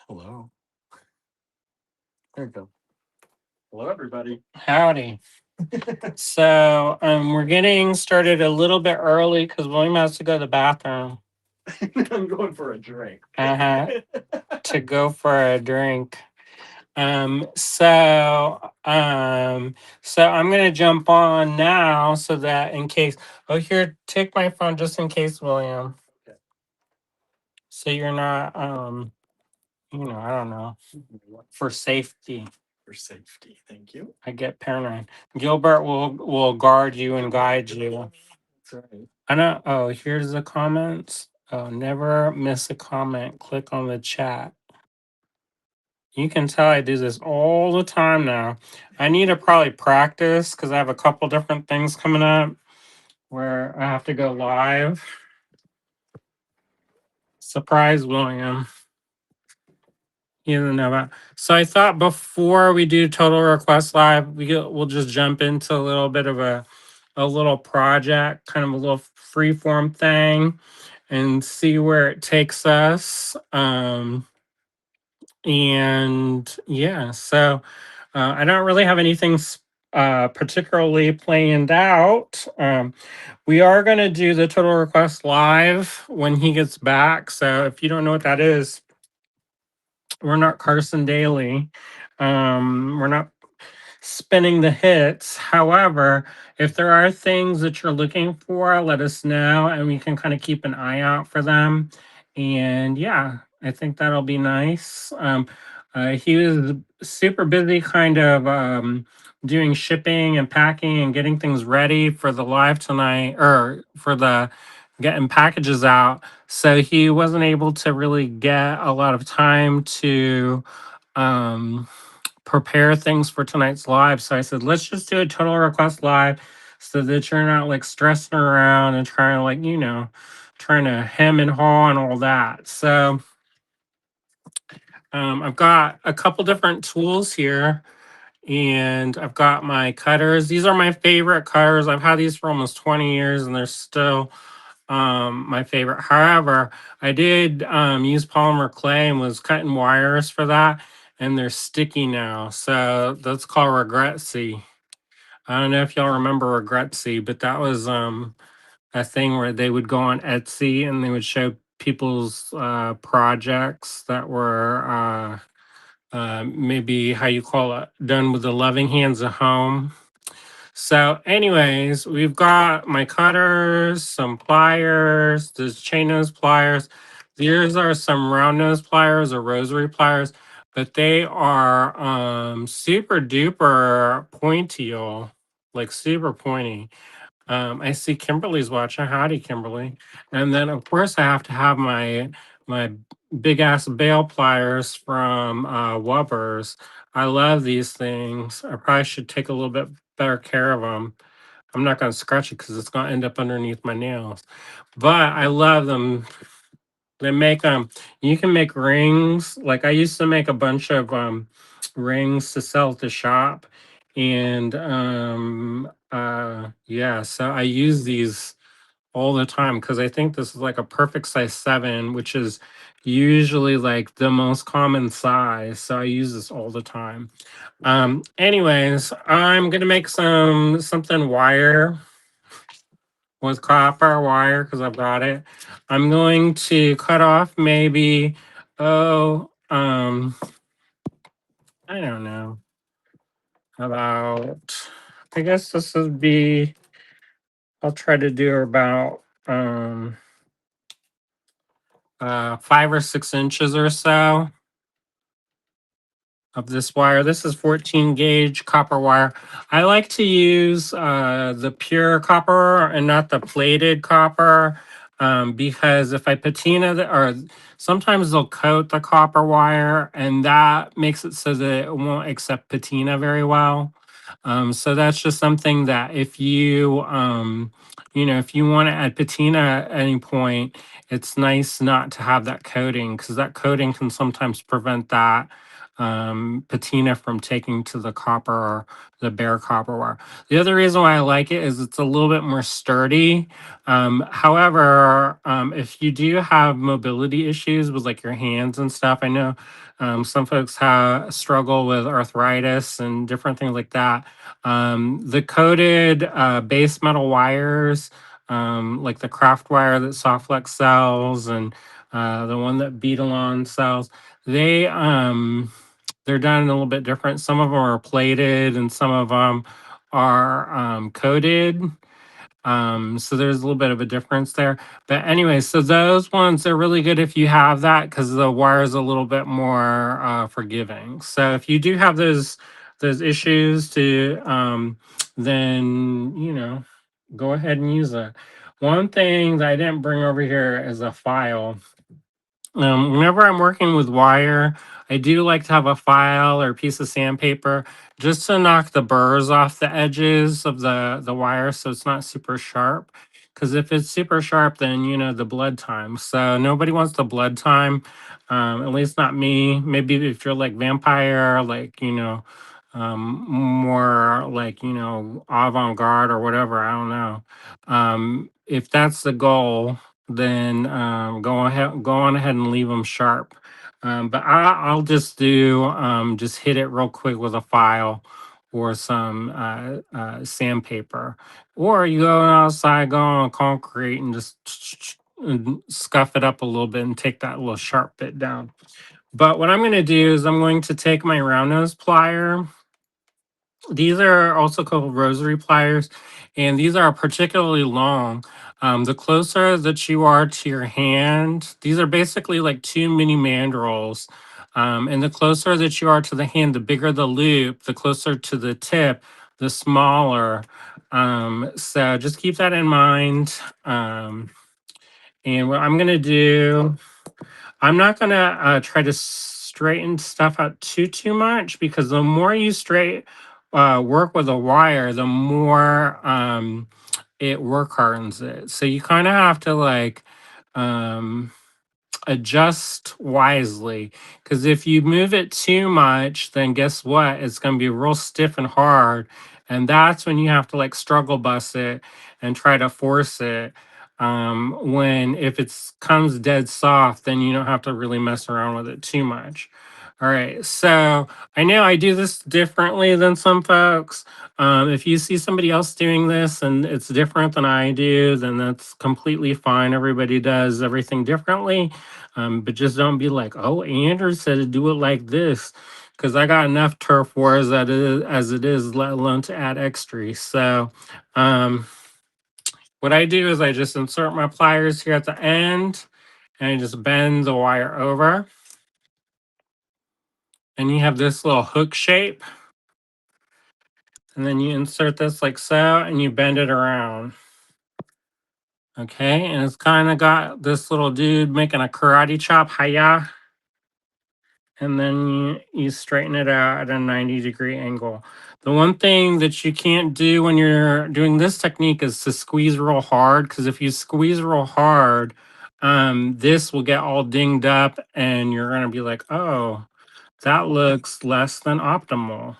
Hello. There you go. Hello, everybody. Howdy. So we're getting started a little bit early because William has to go to the bathroom. I'm going for a drink. Uh-huh. To go for a drink. Um, so so I'm gonna jump on now so that in case here, take my phone just in case, William. Okay. So you're not I don't know, for safety. For safety. Thank you. I get paranoid. Gilbert will guard you and guide you. That's right. I know. Oh, here's the comments. Oh, never miss a comment. Click on the chat. You can tell I do this all the time now. I need to probably practice because I have a couple different things coming up where I have to go live. Surprise, William. He doesn't know about. So I thought before we do Total Request Live, we'll just jump into a little bit of a little project, kind of a little free form thing, and see where it takes us. And yeah, so I don't really have anything particularly planned out. We are going to do the Total Request Live when he gets back. So if you don't know what that is, we're not Carson Daly. We're not spinning the hits. However, if there are things that you're looking for, let us know and we can kind of keep an eye out for them. And yeah, I think that'll be nice. He was super busy kind of doing shipping and packing and getting things ready for the live tonight or for the getting packages out. So he wasn't able to really get a lot of time to um, prepare things for tonight's live. So I said, let's just do a total request live so that you're not like stressing around and trying to trying to hem and haw and all that. So I've got a couple different tools here and I've got my cutters. These are my favorite cutters. I've had these for almost 20 years and they're still my favorite. However, I did use polymer clay and was cutting wires for that, and they're sticky now. So that's called Regretzy. I don't know if y'all remember Regretzy, but that was a thing where they would go on Etsy and they would show people's projects that were maybe how you call it, done with the loving hands of home. So, anyways, we've got my cutters, some pliers, there's chain nose pliers. These are some round nose pliers or rosary pliers, but they are super duper pointy, like super pointy. I see Kimberly's watching. Howdy, Kimberly. And then of course I have to have my big ass bale pliers from Wubbers. I love these things. I probably should take a little bit better care of them. I'm not going to scratch it because it's going to end up underneath my nails. But I love them. They make you can make rings. Like I used to make a bunch of rings to sell at the shop. And yeah, so I use these all the time because I think this is like a perfect size 7, which is usually like the most common size. So I use this all the time. Anyways, I'm gonna make something wire with copper wire because I've got it. I'm going to cut off maybe I don't know, about, I guess this would be, I'll try to do about 5 or 6 inches or so of this wire. This is 14 gauge copper wire. I like to use the pure copper and not the plated copper because if I patina or sometimes they'll coat the copper wire and that makes it so that it won't accept patina very well. So that's just something that if you if you want to add patina at any point, it's nice not to have that coating because that coating can sometimes prevent that. patina from taking to the copper or the bare copper wire. The other reason why I like it is it's a little bit more sturdy. However, if you do have mobility issues with like your hands and stuff, I know some folks have struggle with arthritis and different things like that. The coated base metal wires, like the craft wire that Softflex sells and the one that Beatalon sells, they they're done a little bit different. Some of them are plated and some of them are coated. So there's a little bit of a difference there. But anyway, so those ones are really good if you have that because the wire is a little bit more forgiving. So if you do have those issues to then go ahead and use it. One thing that I didn't bring over here is a file. Whenever I'm working with wire, I do like to have a file or a piece of sandpaper just to knock the burrs off the edges of the wire so it's not super sharp. Because if it's super sharp, then the blood time. So nobody wants the blood time, at least not me. Maybe if you're like vampire, like more like avant-garde or whatever. I don't know. If that's the goal, then go on ahead and leave them sharp. But I'll just do just hit it real quick with a file or some sandpaper, or you go outside, go on concrete, and just and scuff it up a little bit and take that little sharp bit down. But what I'm going to do is I'm going to take my round nose plier. These are also called rosary pliers, and these are particularly long. The closer that you are to your hand, these are basically like two mini mandrels. And the closer that you are to the hand, the bigger the loop, the closer to the tip, the smaller. So just keep that in mind. And what I'm going to do, I'm not going to try to straighten stuff out too much because the more you work with a wire, the more it work hardens it. So you kind of have to like um, adjust wisely because if you move it too much, then guess what? It's going to be real stiff and hard. And that's when you have to like struggle bus it and try to force it. When if it's comes dead soft, then you don't have to really mess around with it too much. All right, so I know I do this differently than some folks. If you see somebody else doing this and it's different than I do, then that's completely fine. Everybody does everything differently. But just don't be like, oh, Andrew said to do it like this. Because I got enough turf wars as it is, let alone to add extra. So what I do is I just insert my pliers here at the end and I just bend the wire over. And you have this little hook shape. And then you insert this like so and you bend it around. Okay, and it's kind of got this little dude making a karate chop, hiya. And then you straighten it out at a 90-degree angle. The one thing that you can't do when you're doing this technique is to squeeze real hard, because if you squeeze real hard, this will get all dinged up and you're going to be like, oh, that looks less than optimal.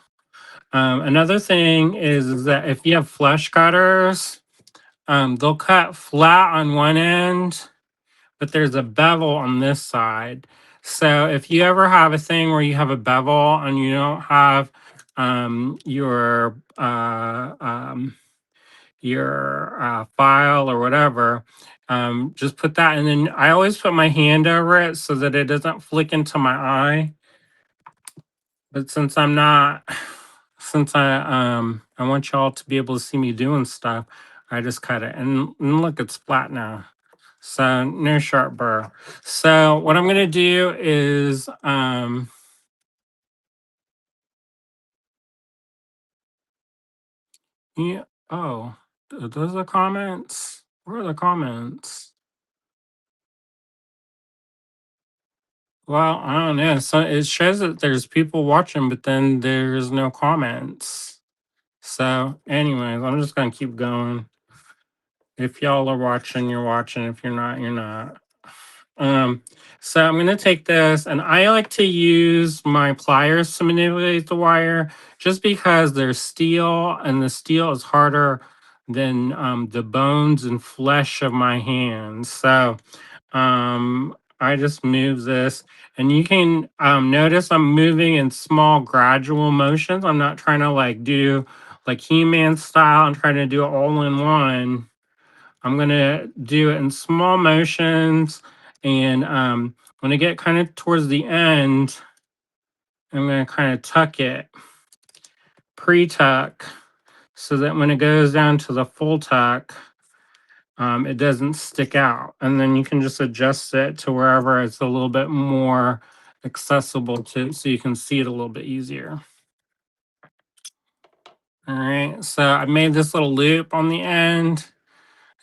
Another thing is that if you have flush cutters, they'll cut flat on one end, but there's a bevel on this side. So if you ever have a thing where you have a bevel and you don't have your file or whatever, just put that. And then I always put my hand over it so that it doesn't flick into my eye. But since I'm not, since I want y'all to be able to see me doing stuff, I just cut it. And look, it's flat now. So no sharp burr. So what I'm going to do is yeah, oh, are those the comments? Where are the comments? Well, I don't know. So it shows that there's people watching, but then there's no comments. So anyways, I'm just going to keep going. If y'all are watching, you're watching. If you're not, you're not. So I'm going to take this, and I like to use my pliers to manipulate the wire just because there's steel, and the steel is harder than the bones and flesh of my hands. So I just move this, and you can notice I'm moving in small gradual motions. I'm not trying to like do like He-Man style and trying to do it all in one. I'm going to do it in small motions. And when I get kind of towards the end, I'm going to kind of tuck it, pre-tuck, so that when it goes down to the full tuck, it doesn't stick out. And then you can just adjust it to wherever it's a little bit more accessible to, so you can see it a little bit easier. All right, so I made this little loop on the end.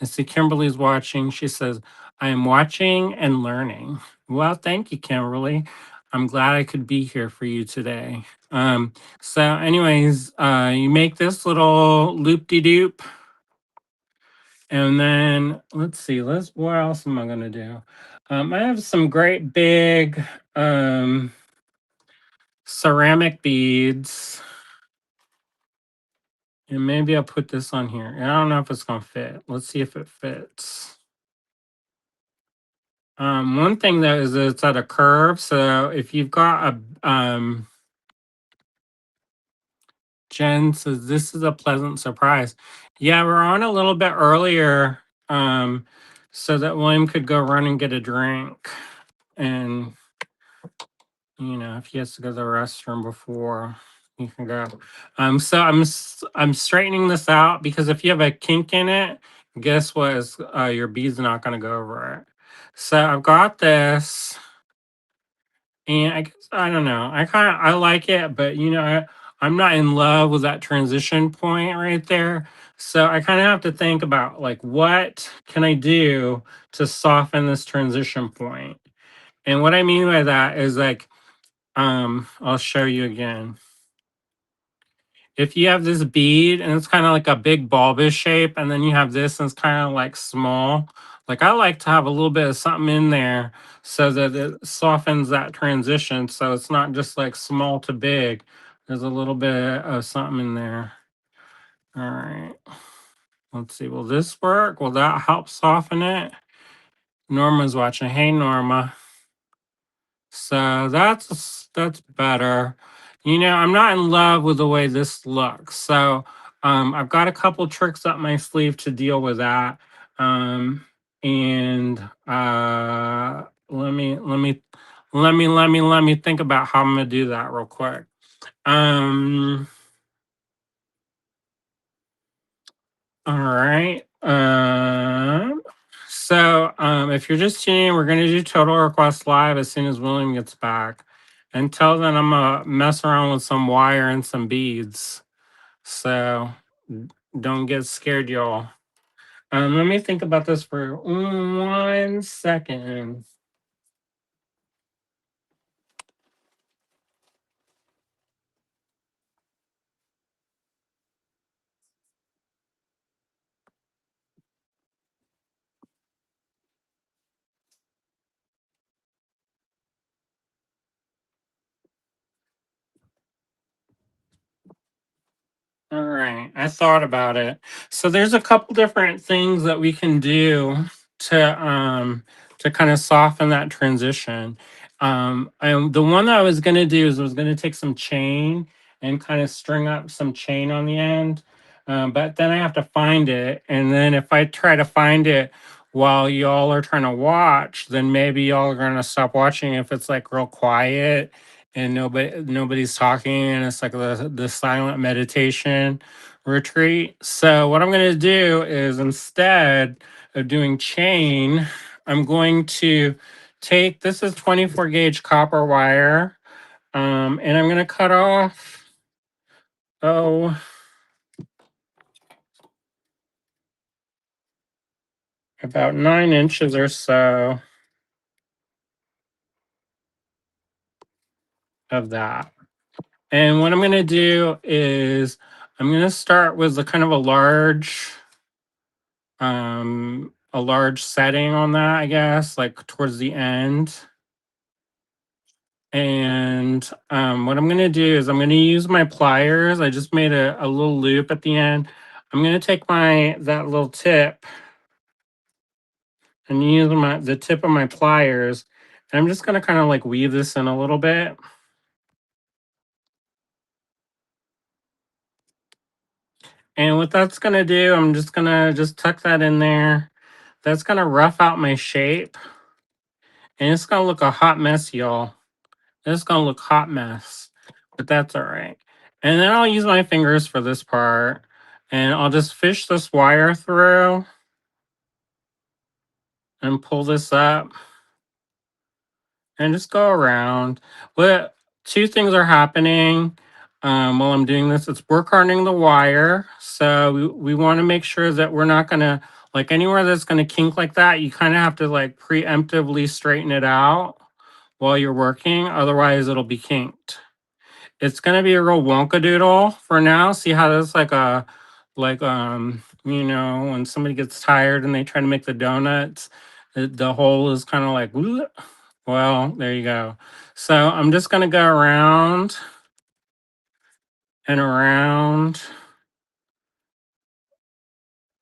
I see Kimberly's watching. She says, I am watching and learning. Well, thank you, Kimberly. I'm glad I could be here for you today. So anyways, you make this little loop-de-doop. And then let's see, what else am I gonna do? I have some great big ceramic beads. And maybe I'll put this on here. I don't know if it's gonna fit. Let's see if it fits. One thing though is that it's at a curve. So if you've got a Jen says this is a pleasant surprise. Yeah, we're on a little bit earlier, so that William could go run and get a drink. And you know, if he has to go to the restroom before he can go. So I'm straightening this out because if you have a kink in it, guess what? Your bead's not gonna go over it. So I've got this. And I guess I don't know. I like it, but you know, I'm not in love with that transition point right there. So I kind of have to think about like what can I do to soften this transition point? And what I mean by that is like I'll show you again. If you have this bead and it's kind of like a big bulbous shape, and then you have this and it's kind of like small, like I like to have a little bit of something in there so that it softens that transition. So it's not just like small to big. There's a little bit of something in there. All right. Let's see. Will this work? Will that help soften it? Norma's watching. Hey, Norma. So that's better. You know, I'm not in love with the way this looks. So I've got a couple tricks up my sleeve to deal with that. And let me think about how I'm gonna do that real quick. Um all right. If you're just tuning in, we're gonna do Total Request Live as soon as William gets back. Until then, I'm gonna mess around with some wire and some beads. So don't get scared, y'all. Let me think about this for 1 second. All right, I thought about it. So there's a couple different things that we can do to kind of soften that transition. And the one that I was going to do is I was going to take some chain and kind of string up some chain on the end. But then I have to find it, and then if I try to find it while y'all are trying to watch, then maybe y'all are going to stop watching if it's like real quiet and nobody's talking, and it's like the silent meditation retreat. So what I'm going to do is, instead of doing chain, I'm going to take, this is 24 gauge copper wire, and I'm going to cut off, about 9 inches or so of that. And what I'm going to do is I'm going to start with a kind of a large a large setting on that, I guess, like towards the end. And what I'm going to do is I'm going to use my pliers. I just made a little loop at the end. I'm going to take that little tip and use the tip of my pliers. And I'm just going to kind of like weave this in a little bit. And what that's going to do, I'm just going to just tuck that in there. That's going to rough out my shape. And it's going to look a hot mess, y'all. It's going to look hot mess. But that's all right. And then I'll use my fingers for this part. And I'll just fish this wire through and pull this up. And just go around. But two things are happening while I'm doing this. It's work hardening the wire. So we want to make sure that we're not going to, like anywhere that's going to kink like that, you kind of have to like preemptively straighten it out while you're working. Otherwise, it'll be kinked. It's going to be a real wonkadoodle for now. See how that's when somebody gets tired and they try to make the donuts, the hole is kind of like, "Whoop." Well, there you go. So I'm just going to go around and around,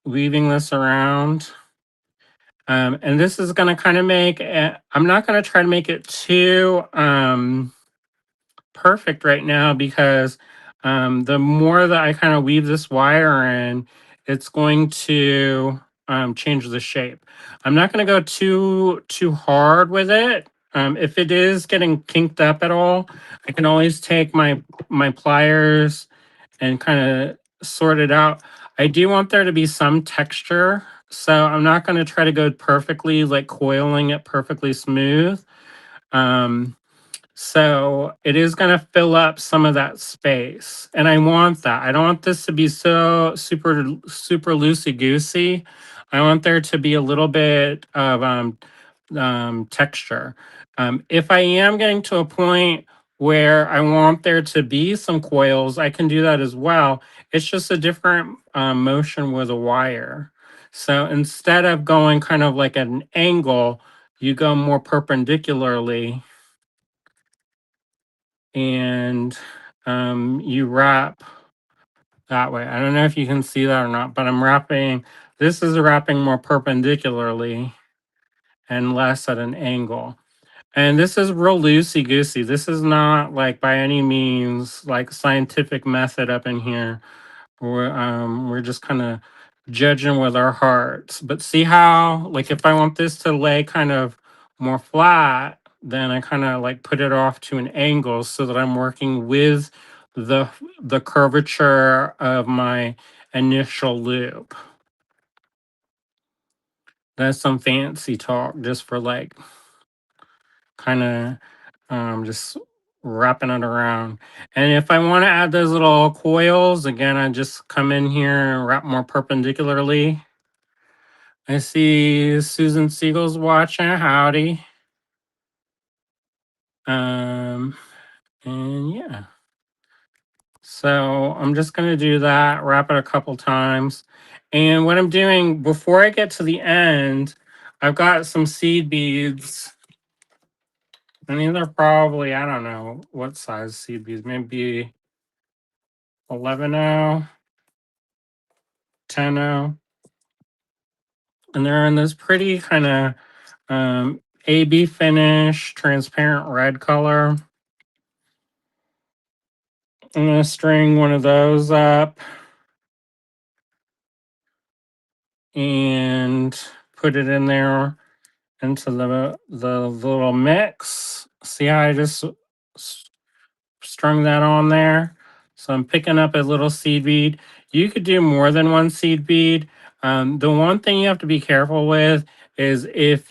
weaving this around. And this is going to kind of I'm not going to try to make it too perfect right now because the more that I kind of weave this wire in, it's going to change the shape. I'm not going to go too hard with it. If it is getting kinked up at all, I can always take my pliers and kind of sort it out. I do want there to be some texture, so I'm not going to try to go perfectly like coiling it perfectly smooth. So it is going to fill up some of that space. And I want that. I don't want this to be so super loosey goosey. I want there to be a little bit of texture. If I am getting to a point where I want there to be some coils, I can do that as well. It's just a different motion with a wire. So instead of going kind of like at an angle, you go more perpendicularly and you wrap that way. I don't know if you can see that or not, but I'm wrapping. This is wrapping more perpendicularly and less at an angle. And this is real loosey goosey. This is not like by any means like scientific method up in here. We're just kind of judging with our hearts. But see how, like, if I want this to lay kind of more flat, then I kind of like put it off to an angle so that I'm working with the the curvature of my initial loop. That's some fancy talk just for like kind of just wrapping it around. And if I want to add those little coils, again, I just come in here and wrap more perpendicularly. I see Susan Siegel's watching. Howdy. Um, and yeah. So I'm just going to do that, wrap it a couple times. And what I'm doing before I get to the end, I've got some seed beads. And these are probably, I don't know what size seed beads, maybe 11-0, 10-0. And they're in this pretty kind of AB finish, transparent red color. I'm going to string one of those up and put it in there into the little mix. See how I just strung that on there? So I'm picking up a little seed bead. You could do more than one seed bead. The one thing you have to be careful with is if if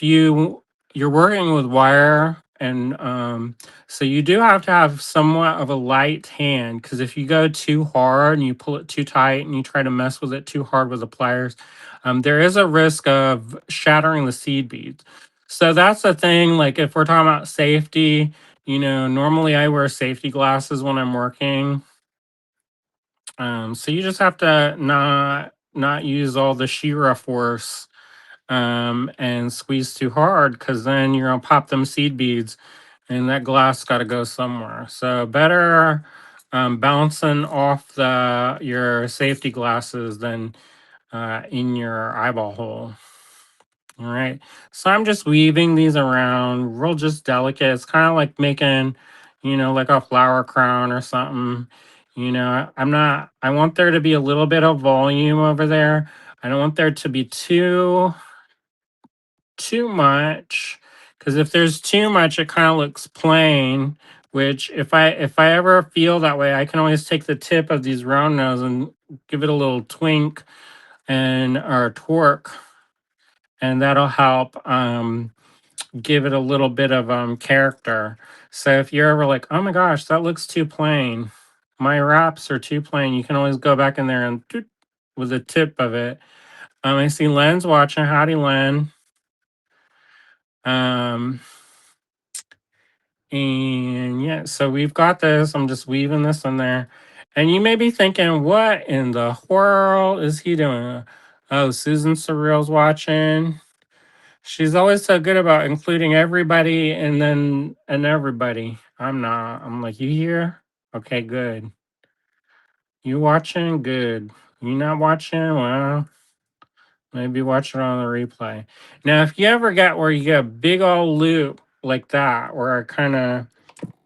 you're working with wire and so you do have to have somewhat of a light hand because if you go too hard and you pull it too tight and you try to mess with it too hard with the pliers, there is a risk of shattering the seed beads. So that's the thing, like if we're talking about safety, normally I wear safety glasses when I'm working So you just have to not use all the Shira force and squeeze too hard, because then you're gonna pop them seed beads, and that glass got to go somewhere. So better bouncing off your safety glasses than in your eyeball hole. All right. So I'm just weaving these around, real just delicate. It's kind of like making, like a flower crown or something. I'm not, I want there to be a little bit of volume over there. I don't want there to be too much, because if there's too much, it kind of looks plain. Which if I ever feel that way, I can always take the tip of these round nose and give it a little twink and or torque, and that'll help give it a little bit of character. So if you're ever like, oh my gosh, that looks too plain, my wraps are too plain, you can always go back in there and doot with the tip of it. I see Len's watching. Howdy, Len. Um, and yeah, so we've got this. I'm just weaving this in there. And you may be thinking, what in the world is he doing? Oh, Susan Surreal's watching. She's always so good about including everybody and everybody. I'm not. I'm like, you here? Okay, good. You watching? Good. You not watching? Well, maybe watch it on the replay. Now, if you ever get where you get a big old loop like that, where I kind of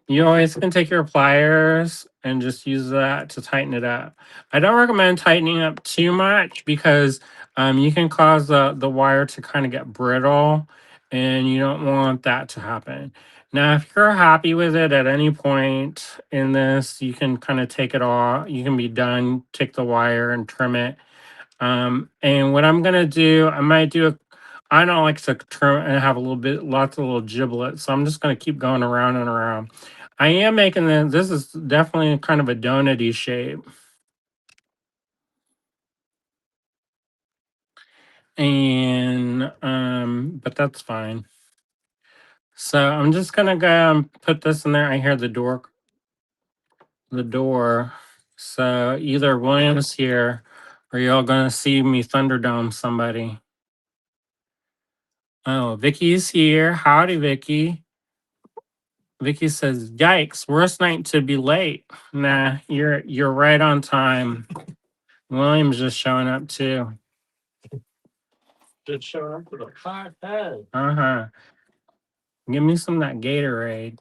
you always can take your pliers and just use that to tighten it up. I don't recommend tightening up too much, because you can cause the wire to kind of get brittle, and you don't want that to happen. Now, if you're happy with it at any point in this, you can kind of take it off. You can be done, take the wire and trim it. And what I'm gonna do, I might do a I don't like to trim and have lots of little giblets, so I'm just gonna keep going around and around. I am making this is definitely kind of a donut-y shape. And but that's fine. So I'm just gonna go and put this in there. I hear the door. So either William's here, or y'all gonna see me Thunderdome somebody. Oh, Vicky's here. Howdy, Vicky. Vicky says, "Yikes! Worst night to be late." Nah, you're right on time. William's just showing up too. Just showing up with a hot head. Uh-huh. Give me some of that Gatorade.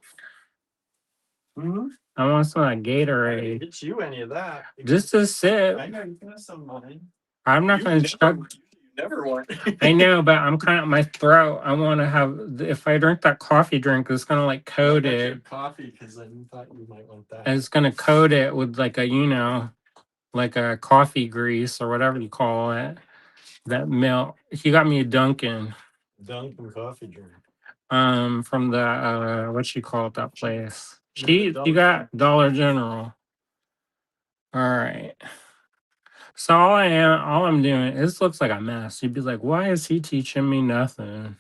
Mm-hmm. I want some of that I didn't Gatorade. get you any of that. Just a sip. I know you can have some money. I'm not gonna chug. You never want. I know, but I'm kind of my throat. I want to have. If I drink that coffee drink, it's gonna like coat it. Coffee, because I thought you might want that. It's gonna coat it with like like a coffee grease or whatever you call it. That milk. He got me a Dunkin'. Dunkin' coffee drink. From the what you call it, that place. You got Dollar General. All right. So all I'm doing, this looks like a mess. You'd be like, why is he teaching me nothing?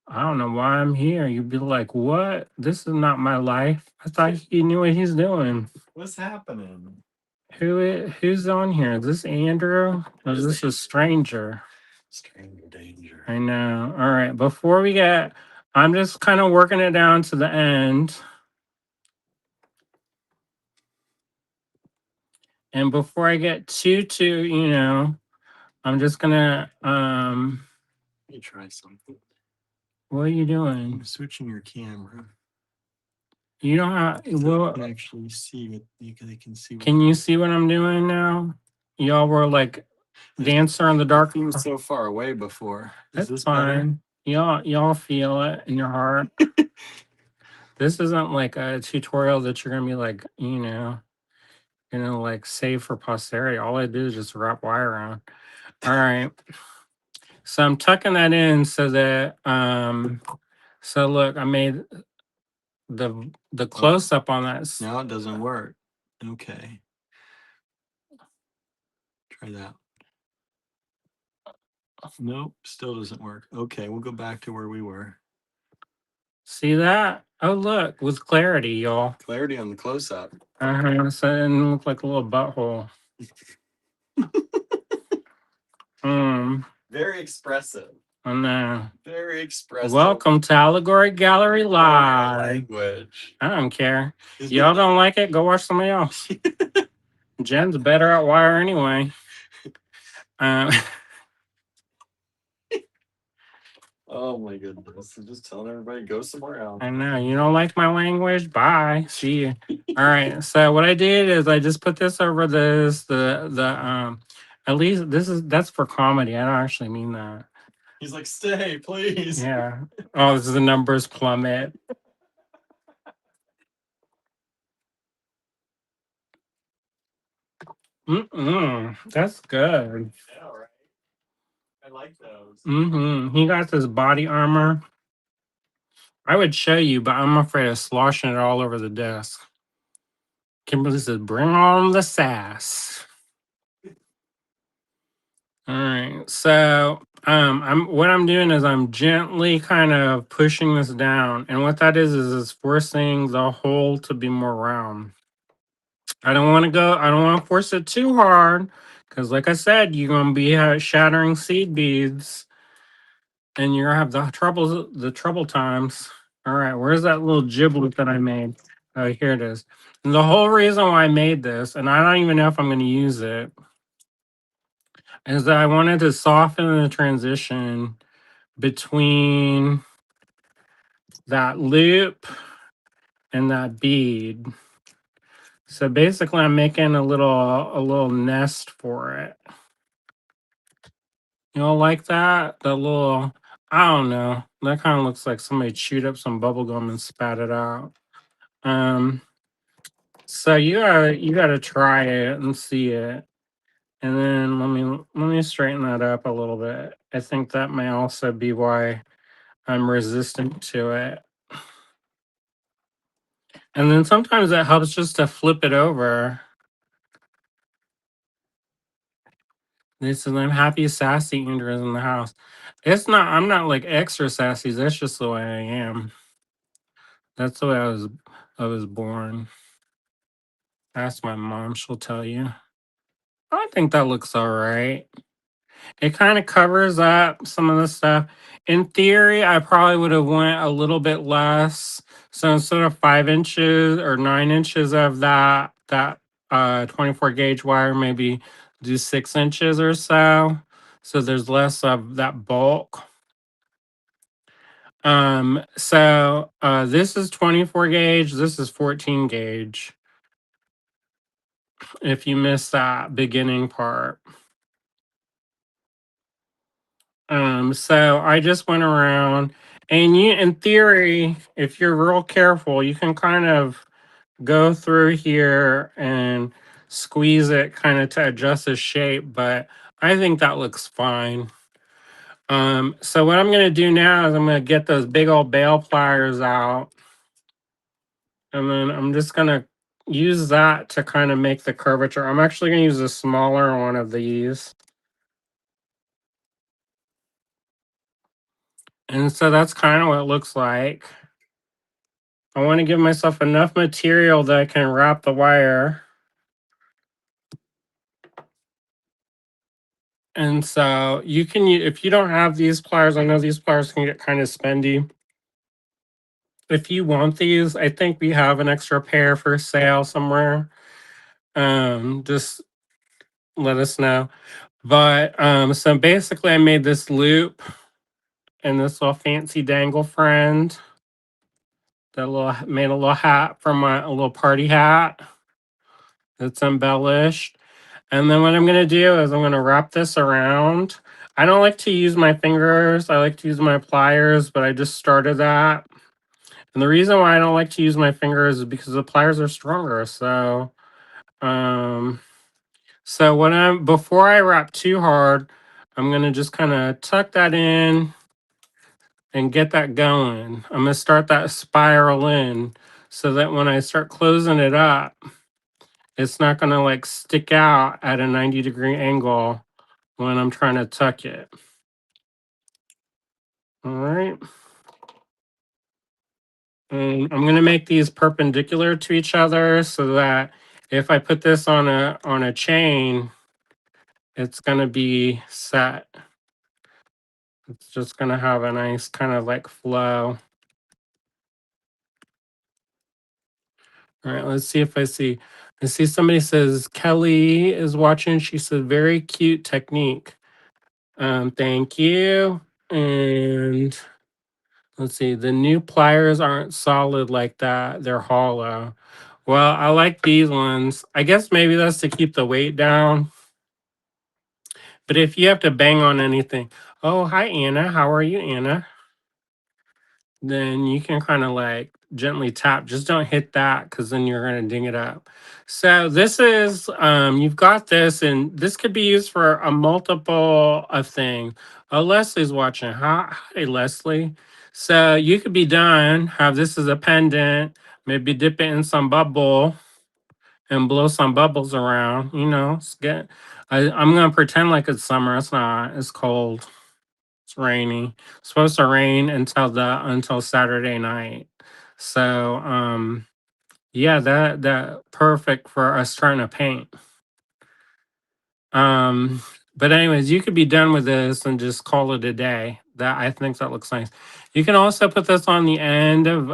I don't know why I'm here. You'd be like, what? This is not my life. I thought he knew what he's doing. What's happening? Who's on here? Is this Andrew? Or is this a stranger? Stranger danger. I know. All right. I'm just kind of working it down to the end. And before I get too, I'm just gonna Let me try something. what are you doing? I'm switching your camera. You don't have So I can actually see what they can see. Can you see what I'm doing now? Y'all were like dancer in the dark. You were so far away before. That's this fine. Y'all feel it in your heart. This isn't like a tutorial that you're gonna be like, like save for posterity. All I do is just wrap wire around. All right. So I'm tucking that in so that so look, I made the close up on that. Now it doesn't work. Okay. Try that. Nope, still doesn't work. Okay, we'll go back to where we were. See that? Oh, look, with clarity, y'all. Clarity on the close-up. So it didn't look like a little butthole. Very expressive. I know. Very expressive. Welcome to Allegory Gallery Live. Language. I don't care. Y'all don't like it? Go watch somebody else. Jen's better at wire anyway. Oh my goodness. I'm just telling everybody go somewhere else. I know. You don't like my language? Bye. See you. All right. So what I did is I just put this over this, at least that's for comedy. I don't actually mean that. He's like, stay, please. Yeah. Oh, this is the numbers plummet. That's good. Yeah, right. I like those. He got this body armor. I would show you, but I'm afraid of sloshing it all over the desk. Kimberly says, bring on the sass. All right. So what I'm doing is I'm gently kind of pushing this down. And what that is it's forcing the hole to be more round. I don't want to force it too hard. Because like I said, you're gonna be shattering seed beads and you're gonna have the trouble times. All right, where's that little giblet that I made? Oh, here it is. And the whole reason why I made this, and I don't even know if I'm gonna use it, is that I wanted to soften the transition between that loop and that bead. So basically I'm making a little nest for it. You know, like that? That little, I don't know. That kind of looks like somebody chewed up some bubble gum and spat it out. So you gotta try it and see it. And then let me straighten that up a little bit. I think that may also be why I'm resistant to it. And then sometimes it helps just to flip it over. This is I'm happy sassy Andrew is in the house. I'm not like extra sassy, that's just the way I am. That's the way I was born. Ask my mom, she'll tell you. I think that looks all right. It kind of covers up some of the stuff. In theory, I probably would have went a little bit less. So instead of 5 inches or 9 inches of that 24 gauge wire, maybe do 6 inches or so. So there's less of that bulk. This is 24 gauge, this is 14 gauge. If you miss that beginning part. So I just went around and in theory, if you're real careful, you can kind of go through here and squeeze it kind of to adjust the shape, but I think that looks fine. So what I'm going to do now is I'm going to get those big old bale pliers out. And then I'm just going to use that to kind of make the curvature. I'm actually going to use a smaller one of these. And so that's kind of what it looks like. I want to give myself enough material that I can wrap the wire. And so you can, if you don't have these pliers, I know these pliers can get kind of spendy. If you want these, I think we have an extra pair for sale somewhere. Just let us know. But so basically I made this loop and this little fancy dangle friend. Made a little hat for a little party hat that's embellished. And then what I'm going to do is I'm going to wrap this around. I don't like to use my fingers. I like to use my pliers, but I just started that. And the reason why I don't like to use my fingers is because the pliers are stronger. So, before I wrap too hard, I'm going to just kind of tuck that in and get that going. I'm going to start that spiral in so that when I start closing it up, it's not going to like stick out at a 90-degree angle when I'm trying to tuck it. All right. I'm going to make these perpendicular to each other so that if I put this on a chain, it's going to be set. It's just going to have a nice kind of like flow. All right, let's see if I see. I see somebody says Kelly is watching. She said, very cute technique. Thank you. And let's see, the new pliers aren't solid like that. They're hollow. Well, I like these ones. I guess maybe that's to keep the weight down. But if you have to bang on anything, oh, hi, Anna. How are you, Anna? Then you can kind of like gently tap. Just don't hit that because then you're going to ding it up. So this is, you've got this, and this could be used for a multiple of things. Oh, Leslie's watching. Hi, Leslie. So you could be done, have this as a pendant, maybe dip it in some bubble and blow some bubbles around. It's good. I'm going to pretend like it's summer. It's not. It's cold. It's rainy. It's supposed to rain until Saturday night. So yeah, that perfect for us trying to paint. Um, but anyways, you could be done with this and just call it a day. That I think that looks nice. You can also put this on the end in,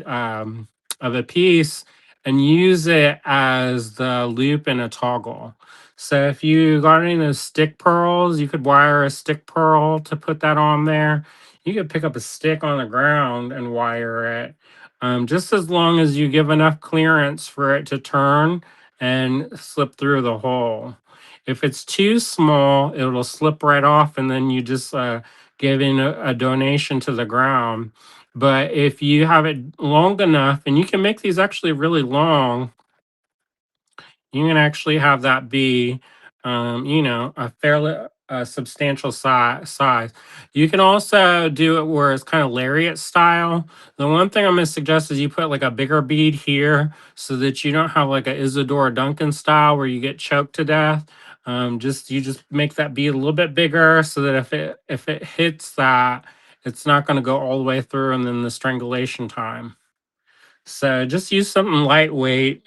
of a piece and use it as the loop in a toggle. So if you got any of those stick pearls, you could wire a stick pearl to put that on there. You could pick up a stick on the ground and wire it. Just as long as you give enough clearance for it to turn and slip through the hole. If it's too small, it'll slip right off, and then you just give in a donation to the ground. But if you have it long enough, and you can make these actually really long, you can actually have that be, a fairly substantial size. You can also do it where it's kind of lariat style. The one thing I'm going to suggest is you put like a bigger bead here so that you don't have like a Isadora Duncan style where you get choked to death. You just make that bead a little bit bigger so that if it hits that, it's not going to go all the way through and then the strangulation time. So just use something lightweight,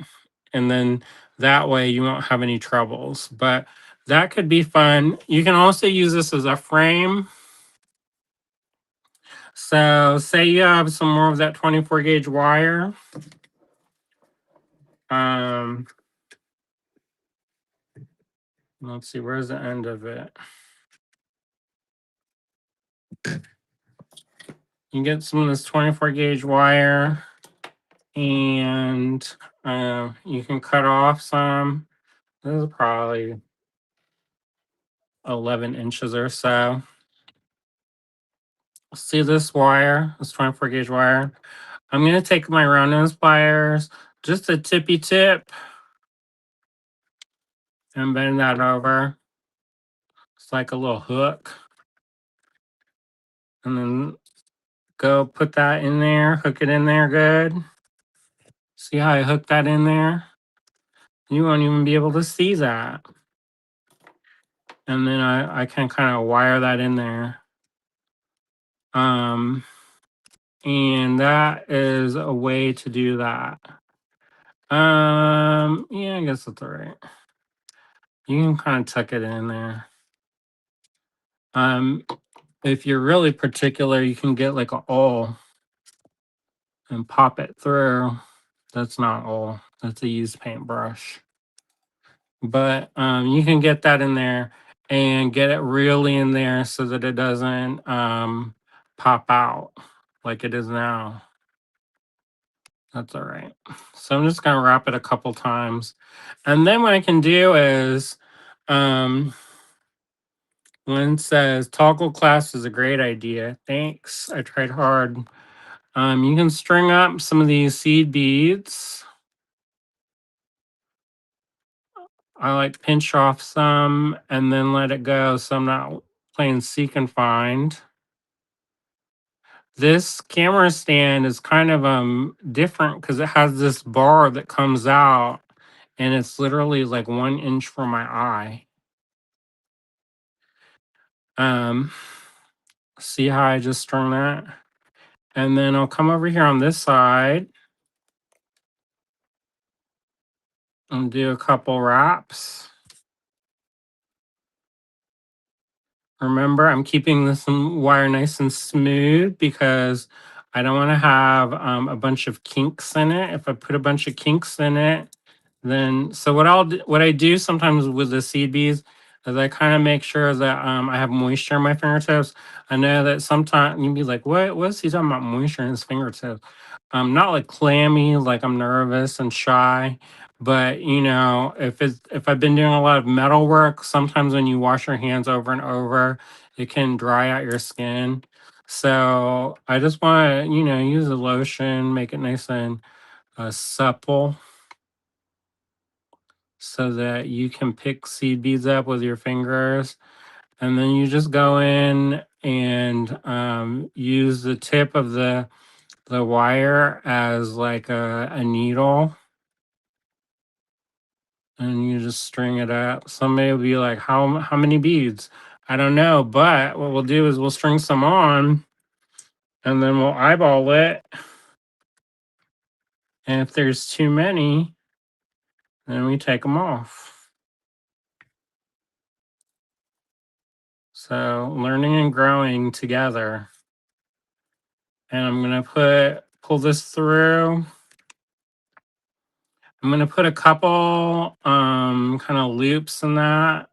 and then that way you won't have any troubles. But that could be fun. You can also use this as a frame. So say you have some more of that 24 gauge wire. Um, let's see, where's the end of it? You get some of this 24 gauge wire, and you can cut off some. This is probably 11 inches or so. See this wire, this 24 gauge wire? I'm going to take my round nose pliers, just a tippy tip, and bend that over. It's like a little hook. And then go put that in there, hook it in there good. See how I hooked that in there? You won't even be able to see that. And then I can kind of wire that in there. And that is a way to do that. Yeah, I guess that's all right. You can kind of tuck it in there. If you're really particular, you can get like a awl and pop it through. That's not awl. That's a used paintbrush. But you can get that in there and get it really in there so that it doesn't pop out like it is now. That's all right. So I'm just going to wrap it a couple times. And then what I can do is, when it says toggle class is a great idea. Thanks. I tried hard. You can string up some of these seed beads. I like pinch off some and then let it go so I'm not playing seek and find. This camera stand is kind of different because it has this bar that comes out and it's literally like 1 inch from my eye. See how I just strung that? And then I'll come over here on this side and do a couple wraps. Remember, I'm keeping this wire nice and smooth because I don't want to have a bunch of kinks in it. If I put a bunch of kinks in it, then so what I do sometimes with the seed beads is I kind of make sure that I have moisture in my fingertips. I know that sometimes you'd be like, what's he talking about moisture in his fingertips? Not like clammy, like I'm nervous and shy. But if I've been doing a lot of metal work, sometimes when you wash your hands over and over, it can dry out your skin. So I just want to, use a lotion, make it nice and supple so that you can pick seed beads up with your fingers. And then you just go in and use the tip of the wire as like a needle, and you just string it up. Somebody will be like, how many beads? I don't know, but what we'll do is we'll string some on and then we'll eyeball it. And if there's too many, then we take them off. So learning and growing together. And I'm gonna pull this through. I'm gonna put a couple kind of loops in that.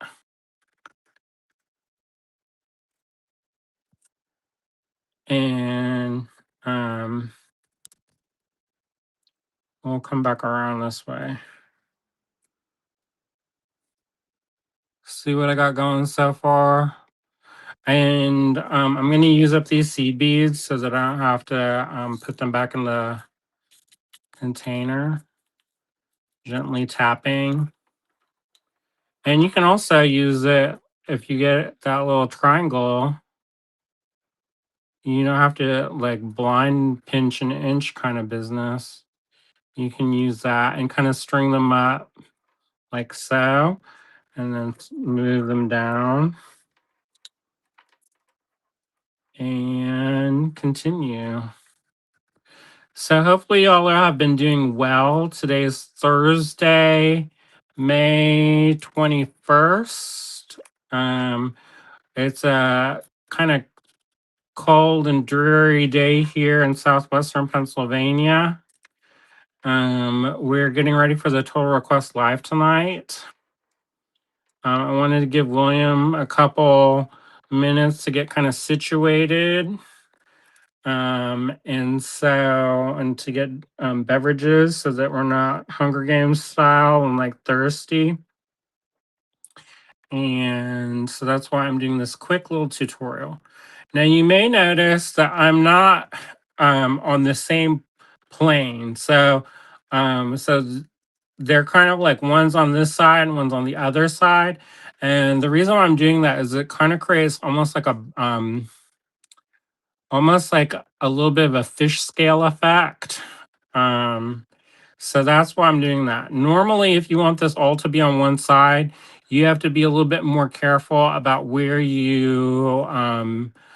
And we'll come back around this way. See what I got going so far. And I'm going to use up these seed beads so that I don't have to put them back in the container. Gently tapping. And you can also use it if you get that little triangle. You don't have to like blind pinch an inch kind of business. You can use that and kind of string them up like so, and then move them down and continue. So hopefully y'all have been doing well. Today is Thursday, May 21st. It's a kind of cold and dreary day here in southwestern Pennsylvania. We're getting ready for the Total Request Live tonight. I wanted to give William a couple minutes to get kind of situated. And to get beverages so that we're not Hunger Games style and like thirsty. And so that's why I'm doing this quick little tutorial. Now you may notice that I'm not on the same plane. So they're kind of like one's on this side and one's on the other side. And the reason why I'm doing that is it kind of creates almost like a little bit of a fish scale effect. Um, so that's why I'm doing that. Normally, if you want this all to be on one side, you have to be a little bit more careful about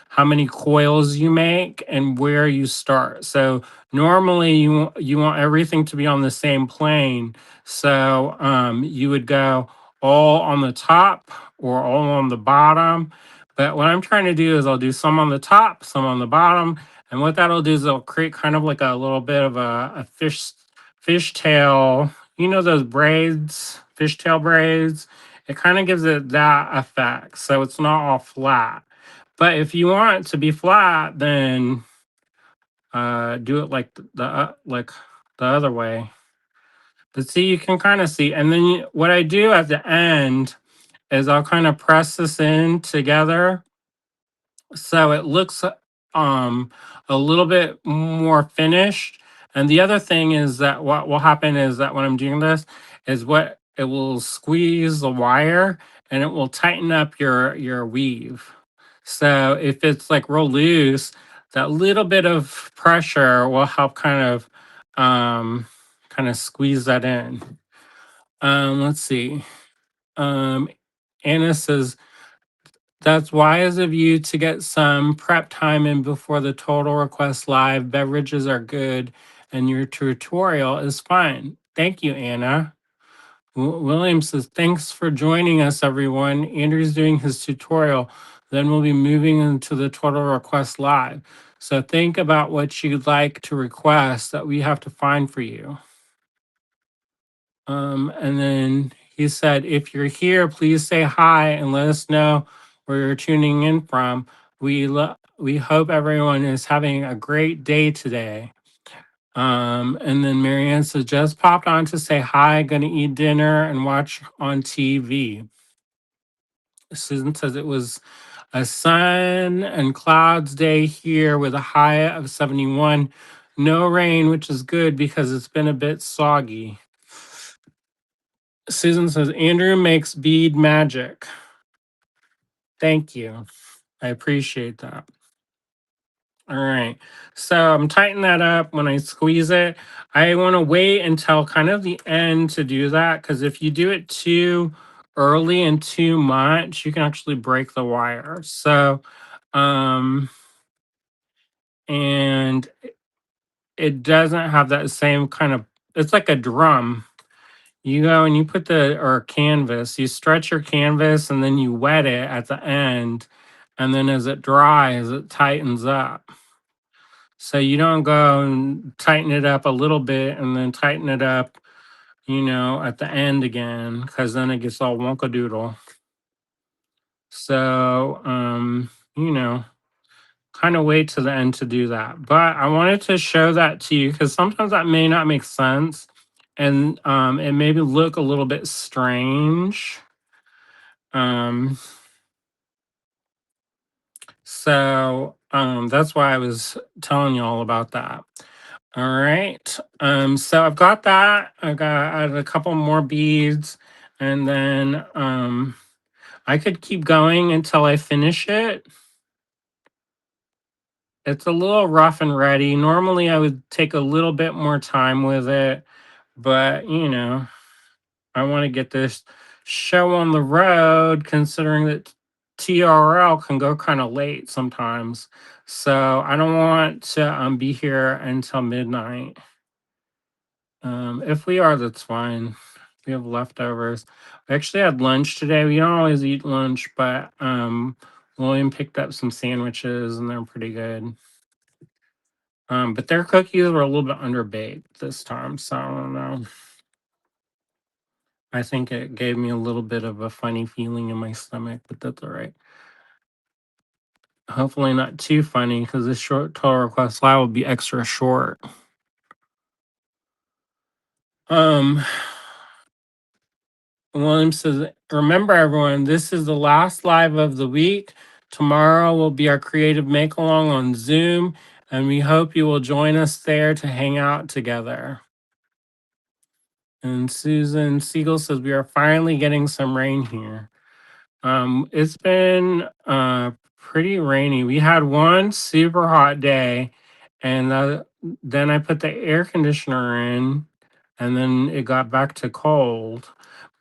how many coils you make and where you start. So normally you want everything to be on the same plane. So you would go all on the top or all on the bottom. But what I'm trying to do is I'll do some on the top, some on the bottom. And what that'll do is it'll create kind of like a little bit of a fishtail, those braids, fishtail braids. It kind of gives it that effect. So it's not all flat. But if you want it to be flat, then do it like the other way. But see, you can kind of see. And then what I do at the end is I'll kind of press this in together so it looks a little bit more finished. And the other thing is that what will happen is that when I'm doing this is what it will squeeze the wire and it will tighten up your weave. So if it's like real loose, that little bit of pressure will help kind of squeeze that in. Let's see. Anna says That's wise of you to get some prep time in before the total request live. Beverages are good, and your tutorial is fine. Thank you, Anna. William says, thanks for joining us, everyone. Andrew's doing his tutorial. Then we'll be moving into the total request live. So think about what you'd like to request that we have to find for you. And then he said, if you're here, please say hi and let us know where you're tuning in from. We hope everyone is having a great day today. And then Marianne says, just popped on to say hi, gonna eat dinner and watch on TV. Susan says it was a sun and clouds day here with a high of 71. No rain, which is good because it's been a bit soggy. Susan says, Andrew makes bead magic. Thank you. I appreciate that. All right. So I'm tightening that up when I squeeze it. I want to wait until kind of the end to do that because if you do it too early and too much, you can actually break the wire. So, and it doesn't have that same kind of, it's like a drum. You go and you put or canvas, you stretch your canvas and then you wet it at the end. And then as it dries, it tightens up. So you don't go and tighten it up a little bit and then tighten it up, at the end again, because then it gets all wonkadoodle. So, kind of wait to the end to do that. But I wanted to show that to you because sometimes that may not make sense and it maybe look a little bit strange. So that's why I was telling you all about that. All right. So I've got that. I added a couple more beads, and then I could keep going until I finish it. It's a little rough and ready. Normally I would take a little bit more time with it, but I want to get this show on the road considering that TRL can go kind of late sometimes. So I don't want to be here until midnight. If we are, that's fine. We have leftovers. I actually had lunch today. We don't always eat lunch, but William picked up some sandwiches and they're pretty good. But their cookies were a little bit underbaked this time, so I don't know. I think it gave me a little bit of a funny feeling in my stomach, but that's all right. Hopefully not too funny because this short total request live will be extra short. William says, remember everyone, this is the last live of the week. Tomorrow will be our creative make along on Zoom, and we hope you will join us there to hang out together. And Susan Siegel says, we are finally getting some rain here. It's been pretty rainy. We had one super hot day, and then I put the air conditioner in, and then it got back to cold.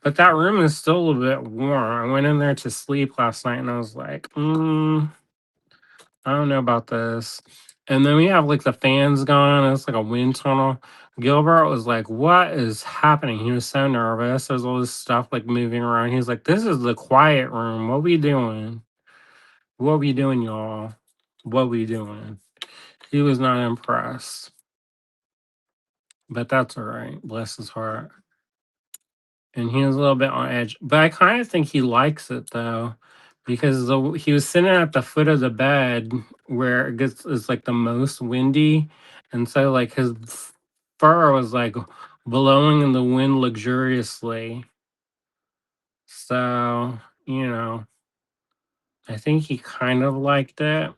But that room is still a little bit warm. I went in there to sleep last night, and I was like, I don't know about this. And then we have like the fans going. It's like a wind tunnel. Gilbert was like, what is happening? He was so nervous. There's all this stuff like moving around. He's like, this is the quiet room. What we doing? What we doing, y'all? What we doing? He was not impressed. But that's all right. Bless his heart. And he was a little bit on edge. But I kind of think he likes it though. Because he was sitting at the foot of the bed where it gets is like the most windy, and so like his fur was like blowing in the wind luxuriously. So I think he kind of liked it.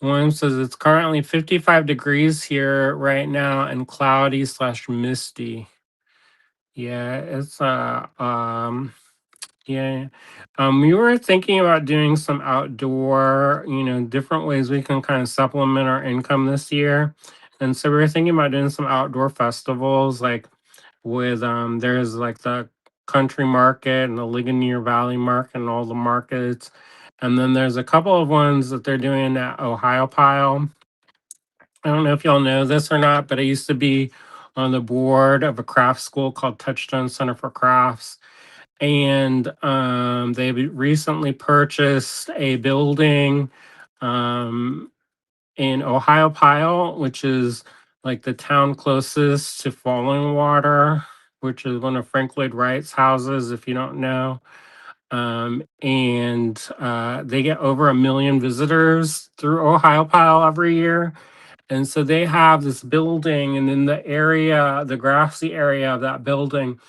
William says it's currently 55 degrees here right now and cloudy slash misty. Yeah, it's yeah. We were thinking about doing some outdoor, different ways we can kind of supplement our income this year. And so we were thinking about doing some outdoor festivals, like with there's like the Country Market and the Ligonier Valley Market and all the markets. And then there's a couple of ones that they're doing at Ohio Pile. I don't know if y'all know this or not, but I used to be on the board of a craft school called Touchstone Center for Crafts. And they recently purchased a building um, in Ohio Pile, which is like the town closest to Falling Water, which is one of Frank Lloyd Wright's houses, if you don't know. And they get over 1 million visitors through Ohio Pile every year. And so they have this building, and in the area, the grassy area of that building,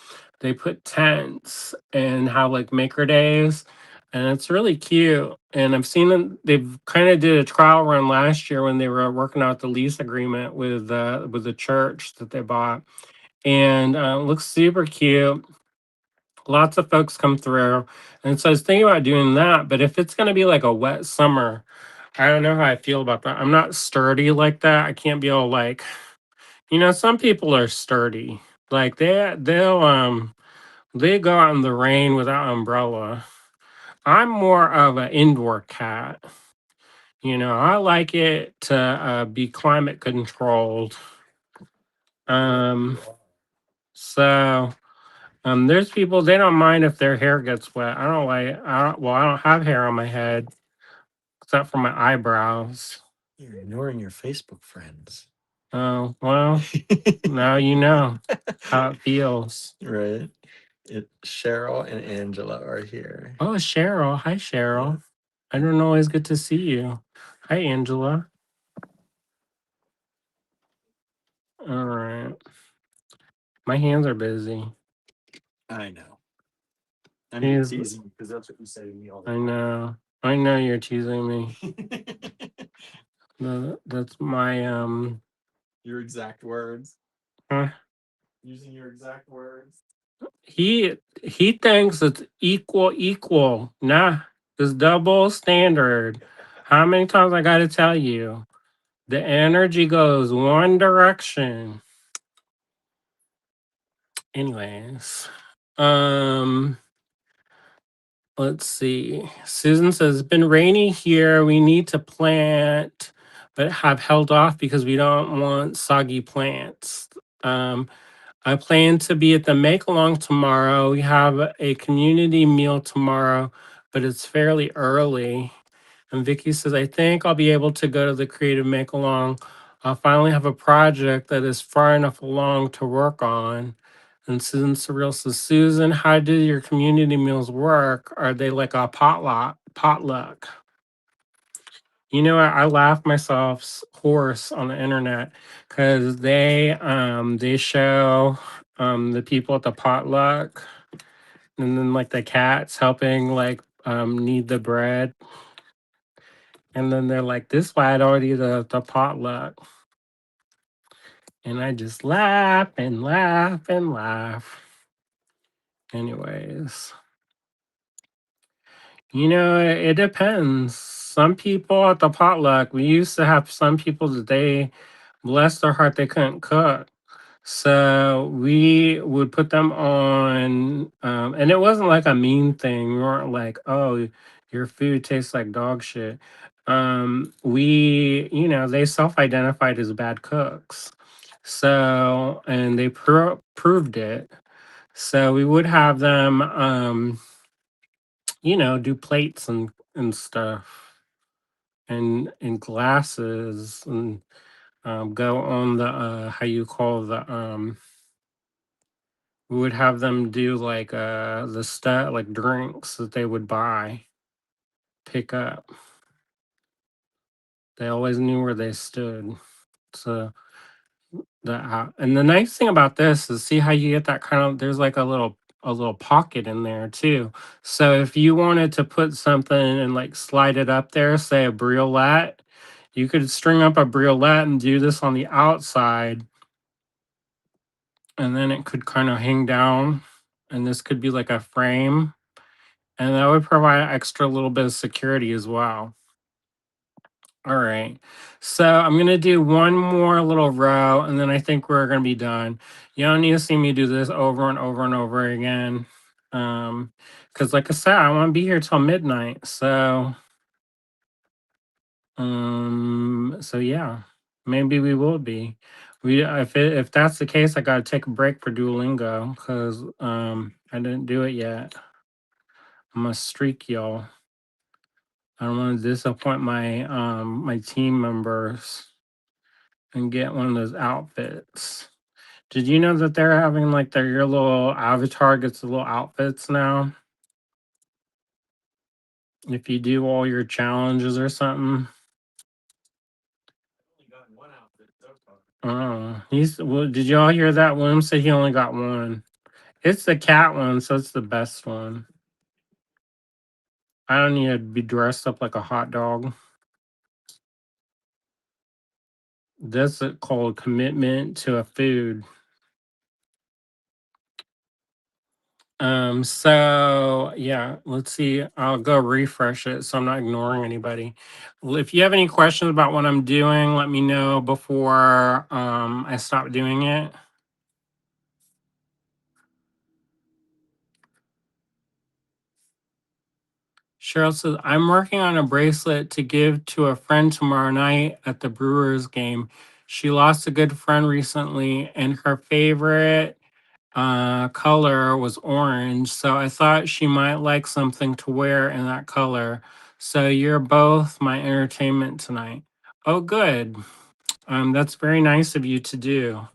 they put tents and have like maker days. And it's really cute. And I've seen them, they've kind of did a trial run last year when they were working out the lease agreement with the church that they bought. And it looks super cute. Lots of folks come through. And so I was thinking about doing that. But if it's going to be like a wet summer, I don't know how I feel about that. I'm not sturdy like that. I can't be all like, some people are sturdy. Like they go out in the rain without umbrella. I'm more of an indoor cat. I like it to be climate controlled. Um, so there's people they don't mind if their hair gets wet. I don't like. I don't have hair on my head except for my eyebrows. You're ignoring your Facebook friends. Oh well, now you know how it feels. Right. Cheryl and Angela are here. Oh, Cheryl. Hi, Cheryl. I don't always get to see you. Hi, Angela. All right. My hands are busy. I know. I'm He's- teasing because that's what you say to me all the I time. know. I know you're teasing me. That's my Your exact words. huh? Using your exact words. He thinks it's equal. Nah, it's double standard. How many times I gotta tell you? The energy goes one direction. Anyways. Let's see. Susan says, it's been rainy here. We need to plant, but have held off because we don't want soggy plants. Um, I plan to be at the Make Along tomorrow. We have a community meal tomorrow, but it's fairly early. And Vicky says, I think I'll be able to go to the Creative Make Along. I'll finally have a project that is far enough along to work on. And Susan Surreal says, Susan, how do your community meals work? Are they like a potluck? I laugh myself hoarse on the internet because they show the people at the potluck and then like the cats helping like knead the bread. And then they're like, this why I don't eat the potluck. And I just laugh and laugh and laugh. Anyways. It depends. Some people at the potluck, we used to have some people that they, bless their heart, they couldn't cook. So we would put them on, and it wasn't like a mean thing. We weren't like, oh, your food tastes like dog shit. They self identified as bad cooks. So, and they proved it. So we would have them, do plates and stuff and glasses and go on the how you call the we would have them do like the stuff like drinks that they would pick up. They always knew where they stood. So and the nice thing about this is see how you get that kind of there's like a little pocket in there too. So if you wanted to put something and like slide it up there, say a briolette, you could string up a briolette and do this on the outside, and then it could kind of hang down, and this could be like a frame, and that would provide extra little bit of security as well. All right. So I'm going to do one more little row and then I think we're going to be done. You don't need to see me do this over and over and over again. Because like I said, I want to be here till midnight. So yeah, maybe we will be. If that's the case, I gotta take a break for Duolingo because I didn't do it yet. I'm a streak, y'all. I don't want to disappoint my team members and get one of those outfits. Did you know that they're having like your little avatar gets the little outfits now? If you do all your challenges or something. Only got one outfit so far. Oh, well, did y'all hear that? William said he only got one. It's the cat one, so it's the best one. I don't need to be dressed up like a hot dog. That's called commitment to a food. So yeah, let's see. I'll go refresh it so I'm not ignoring anybody. If you have any questions about what I'm doing, let me know before I stop doing it. Cheryl says, I'm working on a bracelet to give to a friend tomorrow night at the Brewers game. She lost a good friend recently, and her favorite color was orange. So I thought she might like something to wear in that color. So you're both my entertainment tonight. Oh, good. That's very nice of you to do.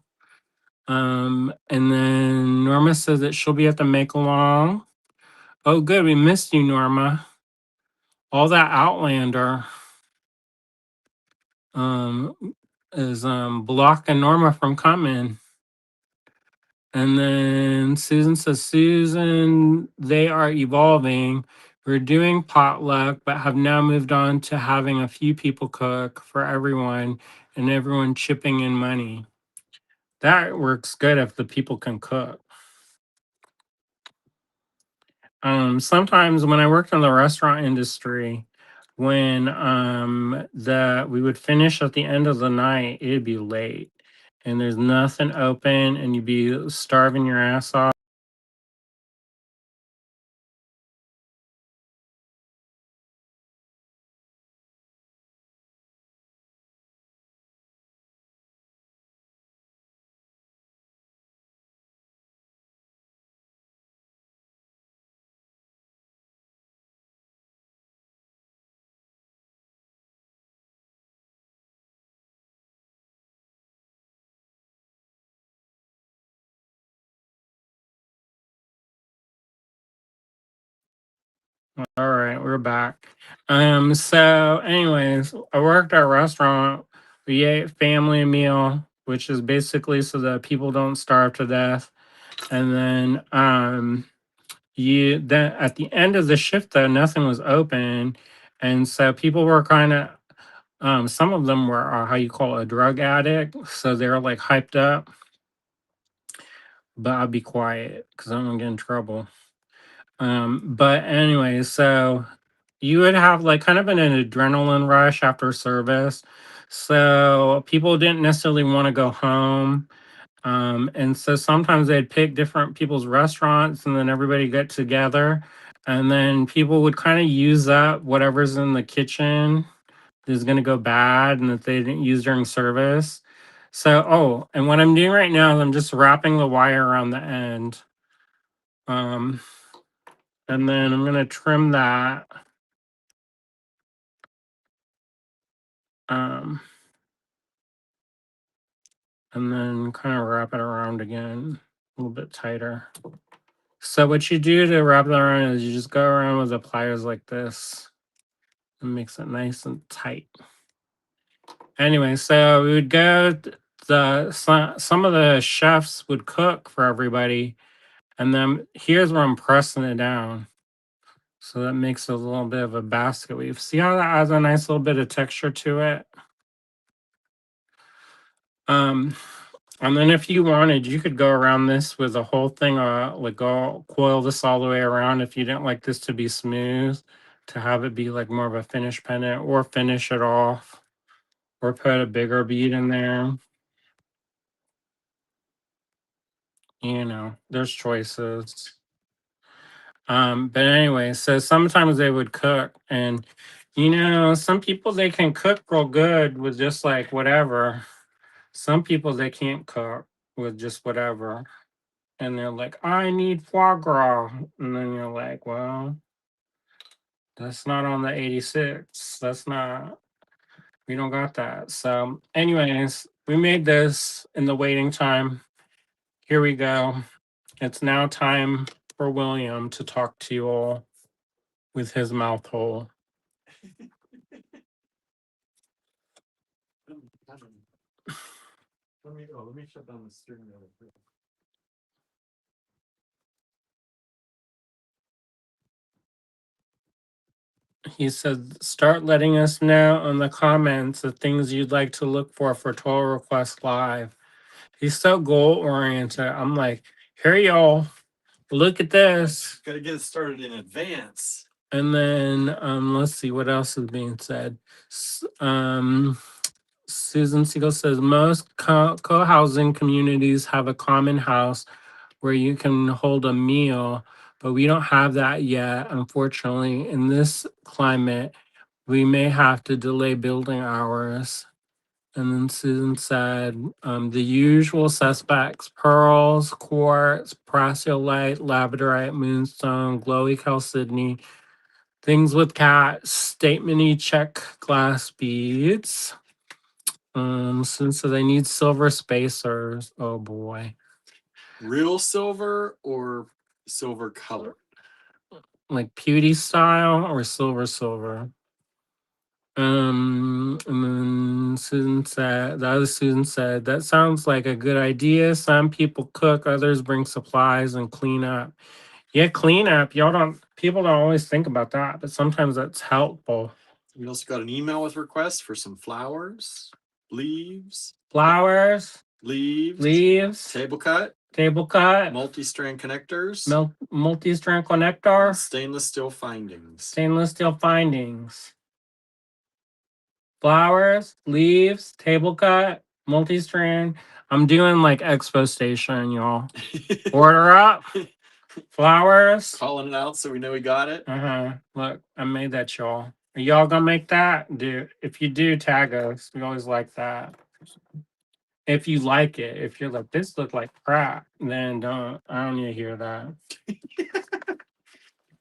And then Norma says that she'll be at the make along. Oh, good. We missed you, Norma. All that Outlander um is blocking Norma from coming. And then Susan says, Susan, they are evolving. We're doing potluck, but have now moved on to having a few people cook for everyone and everyone chipping in money. That works good if the people can cook. Sometimes when I worked in the restaurant industry, when the we would finish at the end of the night, it'd be late and there's nothing open and you'd be starving your ass off. All right, we're back. So anyways, I worked at a restaurant. We ate family meal, which is basically so that people don't starve to death. And then you then at the end of the shift though, nothing was open. And so people were kind of some of them were how you call it, a drug addict. So they were like hyped up, but I'll be quiet because I'm gonna get in trouble. But anyway, so you would have like kind of an adrenaline rush after service. So people didn't necessarily want to go home. And so sometimes they'd pick different people's restaurants and then everybody get together. And then people would kind of use up whatever's in the kitchen is going to go bad and that they didn't use during service. So, oh, and what I'm doing right now is I'm just wrapping the wire around the end. Um, and then I'm going to trim that. Um, and then kind of wrap it around again a little bit tighter. So what you do to wrap it around is you just go around with the pliers like this and makes it nice and tight. Anyway, so we would go some of the chefs would cook for everybody, and then here's where I'm pressing it down. So that makes a little bit of a basket weave. See how that adds a nice little bit of texture to it? Um, and then if you wanted, you could go around this with the whole thing, like go coil this all the way around if you didn't like this to be smooth, to have it be like more of a finished pendant, or finish it off, or put a bigger bead in there. You know, there's choices. But anyway, so sometimes they would cook, and some people they can cook real good with just like whatever. Some people they can't cook with just whatever, and they're like, "I need foie gras," and then you're like, "Well, that's not on the 86. That's not. We don't got that." So, anyways, we made this in the waiting time. Here we go. It's now time for William to talk to you all with his mouth hole. Let me shut down the steering wheel. He said, start letting us know in the comments the things you'd like to look for Total Request Live. He's so goal oriented. I'm like, here y'all, look at this. Gotta get it started in advance. And then let's see what else is being said. Susan Siegel says most co-housing communities have a common house where you can hold a meal, but we don't have that yet. Unfortunately, in this climate, we may have to delay building hours. And then Susan said, the usual suspects: pearls, quartz, prasiolite, labradorite, moonstone, glowy chalcedony, things with cats, statementy check glass beads. So they need silver spacers. Oh boy. Real silver or silver color? Like pewty style or silver. And then the other Susan said, that sounds like a good idea. Some people cook, others bring supplies and clean up. Yeah, clean up. People don't always think about that, but sometimes that's helpful. We also got an email with requests for some flowers, leaves, leaves, table cut, multi-strand connectors, multi-strand connector, stainless steel findings. Flowers, leaves, table cut, multi-strand. I'm doing like Expo Station, y'all. Order up. Flowers. Calling it out so we know we got it. Look, I made that, y'all. Are y'all gonna make that? If you do, tag us. We always like that. If you like it, if you're like, this look like crap, then I don't need to hear that.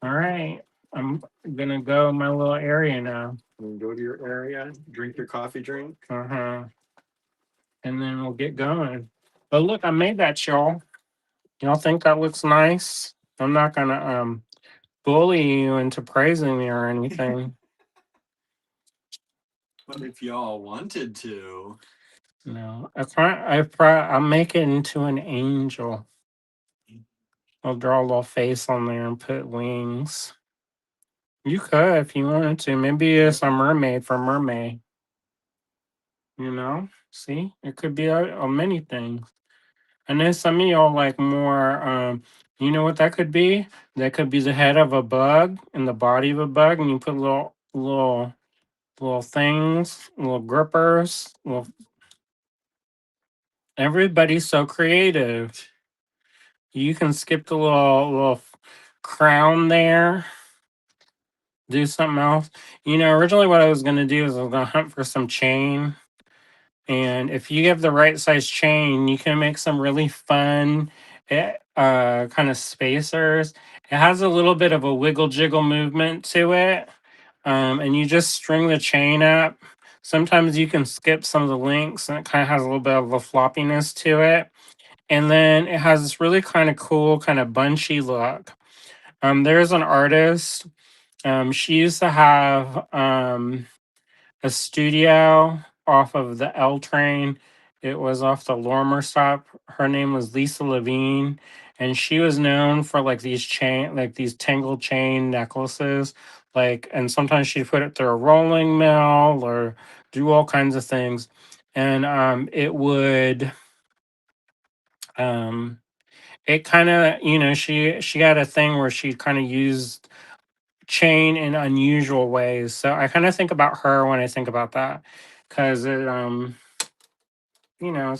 All right. I'm gonna go in my little area now. Go to your area, drink your coffee drink. And then we'll get going. But look, I made that, y'all. Y'all think that looks nice? I'm not gonna bully you into praising me or anything. But if y'all wanted to. No, I'll make it into an angel. I'll draw a little face on there and put wings. You could if you wanted to. Maybe it's a mermaid for mermaid. See, it could be a many things. And then some of y'all like more. You know what that could be? That could be the head of a bug and the body of a bug, and you put little things, little grippers. Everybody's so creative. You can skip the little crown there. Do something else. Originally what I was gonna do is I was gonna hunt for some chain. And if you have the right size chain, you can make some really fun kind of spacers. It has a little bit of a wiggle jiggle movement to it. And you just string the chain up. Sometimes you can skip some of the links and it kind of has a little bit of a floppiness to it. And then it has this really kind of cool, kind of bunchy look. There's an artist. She used to have a studio off of the L train. It was off the Lorimer stop. Her name was Lisa Levine, and she was known for like these tangled chain necklaces. And sometimes she'd put it through a rolling mill or do all kinds of things. And it kind of, she had a thing where she kind of used chain in unusual ways. So I kind of think about her when I think about that because it's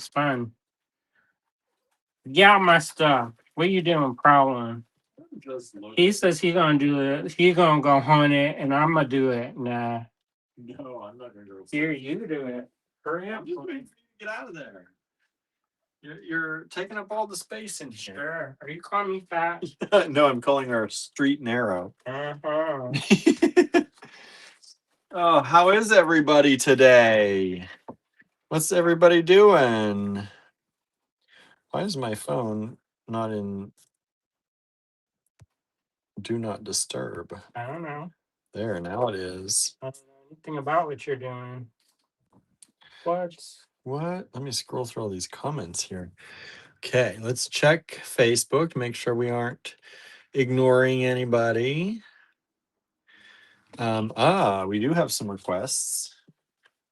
fun. Yeah, my stuff. What you doing, prowling? Just look. He says he gonna do it. He gonna go hunt it, and I'm gonna do it. Nah. No, I'm not gonna go. Here, you do it. Hurry up. I'm just waiting for you to get out of there. You're taking up all the space in here. Sure. Are you calling me fat? No, I'm calling our street narrow. Uh-huh. Oh, how is everybody today? What's everybody doing? Why is my phone not in do not disturb? I don't know. There, now it is. I don't know anything about what you're doing. What? What? Let me scroll through all these comments here. Okay, let's check Facebook, make sure we aren't ignoring anybody. We do have some requests.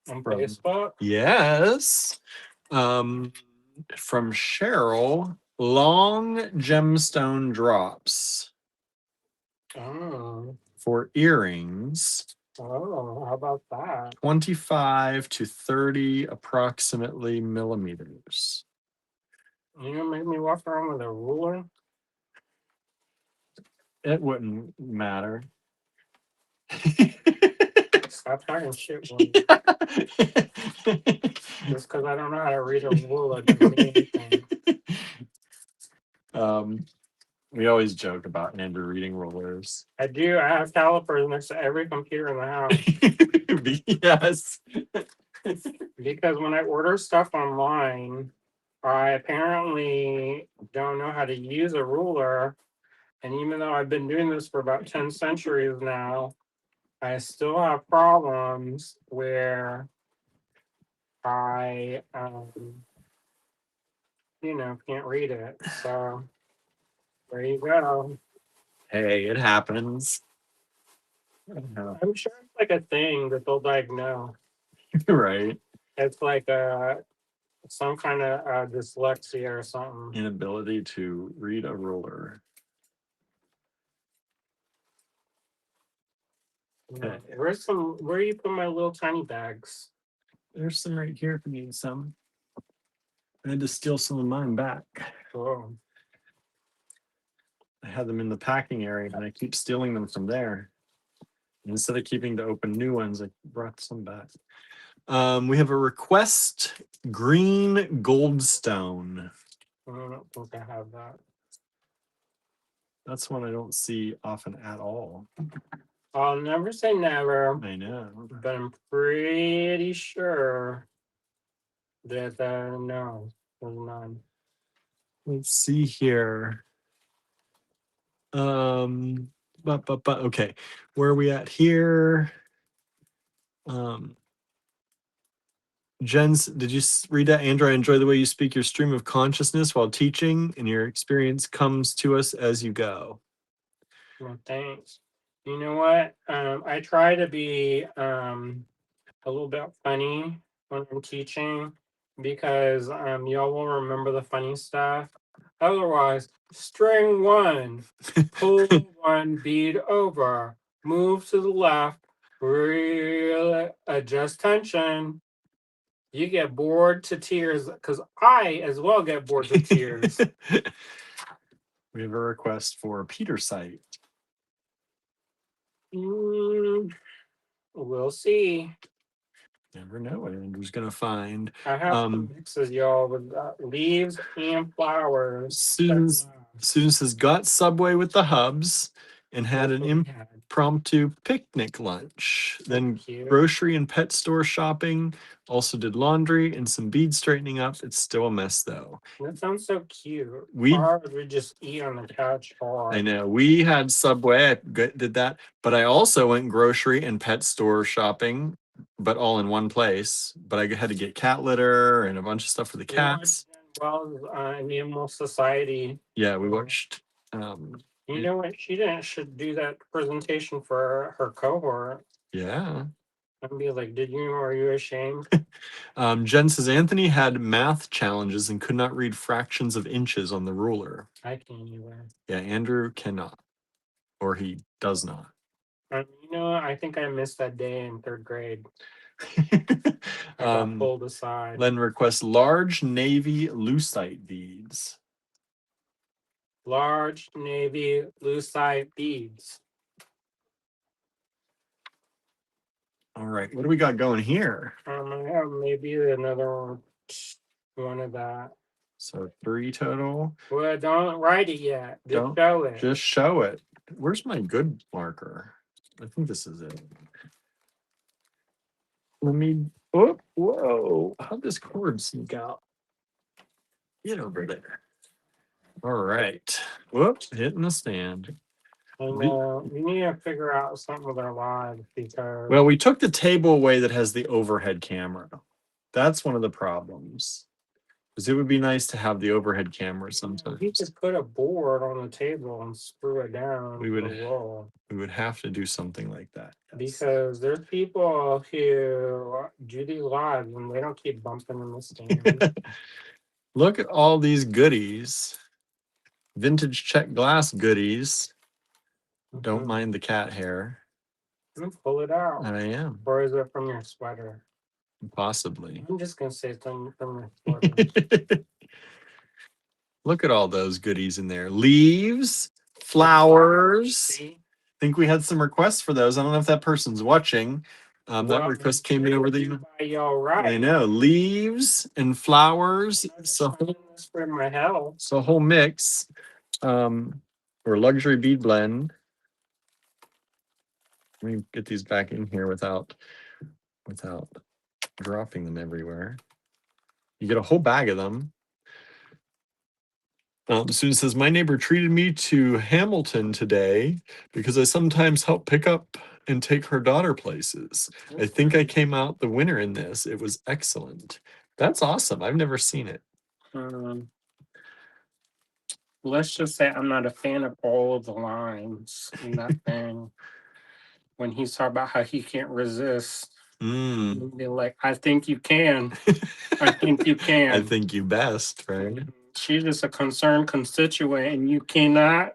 On From- Facebook? Yes. From Cheryl, long gemstone drops Oh. for earrings, Oh, how about that? 25 to 30 approximately millimeters. You gonna make me walk around with a ruler? It wouldn't matter. Stop talking shit, woman. Just because I don't know how to read a ruler doesn't mean anything. We always joke about Andrew reading rulers. I do. I have calipers next to every computer in the house. Yes. Because when I order stuff online, I apparently don't know how to use a ruler. And even though I've been doing this for about 10 centuries now, I still have problems where I, can't read it. So there you go. Hey, it happens. I'm sure it's like a thing that they'll diagnose. Right. It's like some kind of dyslexia or something. Inability to read a ruler. Yeah. Where you put my little tiny bags? There's some right here if you need some. I had to steal some of mine back. Oh. I had them in the packing area and I keep stealing them from there. Instead of keeping to open new ones, I brought some back. We have a request green goldstone. I don't think I have that. That's one I don't see often at all. I'll never say never, I know. but I'm pretty sure that no, there's none. Let's see here. Okay. Where are we at here? Jens, did you read that? Andrew, I enjoy the way you speak your stream of consciousness while teaching, and your experience comes to us as you go. Well, thanks. You know what? I try to be a little bit funny when I'm teaching because y'all will remember the funny stuff. Otherwise, string one, pull one bead over, move to the left, really adjust tension. You get bored to tears because I as well get bored to tears. We have a request for Peter site. We'll see. Never know what Andrew's gonna find. I have some mixes, y'all, with leaves and flowers. Susan says got Subway with the hubs and had That's an what we had. impromptu picnic lunch. Then Cute. grocery and pet store shopping. Also did laundry and some bead straightening up. It's still a mess though. That sounds so cute. We just eat on the couch hard. I know we had Subway. I did that, but I also went grocery and pet store shopping, but all in one place. But I had to get cat litter and a bunch of stuff for the cats. Well, Animal Society. Yeah, we watched. You know what? She should do that presentation for her cohort. Yeah. And be like, are you ashamed? Jen says Anthony had math challenges and could not read fractions of inches on the ruler. I can't either. Yeah, Andrew cannot, or he does not. I think I missed that day in third grade. I got pulled aside. Len requests large navy lucite beads. large navy lucite beads. All right, what do we got going here? I have maybe another one of that. So 3 total. Well, don't write it yet. Just Don't show it. just show it. Where's my good marker? I think this is it. Let me. Oh, whoa! How'd this cord sneak out? Get over there. All right. Whoops! Hitting the stand. And we need to figure out something with our lives because Well, we took the table away that has the overhead camera. That's one of the problems. Because it would be nice to have the overhead camera you sometimes. just put a board on the table and screw it down We would- the wall. We would have to do something like that. yes. Because there's people who do these lives and they don't keep bumping in the stand. Look at all these goodies. Vintage check glass goodies. Don't Mhm. mind the cat hair. Pull it out. I am. Or is it from your sweater? Possibly. I'm just gonna say from your sweater. Look at all those goodies in there. Leaves, flowers. See? I think we had some requests for those. I don't know if that person's watching. That Well, request came in over the. by y'all right. I know, leaves and flowers. So That's for my health. a whole mix. Or luxury bead blend. Let me get these back in here without dropping them everywhere. You get a whole bag of them. The student says, my neighbor treated me to Hamilton today because I sometimes help pick up and take her daughter places. I think I came out the winner in this. It was excellent. That's awesome. I've never seen it. Let's just say I'm not a fan of all of the lines in that thing. When he's talking about how he can't resist, they're like, I think you can. I think you can. I think you best, right? She's just a concerned constituent, and you cannot.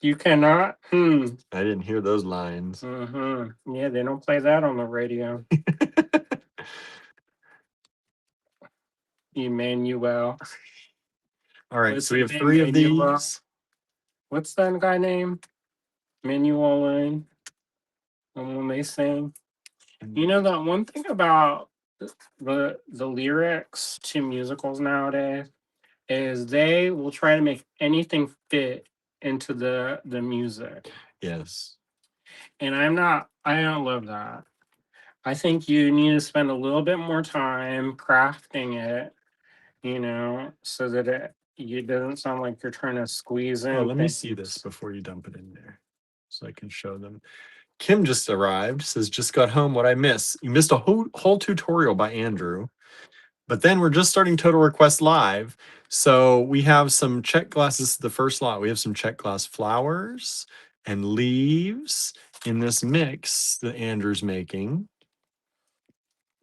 I didn't hear those lines. Yeah, they don't play that on the radio. Emmanuel. All right, so we have 3 of these. What's that guy name? Emmanuel Lane. And when they sing, you know that one thing about the lyrics to musicals nowadays is they will try to make anything fit into the music. Yes. And I don't love that. I think you need to spend a little bit more time crafting it, so that it doesn't sound like you're trying to squeeze in. Oh, let me see this before you dump it in there so I can show them. Kim just arrived, says, just got home. What I miss? You missed a whole tutorial by Andrew. But then we're just starting Total Request Live. So we have some check glasses, the first lot. We have some check glass flowers and leaves in this mix that Andrew's making.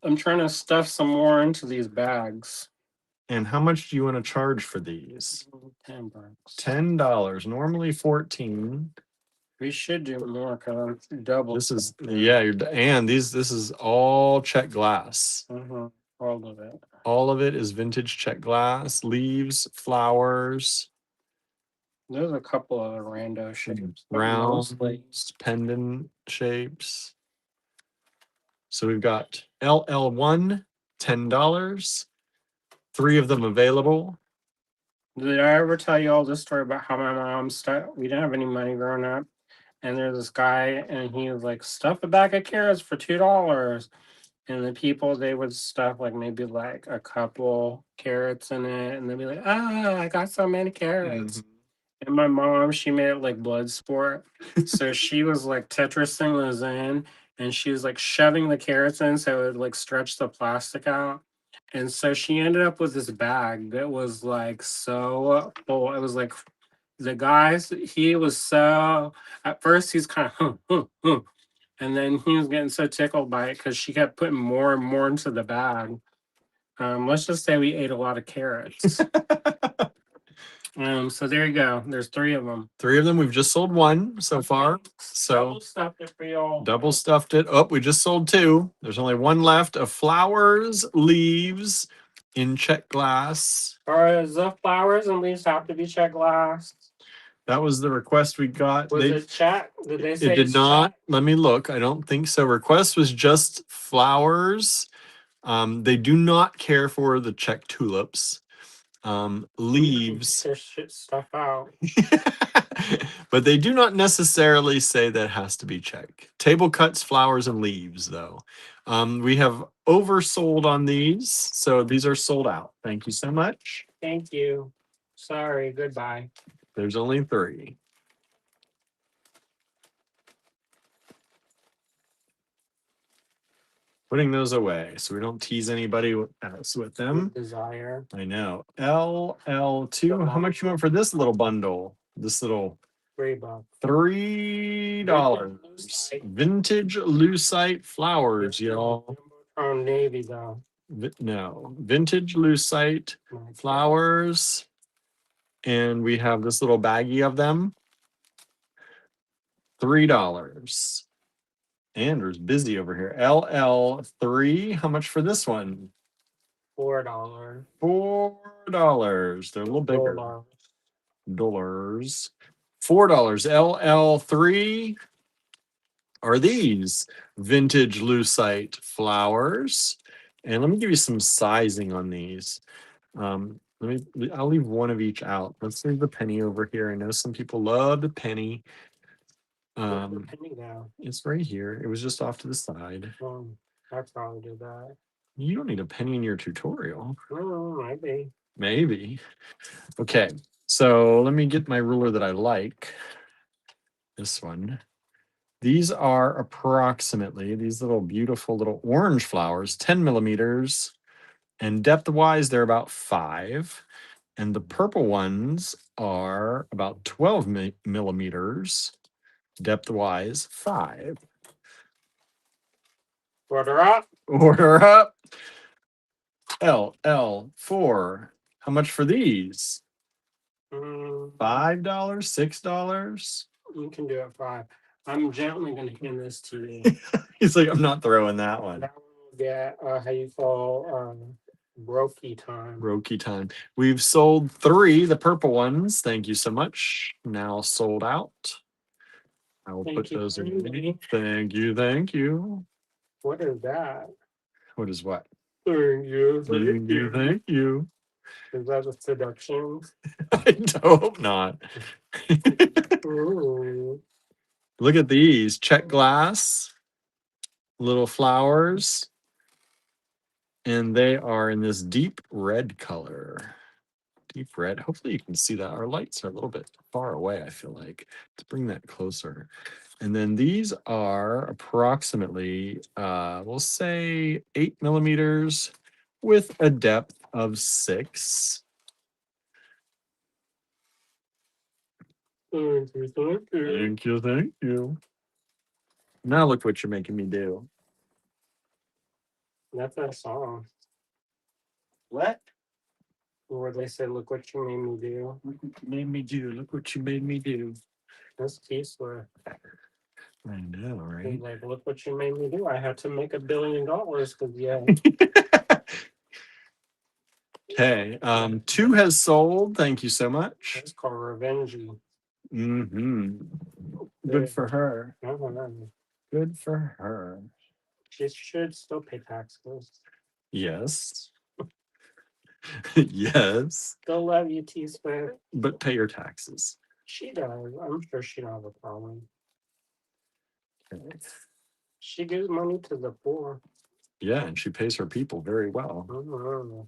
I'm trying to stuff some more into these bags. And how much do you want to charge for these? $10. $10. Normally 14. We should do more because I'm double. This is this is all check glass. All of it. All of it is vintage check glass, leaves, flowers. There's a couple of rando shapes. Rounds, pendant shapes. So we've got LL1, $10. 3 of them available. Did I ever tell you all this story about how my mom we didn't have any money growing up, and there's this guy and he was like, stuff a bag of carrots for $2. And the people, they would stuff like maybe like a couple carrots in it, and they'd be like, I got so many carrots. And my mom, she made it like blood sport. So she was like Tetrising those in, and she was like shoving the carrots in so it would like stretch the plastic out. And so she ended up with this bag that was like so full. It was like the guys, he was so, at first he's kind of, and then he was getting so tickled by it because she kept putting more and more into the bag. Let's just say we ate a lot of carrots. So there you go. There's 3 of them. 3 of them. We've just sold 1 so far. So double stuffed it for y'all. Double stuffed it. Oh, we just sold 2. There's only 1 left of flowers, leaves in check glass. Or does the flowers and leaves have to be check glass? That was the request we got. Was it check? Did they say It did it's not. check? Let me look. I don't think so. Request was just flowers. They do not care for the check tulips. Leaves. Their shit stuff out. But they do not necessarily say that has to be check. Table cuts, flowers, and leaves, though. We have oversold on these, so these are sold out. Thank you so much. Thank you. Sorry. Goodbye. There's only 3. Putting those away so we don't tease anybody else with them. Desire. I know. LL2. How much you want for this little bundle? This little $3. $3. Vintage lucite flowers, y'all. On navy though. No, vintage lucite flowers. And we have this little baggie of them. $3. Andrew's busy over here. LL3. How much for this one? $4. $4. They're a little bigger. $4. $4. LL3 are these vintage lucite flowers. And let me give you some sizing on these. I'll leave one of each out. Let's leave the penny over here. I know some people love the penny. Penny now. It's right here. It was just off to the side. I probably do that. You don't need a penny in your tutorial. Maybe. Maybe. Okay. So let me get my ruler that I like. This one. These are approximately these little beautiful little orange flowers, 10 millimeters. And depth-wise, they're about 5. And the purple ones are about 12 millimeters. Depth-wise, 5. Order up. Order up. LL4. How much for these? $5, $6. You can do it 5. I'm gently going to hand this to you. He's like, I'm not throwing that one. That one will get how you call brokey time. Brokey time. We've sold 3, the purple ones. Thank you so much. Now sold out. I will put those in. Thank you. Thank you. What is that? What is what? Thank you. Thank you. Thank you. Is that a seduction? I hope not. Look at these. Check glass. Little flowers. And they are in this deep red color. Deep red. Hopefully you can see that. Our lights are a little bit far away, I feel like. Let's bring that closer. And then these are approximately, we'll say 8 millimeters with a depth of 6. Thank you. Thank you. Thank you. Now look what you're making me do. That's a song. What? Where they say, look what you made me do. Look what you made me do. Look what you made me do. That's T-Swift. I know, right? Like, look what you made me do. I had to make $1 billion because yeah. Okay. 2 has sold. Thank you so much. That's called revengey. Good for her. No. Good for her. She should still pay taxes. Yes. Yes. Still love you, T-Swift. But pay your taxes. She does. I'm sure she don't have a problem. Okay. She gives money to the poor. Yeah, and she pays her people very well. Mm-hmm.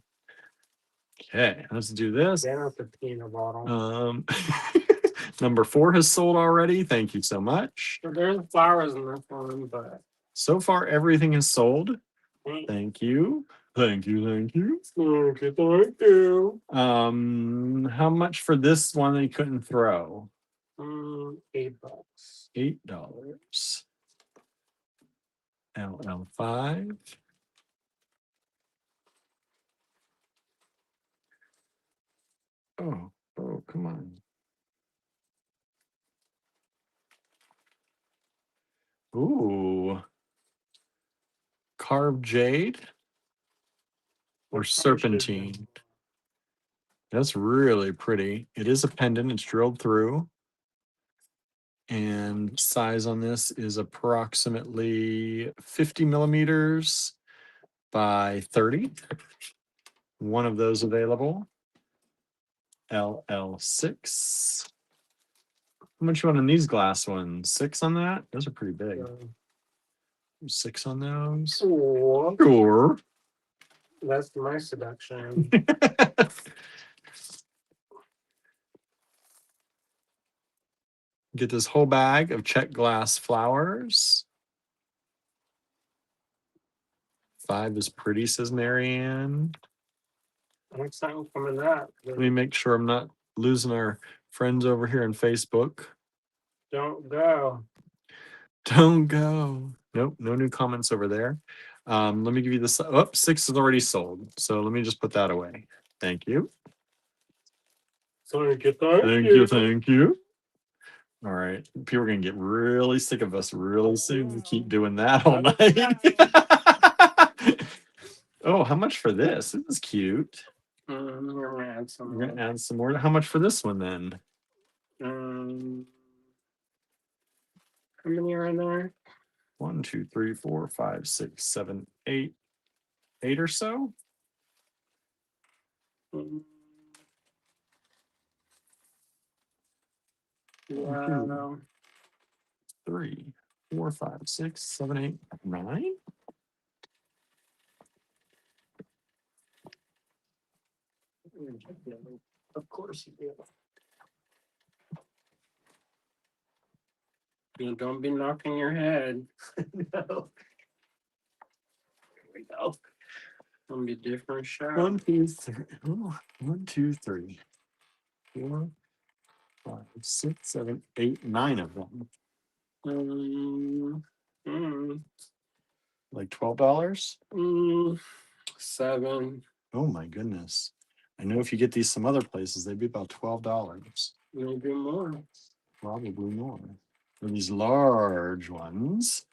Okay, let's do this. They don't have to pee in a bottle. Number 4 has sold already. Thank you so much. So there's flowers in this one, but so far everything is sold. Thank you. Thank you. Thank you. Thank you. How much for this one they couldn't throw? $8. $8. LL5. Oh, come on. Ooh. Carved jade or serpentine? That's really pretty. It is a pendant. It's drilled through. And size on this is approximately 50 millimeters by 30. One of those available. LL6. How much you want on these glass ones? 6 on that? Those are pretty big. 6 on those. Cool. Sure. That's my seduction. Get this whole bag of check glass flowers. 5 is pretty, says Marianne. I'm excited for that. Let me make sure I'm not losing our friends over here on Facebook. Don't go. Don't go. Nope, no new comments over there. Let me give you this. Oh, 6 is already sold. So let me just put that away. Thank you. Thank you. Thank you. All right. People are going to get really sick of us really soon. We keep doing that all night. Oh, how much for this? This is cute. We're gonna add some. We're going to add some more. How much for this one then? How many are in there? 1, 2, 3, 4, 5, 6, 7, 8. 8 or so. Wow. 3, 4, 5, 6, 7, 8, 9. Of course you do. You don't be knocking your head. No. Here we go. Gonna be a different shot. 1, 2, 3. Oh, 1, 2, 3, 4, 5, 6, 7, 8, 9 of them. Like $12? 7. Oh my goodness. I know if you get these some other places, they'd be about $12. Maybe more. Probably more. For these large ones,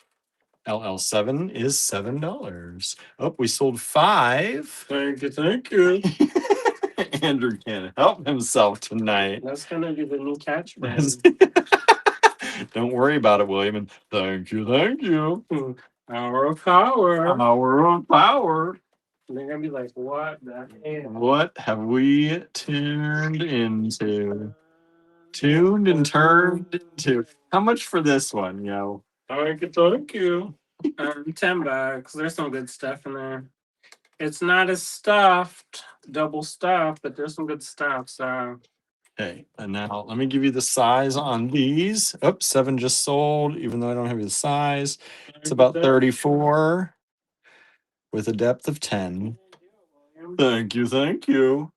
LL7 is $7. Oh, we sold 5. Thank you, thank you. Andrew can't help himself tonight. That's gonna be the new catchphrase. Don't worry about it, William. And thank you, thank you. Hour of power. Hour of power. They're gonna be like, what the hell? What have we turned into? Tuned and turned into. How much for this one, yo? Thank you. $10. There's some good stuff in there. It's not as stuffed, double stuffed, but there's some good stuff. So Okay, and now let me give you the size on these. Oops, 7 just sold, even though I don't have the size. It's about 34 with a depth of 10. Thank you, thank you.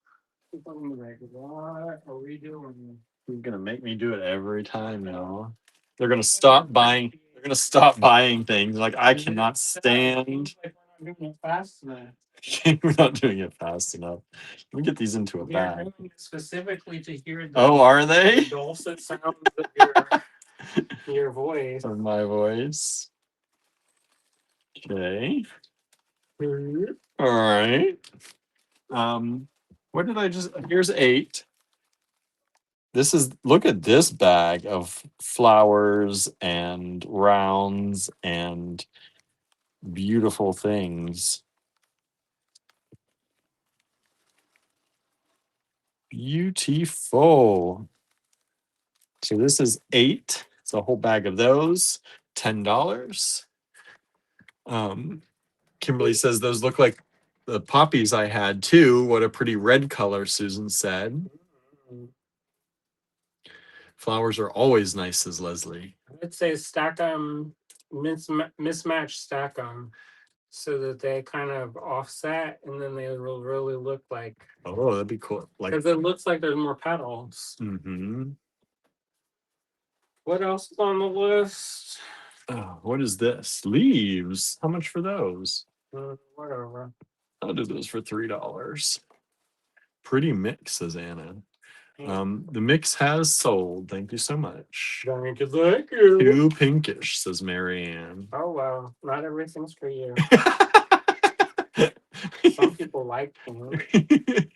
Like, what are we doing? You're gonna make me do it every time now. They're gonna stop buying. They're gonna stop buying things. Like I cannot stand. We're doing it fast enough. We're not doing it fast enough. Let me get these into a bag. Specifically to hear the Oh, are they? dulcet sounds of your voice. Of my voice. Okay. All right. What did I just? Here's 8. This is, look at this bag of flowers and rounds and beautiful things. Beautiful. So this is 8. It's a whole bag of those, $10. Kimberly says those look like the poppies I had too. What a pretty red color, Susan said. Flowers are always nice, says Leslie. I'd say stack them, mismatch stack them, so that they kind of offset, and then they will really look like. Oh, that'd be cool. Like, because it looks like there's more petals. What else is on the list? Oh, what is this? Leaves. How much for those? Whatever. I'll do those for $3. Pretty mix, says Anna. The mix has sold. Thank you so much. Thank you, thank you. Too pinkish, says Marianne. Oh well, not everything's for you. Some people like pink.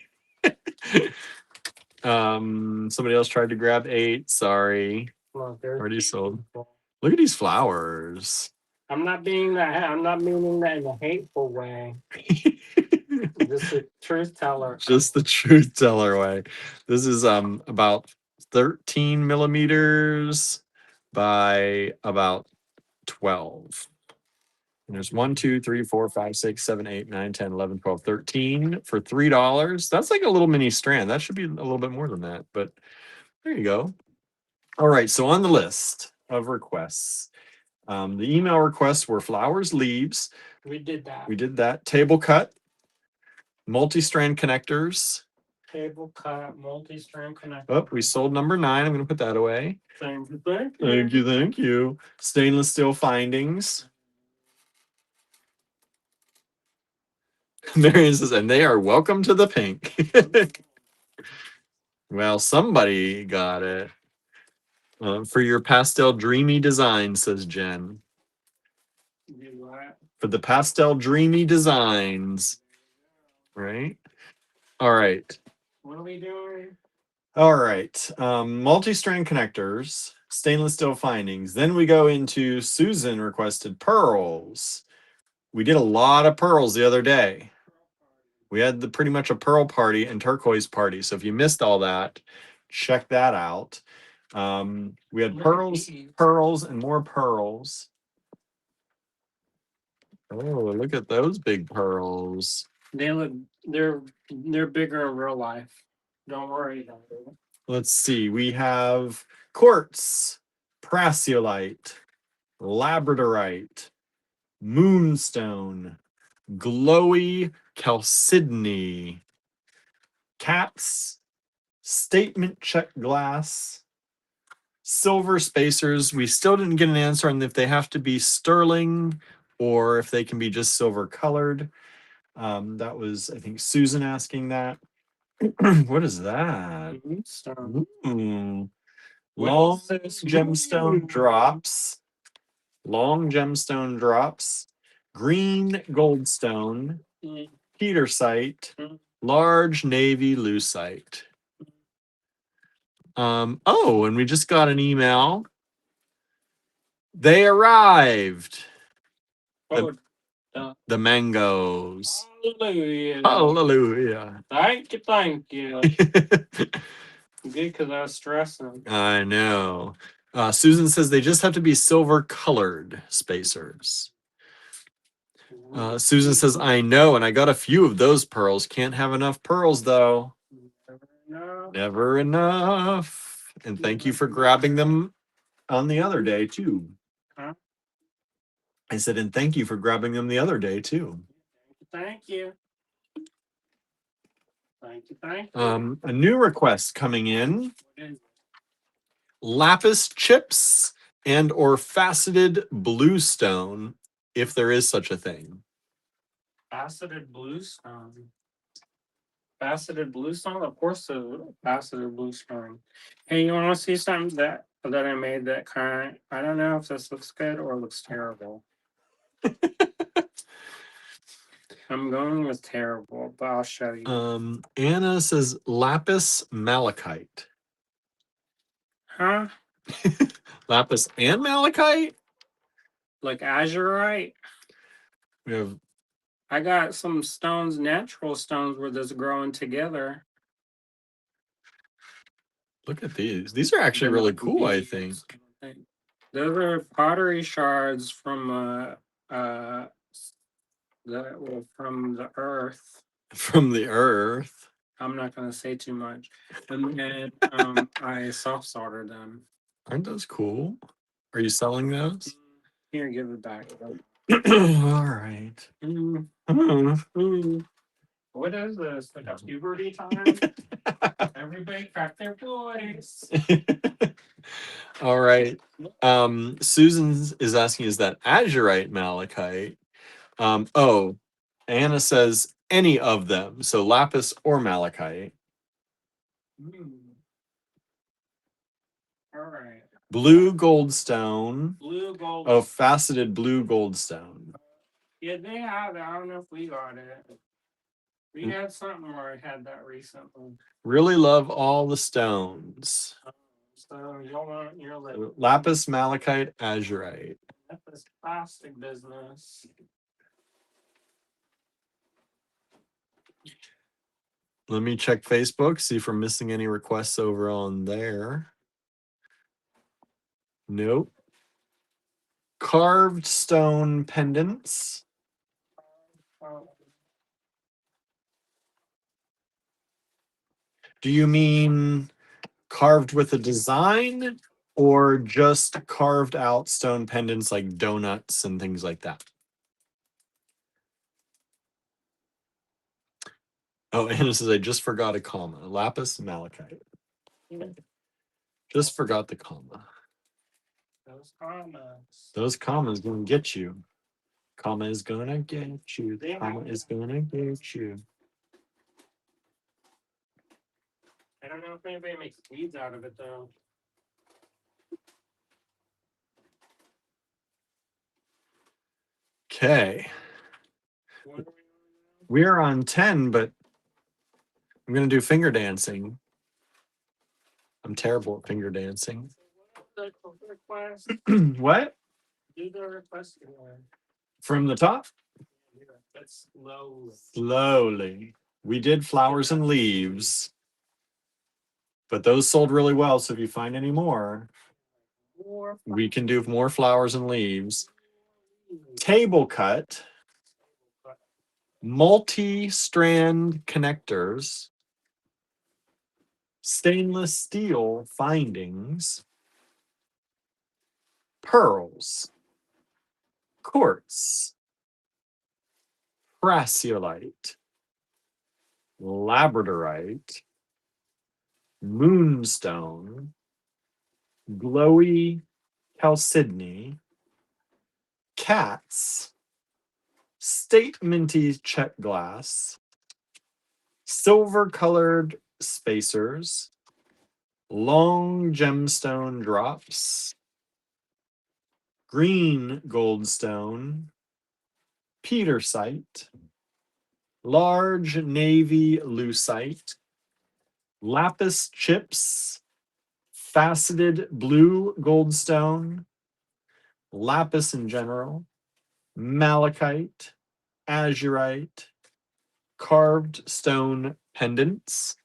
Somebody else tried to grab 8. Sorry. Look, there's Already sold. people. Look at these flowers. I'm not meaning that in a hateful way. Just a truth teller. Just the truth teller way. This is about 13 millimeters by about 12. And there's 1, 2, 3, 4, 5, 6, 7, 8, 9, 10, 11, 12, 13 for $3. That's like a little mini strand. That should be a little bit more than that, but there you go. All right, so on the list of requests, the email requests were flowers, leaves. We did that. We did that. Table cut, multi-strand connectors. Table cut, multi-strand connector. Oh, we sold number 9. I'm going to put that away. Thank you, thank you. Thank you, thank you. Stainless steel findings. Marion says, and they are welcome to the pink. Well, somebody got it. For your pastel dreamy design, says Jen. For the pastel dreamy designs. Right? All right. What are we doing? All right. Multi-strand connectors, stainless steel findings. Then we go into Susan requested pearls. We did a lot of pearls the other day. We had pretty much a pearl party and turquoise party. So if you missed all that, check that out. We had pearls, and more pearls. Oh, look at those big pearls. They're bigger in real life. Don't worry about it. Let's see. We have quartz, prasiolite, labradorite, moonstone, glowy chalcedony, cats, statement check glass, silver spacers. We still didn't get an answer on if they have to be sterling or if they can be just silver colored. That was, I think, Susan asking that. What is that? Ooh. Long gemstone drops. Long gemstone drops. Green goldstone. Petersite. Large navy lucite. Oh, and we just got an email. They arrived. The mangoes. Hallelujah. Hallelujah. Thank you. Good, because I was stressing. I know. Susan says they just have to be silver colored spacers. Susan says, I know, and I got a few of those pearls. Can't have enough pearls, though. Never enough. And thank you for grabbing them on the other day, too. Huh? I said, and thank you for grabbing them the other day, too. Thank you. Thank you. A new request coming in. Lapis chips and or faceted bluestone, if there is such a thing. Faceted bluestone. Faceted bluestone? Of course, the faceted bluestone. Hey, you want to see something that I made that kind? I don't know if this looks good or looks terrible. I'm going with terrible, but I'll show you. Anna says lapis malachite. Huh? Lapis and malachite? Like azurite? We have. I got some stones, natural stones, where this growing together. Look at these. These are actually really cool, I think. Those are pottery shards from from the earth. From the earth. I'm not going to say too much. And then I soft soldered them. Aren't those cool? Are you selling those? Here, give it back. All right. What is this? Like a puberty time? Everybody crack their voice. All right. Susan is asking, is that azurite malachite? Anna says any of them. So lapis or malachite. All right. Blue goldstone. Blue gold. Oh, faceted blue goldstone. Yeah, they have it. I don't know if we got it. We had something where I had that recently. Really love all the stones. So you'll want your Lapis, malachite, azurite. Lapis plastic business. Let me check Facebook, see if we're missing any requests over on there. Nope. Carved stone pendants. Do you mean carved with a design or just carved out stone pendants like donuts and things like that? Oh, Anna says, I just forgot a comma. Lapis, malachite. Just forgot the comma. Those commas. Those commas gonna get you. Comma is gonna get you. Comma is gonna get you. I don't know if anybody makes beads out of it though. Okay. We're on 10, but I'm gonna do finger dancing. I'm terrible at finger dancing. What? Do the request From the top? That's slow. Slowly. We did flowers and leaves, but those sold really well. So if you find any more, we can do more flowers and leaves. Table cut, multi-strand connectors, stainless steel findings, pearls, quartz, prasiolite, labradorite, moonstone, glowy chalcedony, cats, state minty check glass, silver colored spacers, long gemstone drops, green goldstone, petersite, large navy lucite, lapis chips, faceted blue goldstone, lapis in general, malachite, azurite, carved stone pendants.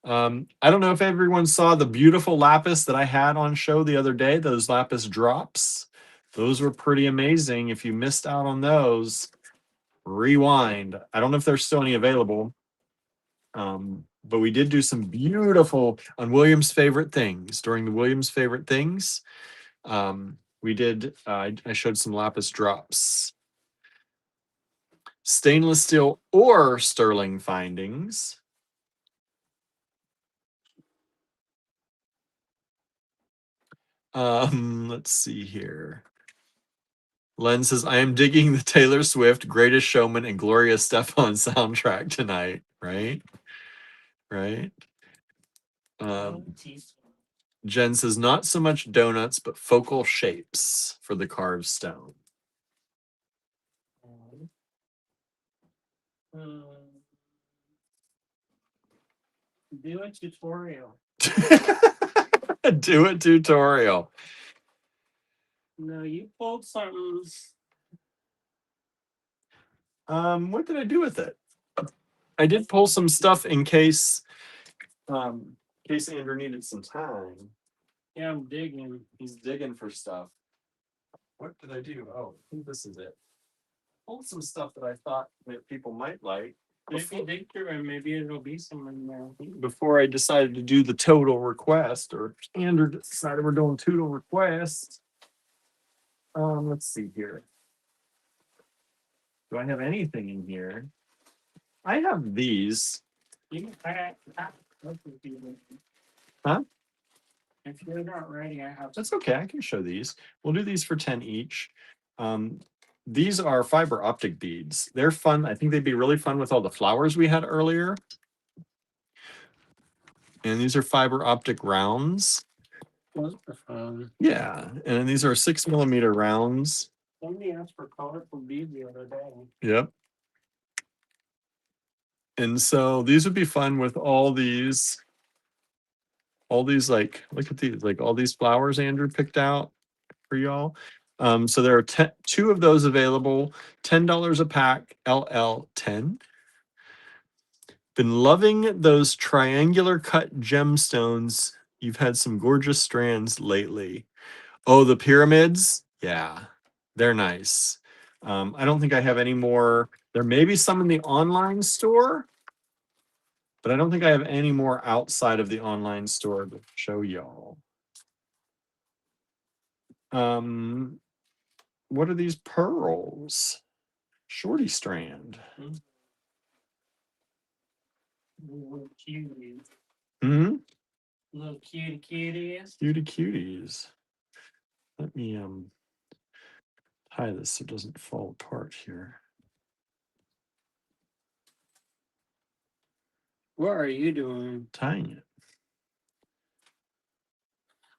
I don't know if everyone saw the beautiful lapis that I had on show the other day, those lapis drops. Those were pretty amazing. If you missed out on those, rewind. I don't know if there's still any available. But we did do some beautiful on William's favorite things during the Williams favorite things. We did, I showed some lapis drops, stainless steel or sterling findings. Let's see here. Len says, I am digging the Taylor Swift Greatest Showman and Gloria Estefan soundtrack tonight. Right? Right? Jen says, not so much donuts, but focal shapes for the carved stone. Do a tutorial. Do a tutorial. No, you pulled something. What did I do with it? I did pull some stuff in case Andrew needed some time. Yeah, I'm digging. He's digging for stuff. What did I do? Oh, I think this is it. Pulled some stuff that I thought that people might like. Maybe dig through and maybe it'll be some in there. Before I decided to do the total request, or Andrew decided we're doing total request. Let's see here. Do I have anything in here? I have these. Huh? If you're not ready, I have. That's okay. I can show these. We'll do these for 10 each. These are fiber optic beads. They're fun. I think they'd be really fun with all the flowers we had earlier. And these are fiber optic rounds. Those are fun. Yeah. And these are 6mm rounds. Somebody asked for colorful beads the other day. Yep. And so these would be fun with all these all these, like, look at these, like all these flowers Andrew picked out for y'all. So there are 2 of those available, $10 a pack, LL10. Been loving those triangular cut gemstones. You've had some gorgeous strands lately. Oh, the pyramids? Yeah, they're nice. I don't think I have any more. There may be some in the online store, but I don't think I have any more outside of the online store to show y'all. What are these pearls? Shorty strand. Little cuties. Hmm. Little cuties. Cutie cuties. Let me tie this so it doesn't fall apart here. What are you doing? Tying it.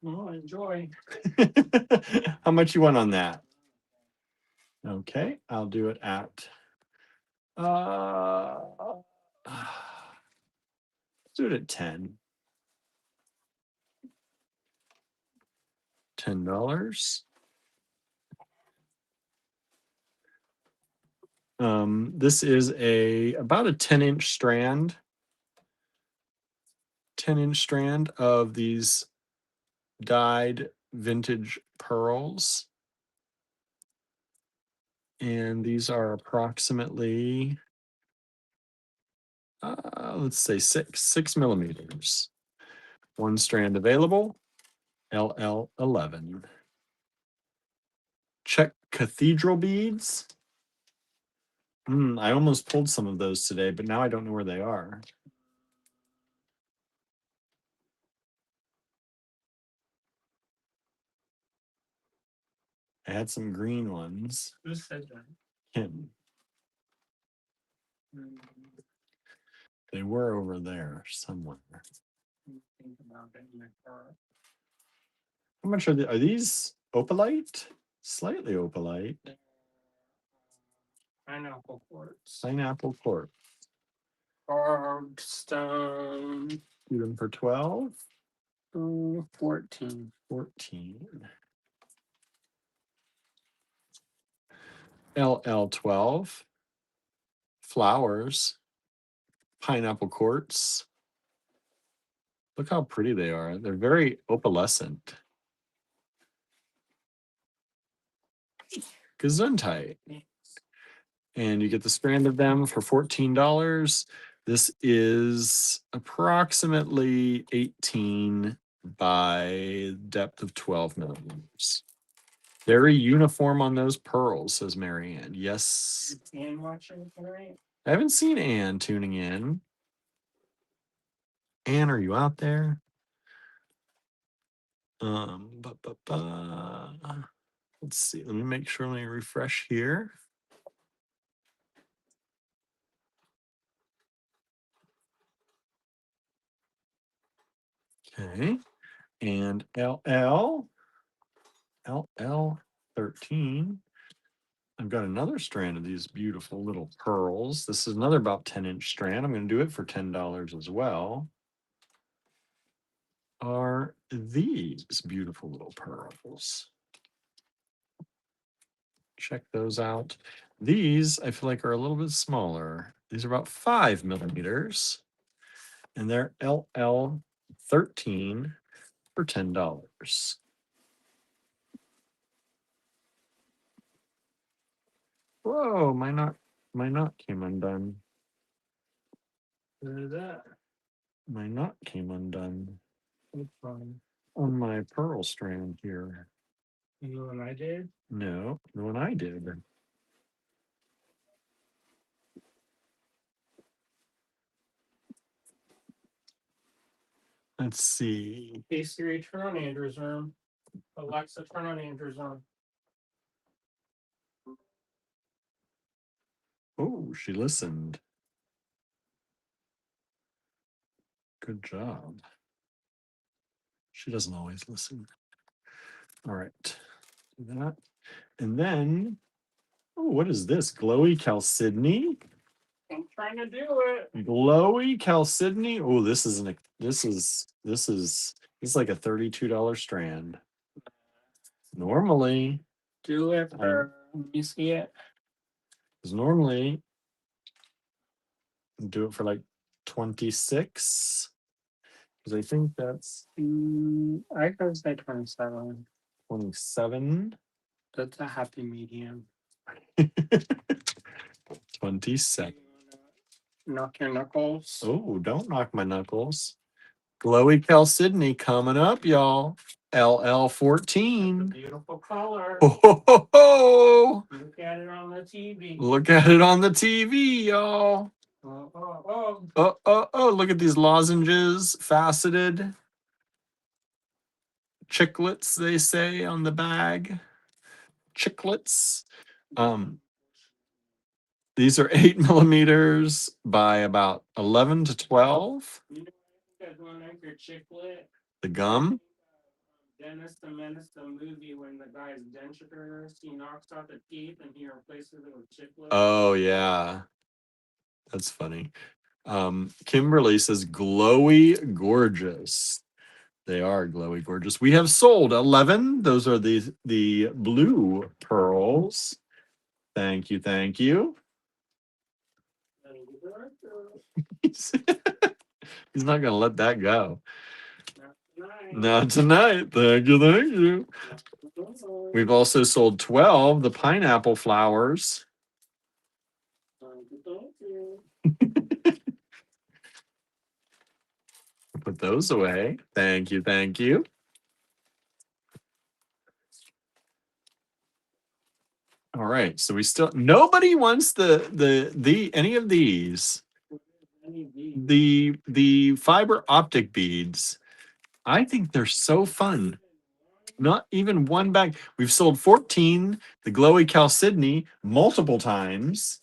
Well, enjoy. How much you want on that? Okay, I'll do it at let's do it at 10. $10. This is about a 10-inch strand. 10-inch strand of these dyed vintage pearls. And these are approximately, let's say 6 millimeters. 1 strand available, LL11. Check cathedral beads. I almost pulled some of those today, but now I don't know where they are. I had some green ones. Who said that? Kim. They were over there somewhere. Think about it in my car. How much are these opalite? Slightly opalite. Pineapple quartz. Pineapple quartz. Carved stone. Do them for 12. 14. 14. LL12. Flowers. Pineapple quartz. Look how pretty they are. They're very opalescent. Gesundheit. And you get the strand of them for $14. This is approximately 18 by depth of 12 millimeters. Very uniform on those pearls, says Marianne. Yes. Is Ann watching tonight? I haven't seen Ann tuning in. Ann, are you out there? Let's see. Let me make sure. Let me refresh here. Okay. And LL13. I've got another strand of these beautiful little pearls. This is another about 10-inch strand. I'm going to do it for $10 as well. Are these beautiful little pearls. Check those out. These, I feel like, are a little bit smaller. These are about 5 millimeters. And they're LL13 for $10. Whoa, my knot came undone. What is that? My knot came undone Which one? on my pearl strand here. The one I did? No, the one I did. Let's see. Hey Siri, turn on Andrew's room. Alexa, turn on Andrew's room. Oh, she listened. Good job. She doesn't always listen. All right. Do that. And then, oh, what is this? Glowy chalcedony? I'm trying to do it. Glowy chalcedony. Oh, this is It's like a $32 strand. Normally, Do it for. You see it? because normally do it for like 26. Because I think that's I could say 27. 27. That's a happy medium. 27. Knock your knuckles. Oh, don't knock my knuckles. Glowy Chalcedony coming up, y'all. LL14. Beautiful color. Oh, ho, ho, ho. Look at it on the TV. Look at it on the TV, y'all. Oh, look at these lozenges, faceted. Chiclets, they say on the bag. Chiclets. These are 8 millimeters by about 11 to 12. You know, I think one like your chiclet. The gum. Dennis the Menace, the movie, when the guy's dentures, he knocks out the teeth and he replaces it with chiclet. Oh yeah, that's funny. Kimberly says glowy gorgeous. They are glowy gorgeous. We have sold 11. Those are the blue pearls. Thank you. He's not gonna let that go. Not tonight. Thank you. We've also sold 12, the pineapple flowers. Put those away. Thank you. All right. So we still nobody wants the any of these. The fiber optic beads. I think they're so fun. Not even one bag. We've sold 14, the glowy chalcedony, multiple times.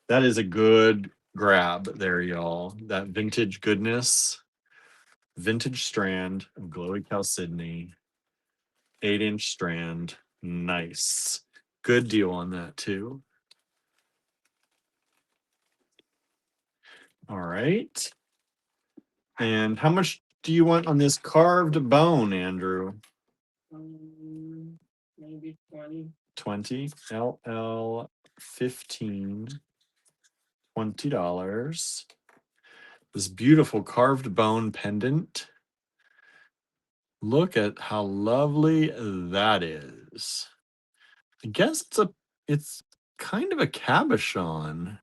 That is a good grab there, y'all. That vintage goodness. Vintage strand of glowy chalcedony. 8-inch strand. Nice. Good deal on that too. All right. And how much do you want on this carved bone, Andrew? Maybe 20. 20. LL 15. $20. This beautiful carved bone pendant. Look at how lovely that is. I guess it's kind of a cabochon.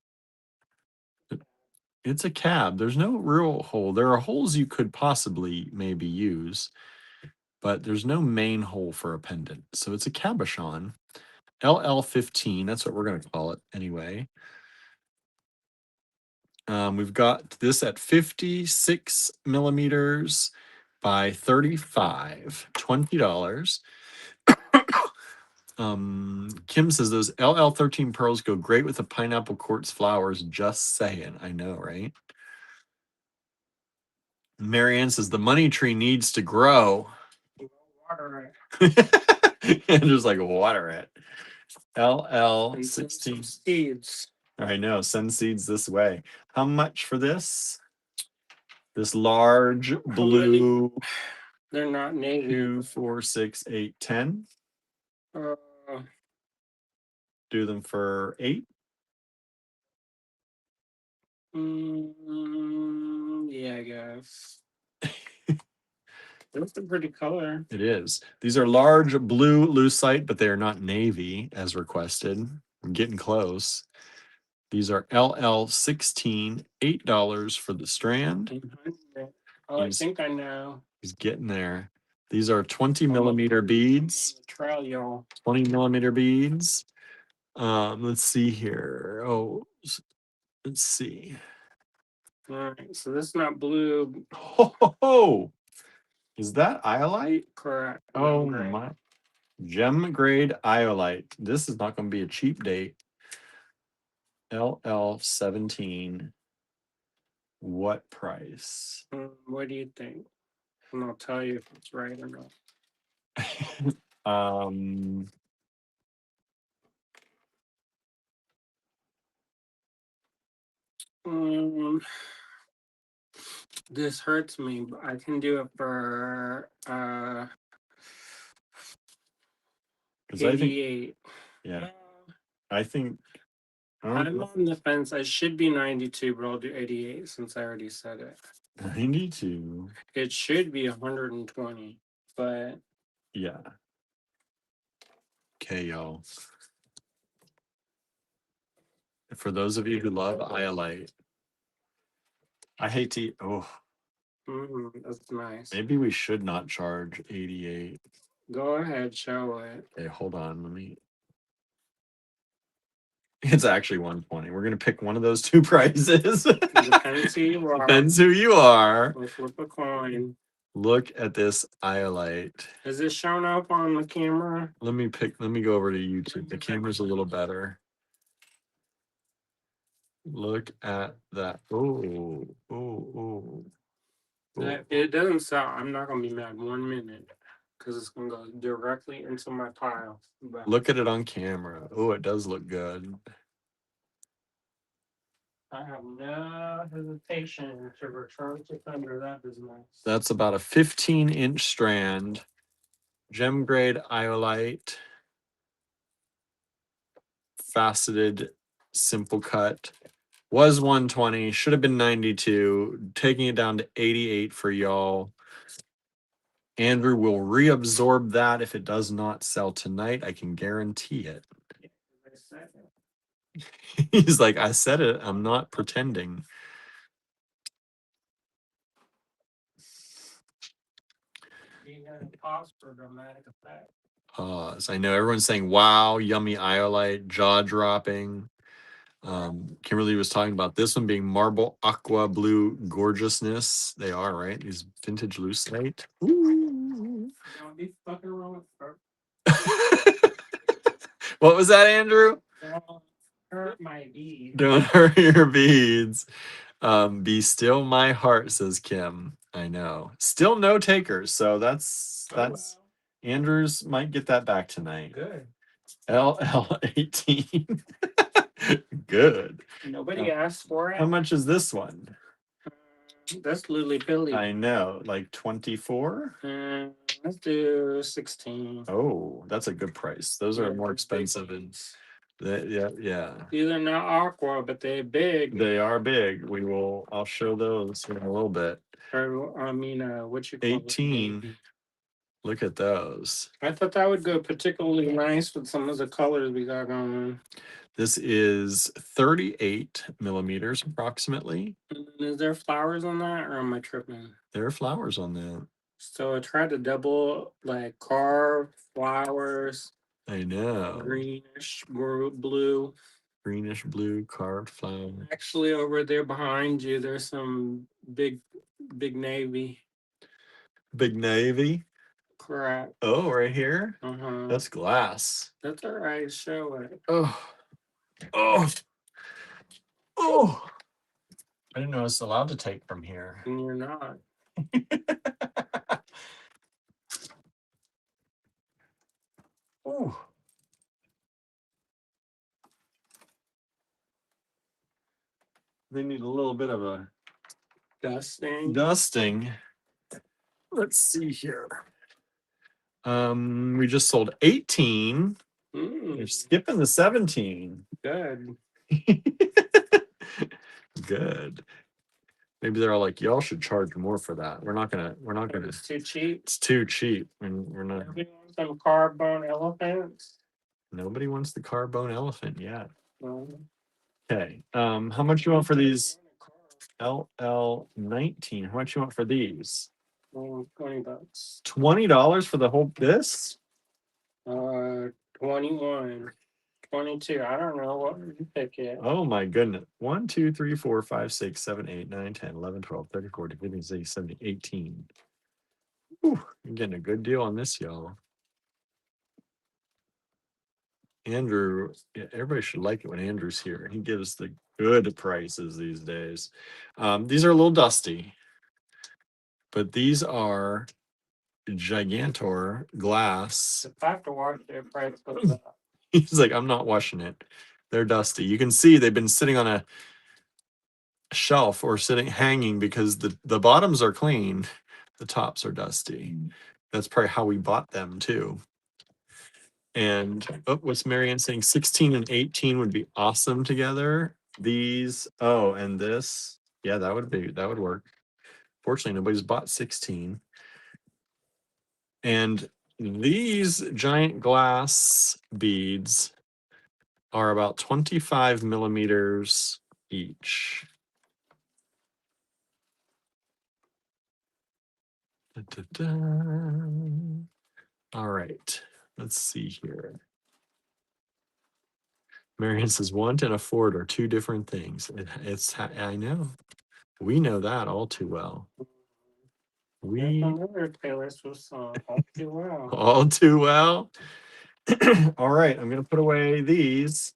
It's a cab. There's no real hole. There are holes you could possibly maybe use, but there's no main hole for a pendant. So it's a cabochon. LL15, that's what we're going to call it anyway. We've got this at 56 millimeters by 35, $20. Kim says those LL13 pearls go great with the pineapple quartz flowers. Just saying. I know, right? Marianne says the money tree needs to grow. Water it. Andrew's like, water it. LL16 seeds. I know. Send seeds this way. How much for this? This large blue. They're not navy. 2, 4, 6, 8, 10. Do them for 8. Yeah, I guess. That's a pretty color. It is. These are large blue lucite, but they are not navy as requested. I'm getting close. These are LL16, $8 for the strand. Oh, I think I know. He's getting there. These are 20 millimeter beads. Trail, y'all. 20 millimeter beads. Let's see here. Oh, let's see. All right, so this is not blue. Ho. Is that iolite? Correct. Oh my. Gem grade iolite. This is not going to be a cheap date. LL17. What price? What do you think? And I'll tell you if it's right or not. This hurts me, but I can do it for 'Cause I think, 88. yeah, I think I'm on the fence. I should be 92, but I'll do 88 since I already said it. 92. It should be 120, but Yeah. Okay, y'all. For those of you who love Iolite, I hate to. Oh, that's nice. maybe we should not charge 88. Go ahead, show it. Okay, hold on. Let me. It's actually 120. We're gonna pick one of those two prices. Depends who you are. Depends who you are. We'll flip a coin. Look at this Iolite. Is it showing up on the camera? Let me go over to YouTube. The camera's a little better. Look at that. Oh, oh, oh. It doesn't sound. I'm not gonna be mad 1 minute because it's gonna go directly into my pile. But Look at it on camera. Oh, it does look good. I have no hesitation to return to thunder. That is nice. That's about a 15-inch strand. Gem grade iolite. Faceted, simple cut. Was 120, should have been 92. Taking it down to 88 for y'all. Andrew will reabsorb that if it does not sell tonight. I can guarantee it. He's like, I said it. I'm not pretending. Pause for dramatic effect. Pause. I know everyone's saying, wow, yummy iolite, jaw dropping. Kimberly was talking about this one being marble aqua blue gorgeousness. They are, right? These vintage lucite. Ooh. Don't be fucking wrong with her. What was that, Andrew? Don't hurt my beads. Don't hurt your beads. Be still my heart, says Kim. I know. Still no takers. So that's Andrews might get that back tonight. Good. LL18. Good. Nobody asked for it. How much is this one? That's Lily Billy. I know, like 24. Let's do 16. Oh, that's a good price. Those are more expensive, and yeah. These are not aqua, but they're big. They are big. I'll show those in a little bit. Or, I mean, what you call 18. it? Look at those. I thought that would go particularly nice with some of the colors we got going. This is 38 millimeters approximately. Is there flowers on that, or am I tripping? There are flowers on that. So I tried to double, like, carve flowers. I know. Greenish blue. Greenish blue carved flower. Actually, over there behind you, there's some big navy. Big navy. Correct. Oh, right here. That's glass. That's all right. Show it. Oh. I didn't know I was allowed to take from here. And you're not. Ooh. They need a little bit of a dusting. Let's see here. We just sold 18. You're skipping the 17. Good. Good. Maybe they're all like, y'all should charge more for that. We're not gonna. It's too cheap. It's too cheap, and we're not. Nobody wants them carbone elephants. Nobody wants the carbone elephant yet. No. Okay. How much you want for these? LL19. How much you want for these? $20. $20 for the whole this? 21. 22. I don't know what you pick it. Oh my goodness. 1, 2, 3, 4, 5, 6, 7, 8, 9, 10, 11, 12, 13, 14, 15, 16, 17, 18. Whew, you're getting a good deal on this, y'all. Andrew, yeah, everybody should like it when Andrew's here. He gives the good prices these days. These are a little dusty, but these are Gigantor glass. If I have to wash their price goes up. He's like, I'm not washing it. They're dusty. You can see they've been sitting on shelf or sitting hanging because the bottoms are clean, the tops are dusty. That's probably how we bought them too. And what's Marianne saying? 16 and 18 would be awesome together. These, and this, yeah, that would work. Fortunately, nobody's bought 16. And these giant glass beads are about 25 millimeters each. Da, da, da. All right, let's see here. Marianne says want and afford are two different things. I know. We know that all too well. We Taylor Swift song all too well. all too well. All right, I'm gonna put away these.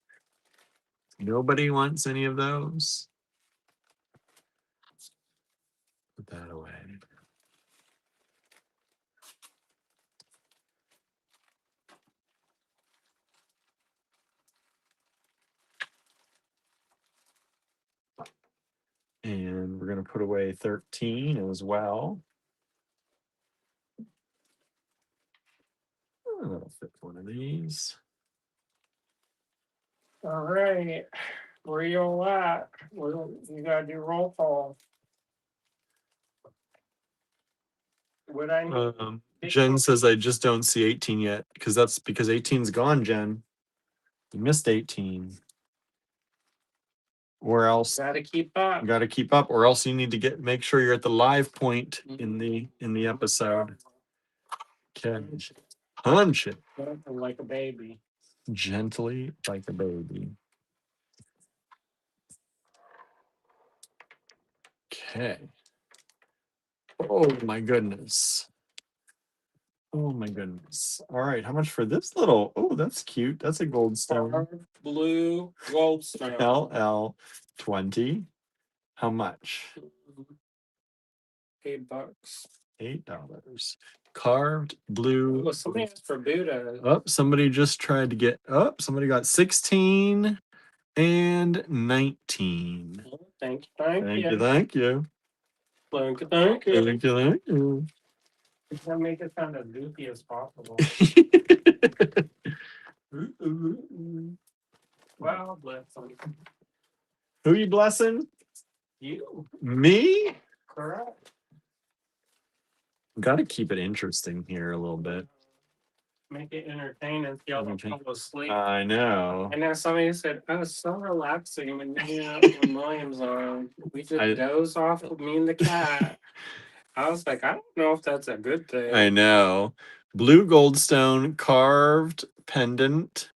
Nobody wants any of those. Put that away. And we're gonna put away 13 as well. That'll fit one of these. All right. Where you all at? You gotta do roll call. What I need? Jen says I just don't see 18 yet that's because 18's gone, Jen. You missed 18. Or else Gotta keep up. you got to keep up, or else you need to make sure you're at the live point in the episode. Okay, punch it like a baby. gently, like a baby. Okay. Oh my goodness. Oh my goodness. All right, how much for this little? Oh, that's cute. That's a gold stone. Blue gold stone. LL 20. How much? $8. $8. Carved blue. Oh, somebody asked for Buddha. Oh, somebody just tried to get up. Somebody got 16 and 19. Oh, thank you. Thank you. Thank you. Thank you. Thank you. Thank you. Thank you. Just to make it sound as goofy as possible. Well, bless them. Who you blessing? You. Me? Correct. Got to keep it interesting here a little bit. Make it entertaining. Y'all don't fall asleep. I know. And then somebody said, "Oh, it's so relaxing when when William's on. We just doze off with me and the cat." I was like, I don't know if that's a good thing. I know. Blue goldstone carved pendant.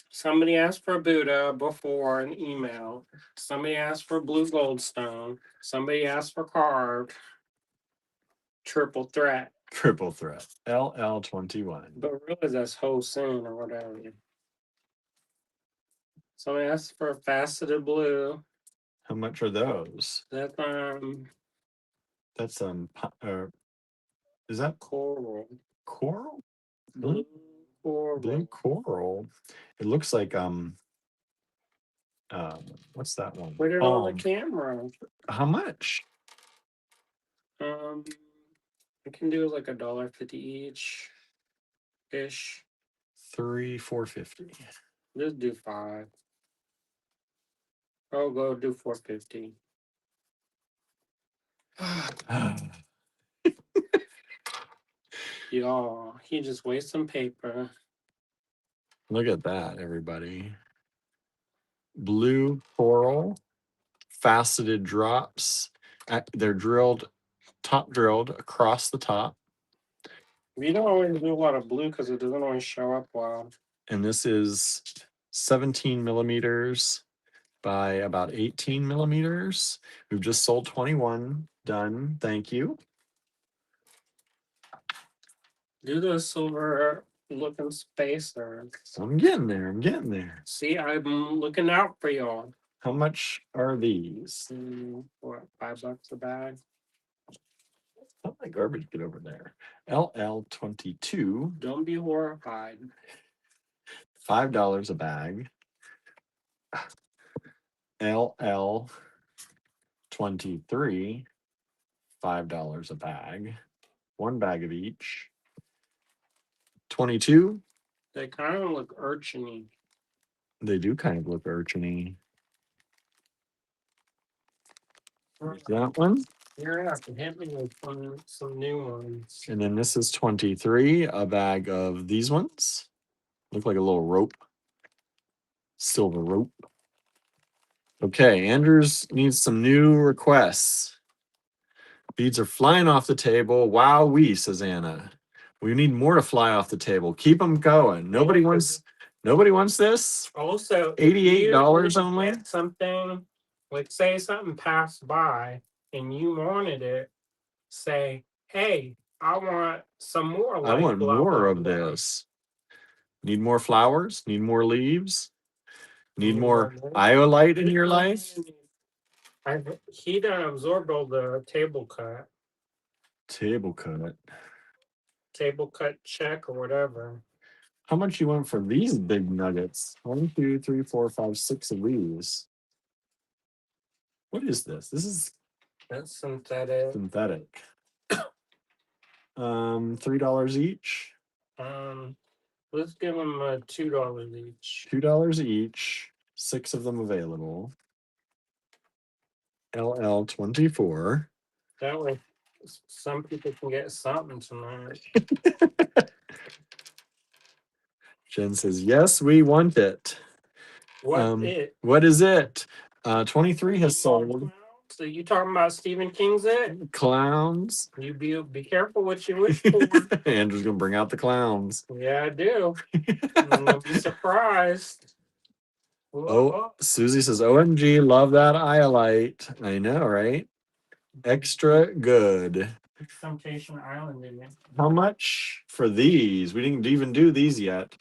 Somebody asked for Buddha before an email. Somebody asked for blue goldstone. Somebody asked for carved. Triple threat. Triple threat. LL21. But really, that's Ho-Sun or whatever. Somebody asked for faceted blue. How much are those? That's is that coral? Coral? Blue coral. Blue coral. It looks like what's that one? Put it on the camera. How much? I can do like $1.50 each. Ish. $4.50. Just do 5. I'll go do $4.50. Y'all, he just wastes some paper. Look at that, everybody. Blue coral, faceted drops. They're top drilled across the top. We don't always do a lot of blue because it doesn't always show up well. And this is 17 millimeters by about 18 millimeters. We've just sold 21. Done. Thank you. Do the silver looking spacer. I'm getting there. See, I'm looking out for y'all. How much are these? What, $5 a bag? Let my garbage get over there. LL22. Don't be horrified. $5 a bag. LL21. 23, $5 a bag. One bag of each. 22. They kind of look urchiny. They do kind of look urchiny. That one. You're gonna have to hit me with some new ones. And then this is 23, a bag of these ones. Look like a little rope. Silver rope. Okay, Andrews needs some new requests. Beads are flying off the table. Wowee, says Anna. We need more to fly off the table. Keep them going. Nobody wants this. Also, $88 only. Something like, say something passed by and you wanted it. Say, hey, I want some more. I want blah, more blah, of blah. this. Need more flowers? Need more leaves? Need more more iolite in your life? He done absorbed all the table cut check or whatever. How much you want for these big nuggets? 1, 2, 3, 4, 5, 6 of these. What is this? This is That's synthetic. $3 each. Let's give them $2 each. $2 each. 6 of them available. LL24. That way, some people can get something tonight. Jen says, yes, we want it. What is it? 23 has sold. So you talking about Stephen King's It? Clowns. You be careful what you wish for. Andrew's gonna bring out the clowns. Yeah, I do. Don't be surprised. Oh, Susie says, OMG, love that iolite. I know, right? Extra good. Temptation Island in it. How much for these? We didn't even do these yet.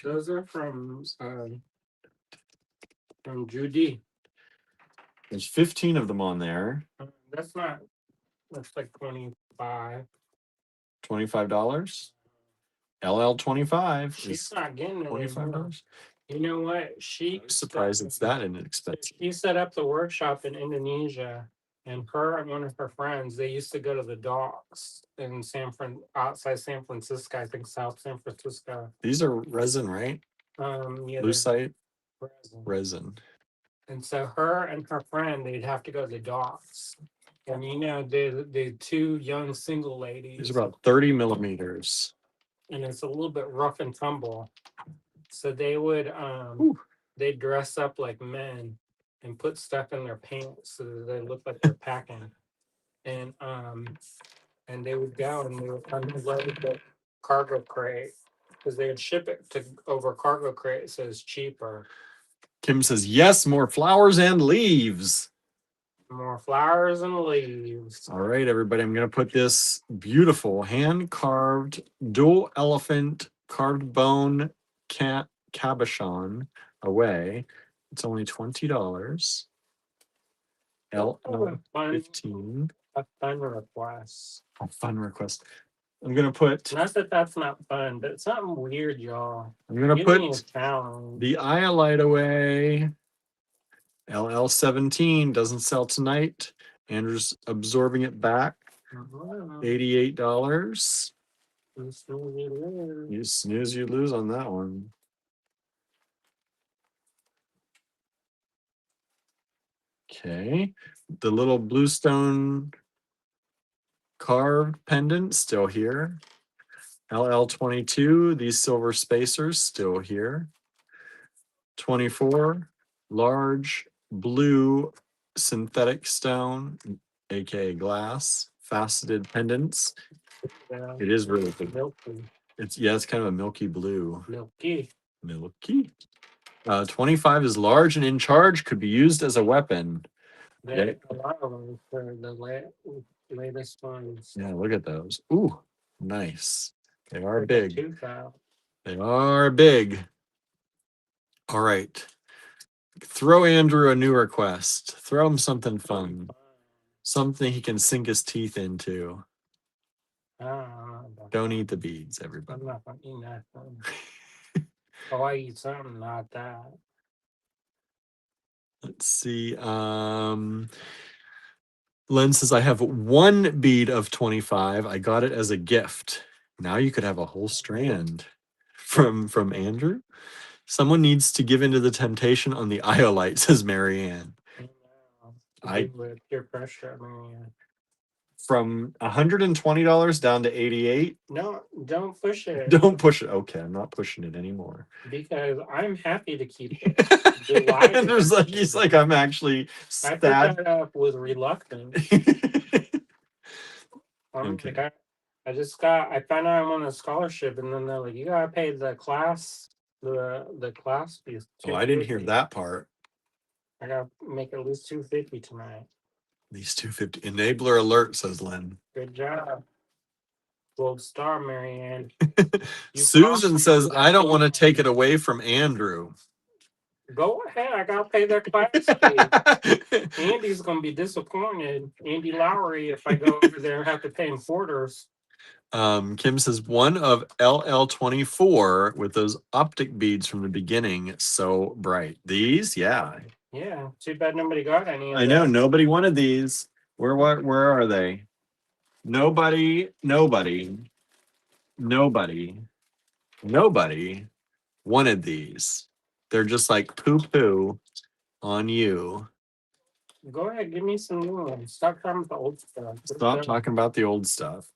Those are from Judy. There's 15 of them on there. That's like 25. $25. LL25. She's not getting it. $25. You know what? I'm surprised it's that inexpensive. She set up the workshop in Indonesia, and her and one of her friends, they used to go to the docks in outside San Francisco, I think South San Francisco. These are resin, right? Yeah, Lucite resin. And so her and her friend, they'd have to go to the docks. And the two young single ladies. These are about 30 millimeters. And it's a little bit rough and tumble. So they would they dress up like men and put stuff in their pants so that they look like they're packing. And they would go and they would unload the cargo crate because they would ship it over cargo crate, so it's cheaper. Kim says, yes, more flowers and leaves. More flowers and leaves. All right, everybody. I'm going to put this beautiful hand-carved dual elephant carved bone cabochon away. It's only $20. LL15. A fun request. A fun request. I'm going to put... Not that that's not fun, but it's something weird, y'all. I'm going to put the iolite away. LL17 doesn't sell tonight. Andrew's absorbing it back. $88. You snooze, you lose on that one. Okay. The little bluestone carved pendant still here. LL22, these silver spacers still here. 24, large blue synthetic stone, aka glass, faceted pendants. Yeah, it is really big. Milky. It's kind of a milky blue. Milky. 25 is large and in charge, could be used as a weapon. A lot of them for the latest ones. Yeah, look at those. Ooh, nice. They are big. They are big. All right. Throw Andrew a new request. Throw him something fun. Something he can sink his teeth into. Don't eat the beads, everybody. I'm not going to eat that. Oh, I eat something, not that. Let's see. Len says, I have one bead of 25. I got it as a gift. Now you could have a whole strand from Andrew. Someone needs to give into the temptation on the iolite, says Marianne. I with peer pressure. I mean, from $120 down to 88. no, don't push it. Don't push it. Okay, I'm not pushing it anymore. Because I'm happy to keep it. Andrew's like, he's like, I'm actually I put sad. that up with reluctance. Okay. Like I found out I'm on a scholarship, and then they're like, you gotta pay the class fees. Oh, I didn't hear that part. I gotta make at least $250 tonight. At least 250. Enabler alert, says Len. Good job. Gold star, Marianne. Susan says, I don't want to take it away from Andrew. Go ahead. I gotta pay their class fee. Andy's gonna be disappointed. Andy Lowry, if I go over there and have to pay him quarters. Kim says one of LL24 with those optic beads from the beginning, so bright. These, yeah. Yeah. Too bad nobody got any. I know nobody wanted these. Where are they? Nobody wanted these. They're just like poo on you. Go ahead, give me some new ones. Stop talking about the old stuff. Stop talking about the old stuff.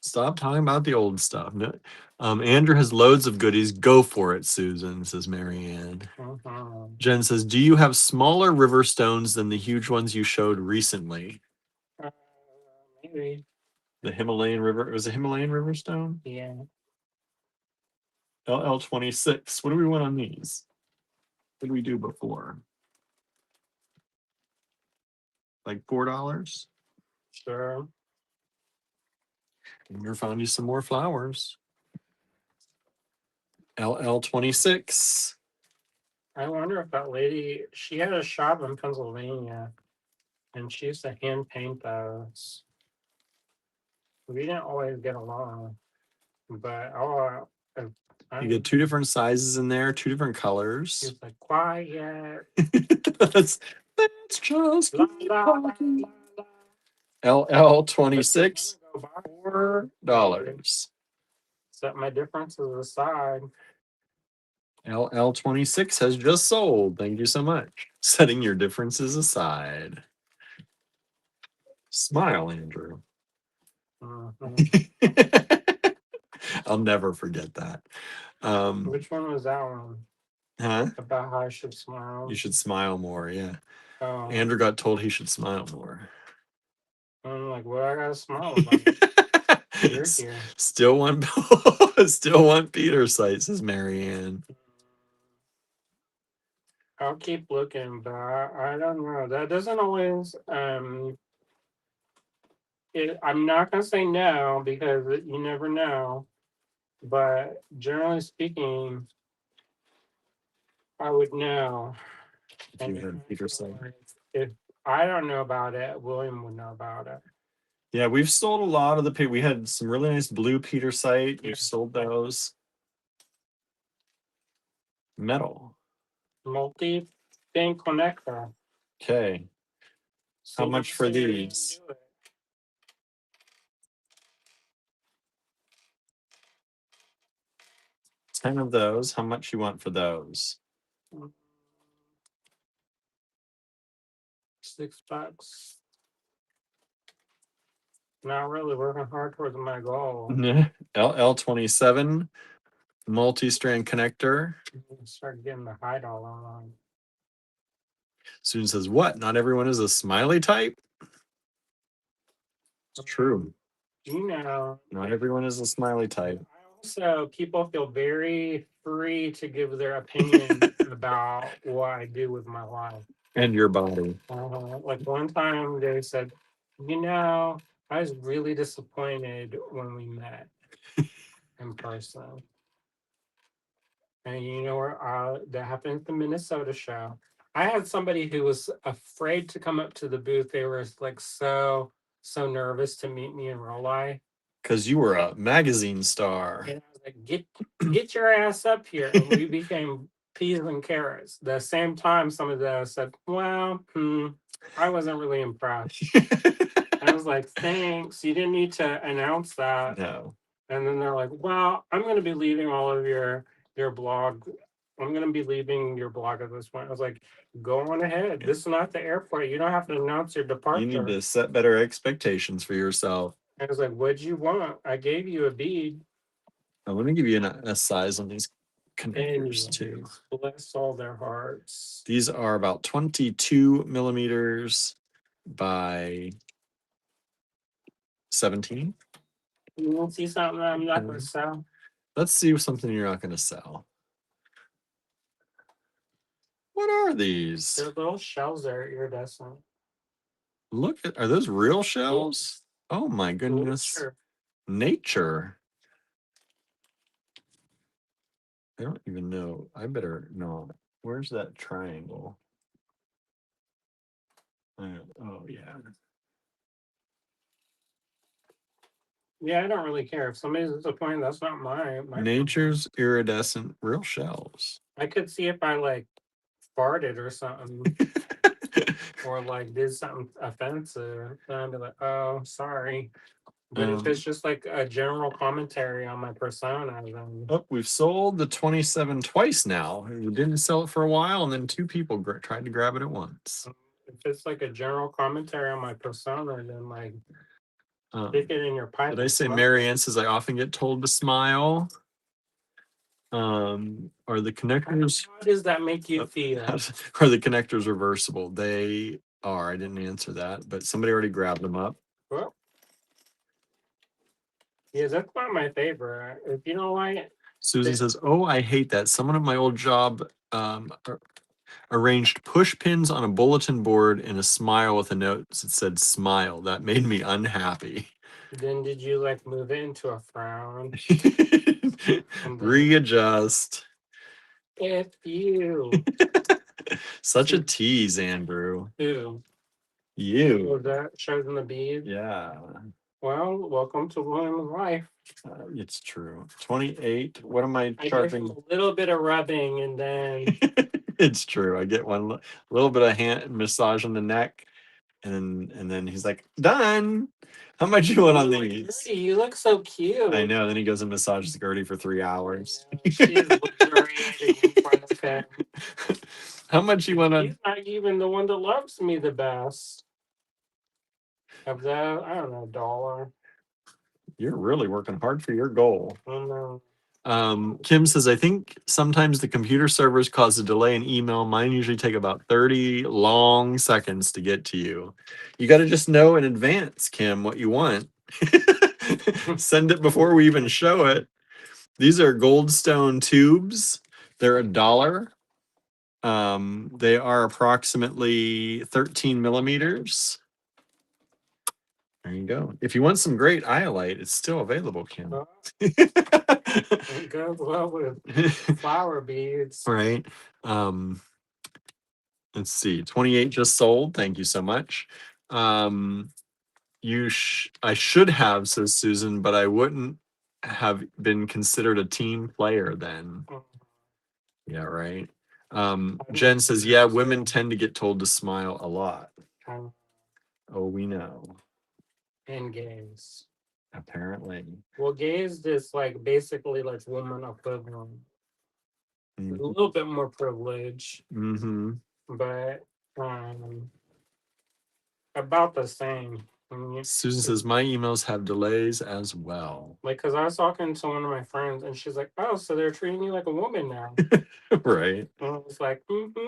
Stop talking about the old stuff. No, Andrew has loads of goodies. Go for it, Susan, says Marianne. Jen says, do you have smaller river stones than the huge ones you showed recently? Maybe. The Himalayan river. It was a Himalayan river stone? Yeah. LL26. What do we want on these? What did we do before? Like $4? Sure. We found you some more flowers. LL26. I wonder if that lady, she had a shop in Pennsylvania, and she used to hand paint those. We didn't always get along, but you get two different sizes in there, two different colors. She's like, quiet. That's just LL26. $4. Set my differences aside. LL26 has just sold. Thank you so much. Setting your differences aside. Smile, Andrew. I'll never forget that. Which one was that one? Huh? About how I should smile. You should smile more, yeah. Oh. Andrew got told he should smile more. I'm like, what I gotta smile about? You're here. Still want Peter sight, says Marianne. I'll keep looking, but I don't know. That doesn't always I'm not gonna say no because you never know. But generally speaking, I would know. If you had Peter sight. If I don't know about it, William would know about it. Yeah, we've sold a lot of the. We had some really nice blue Peter sight. We've sold those. Metal. Multi-thing connector. Okay. How much for these? 10 of those. How much you want for those? $6. Not really working hard towards my goal. LL27 multi-strand connector. Start getting the hide all on. Susan says, what? Not everyone is a smiley type? It's true. You know. Not everyone is a smiley type. Also, people feel very free to give their opinion about what I do with my life. And your body. Like one time they said, you know, I was really disappointed when we met in person. And you know where that happened at the Minnesota show. I had somebody who was afraid to come up to the booth. They were like so nervous to meet me in real life. Because you were a magazine star. And I was like, get your ass up here. And we became peas and carrots. The same time, some of them said, well, I wasn't really impressed. was like, thanks. You didn't need to announce that. No. And then they're like, well, I'm going to be leaving all of your blog. I'm going to be leaving your blog at this point. I was like, go on ahead. This is not the airport. You don't have to announce your departure. You need to set better expectations for yourself. I was like, what'd you want? I gave you a bead. I'm going to give you a size on these connectors too. Bless all their hearts. These are about 22 millimeters by 17. You want to see something I'm not going to sell? Let's see something you're not going to sell. What are these? They're little shells that are iridescent. Look at, are those real shells? Oh my goodness. Nature. I don't even know. I better know. Where's that triangle? Oh, yeah. Yeah, I don't really care. If somebody's disappointed, that's not my Nature's iridescent real shells. I could see if I like farted or something. Or like did something offensive. Then I'd be like, oh, sorry. But if it's just like a general commentary on my persona, then oh, we've sold the 27 twice now. We didn't sell it for a while, and then two people tried to grab it at once. If it's like a general commentary on my persona, then like stick it in your pipe. Did I say Mary Ann says I often get told to smile? Are the connectors? How does that make you feel? Are the connectors reversible? They are. I didn't answer that, but somebody already grabbed them up. Well, yeah, that's not my favorite. If you don't like it. Susan says, "Oh, I hate that. Someone at my old job arranged push pins on a bulletin board and a smile with a note that said smile. That made me unhappy." Then did you like move it into a frown? Readjust. If you. Such a tease, Andrew. Who? You. Was that shows in the bead? Yeah. Well, welcome to William's life. It's true. 28. What am I charging? A little bit of rubbing and then. It's true. I get one little bit of hand massage on the neck, and then he's like, done. How much you want on these? Gertie, you look so cute. I know. Then he goes and massages Gertie for 3 hours. She's luxuriating in front of him. How much you want on? He's not even the one that loves me the best. Of that, I don't know, $1. You're really working hard for your goal. I don't know. Kim says, I think sometimes the computer servers cause a delay in email. Mine usually take about 30 long seconds to get to you. You got to just know in advance, Kim, what you want. Send it before we even show it. These are Goldstone tubes. They're $1. They are approximately 13 millimeters. There you go. If you want some great iolite, it's still available, Kim. It goes well with flower beads. Right. Let's see. 28 just sold. Thank you so much. I should have, says Susan, but I wouldn't have been considered a team player then. Yeah, right. Jen says, yeah, women tend to get told to smile a lot. Oh, we know. And gays. Apparently. Well, gays is like basically like woman equivalent. A little bit more privilege. Mm-hmm. But about the same. Susan says, my emails have delays as well. Like, because I was talking to one of my friends and she's like, oh, so they're treating you like a woman now. Right. And I was like,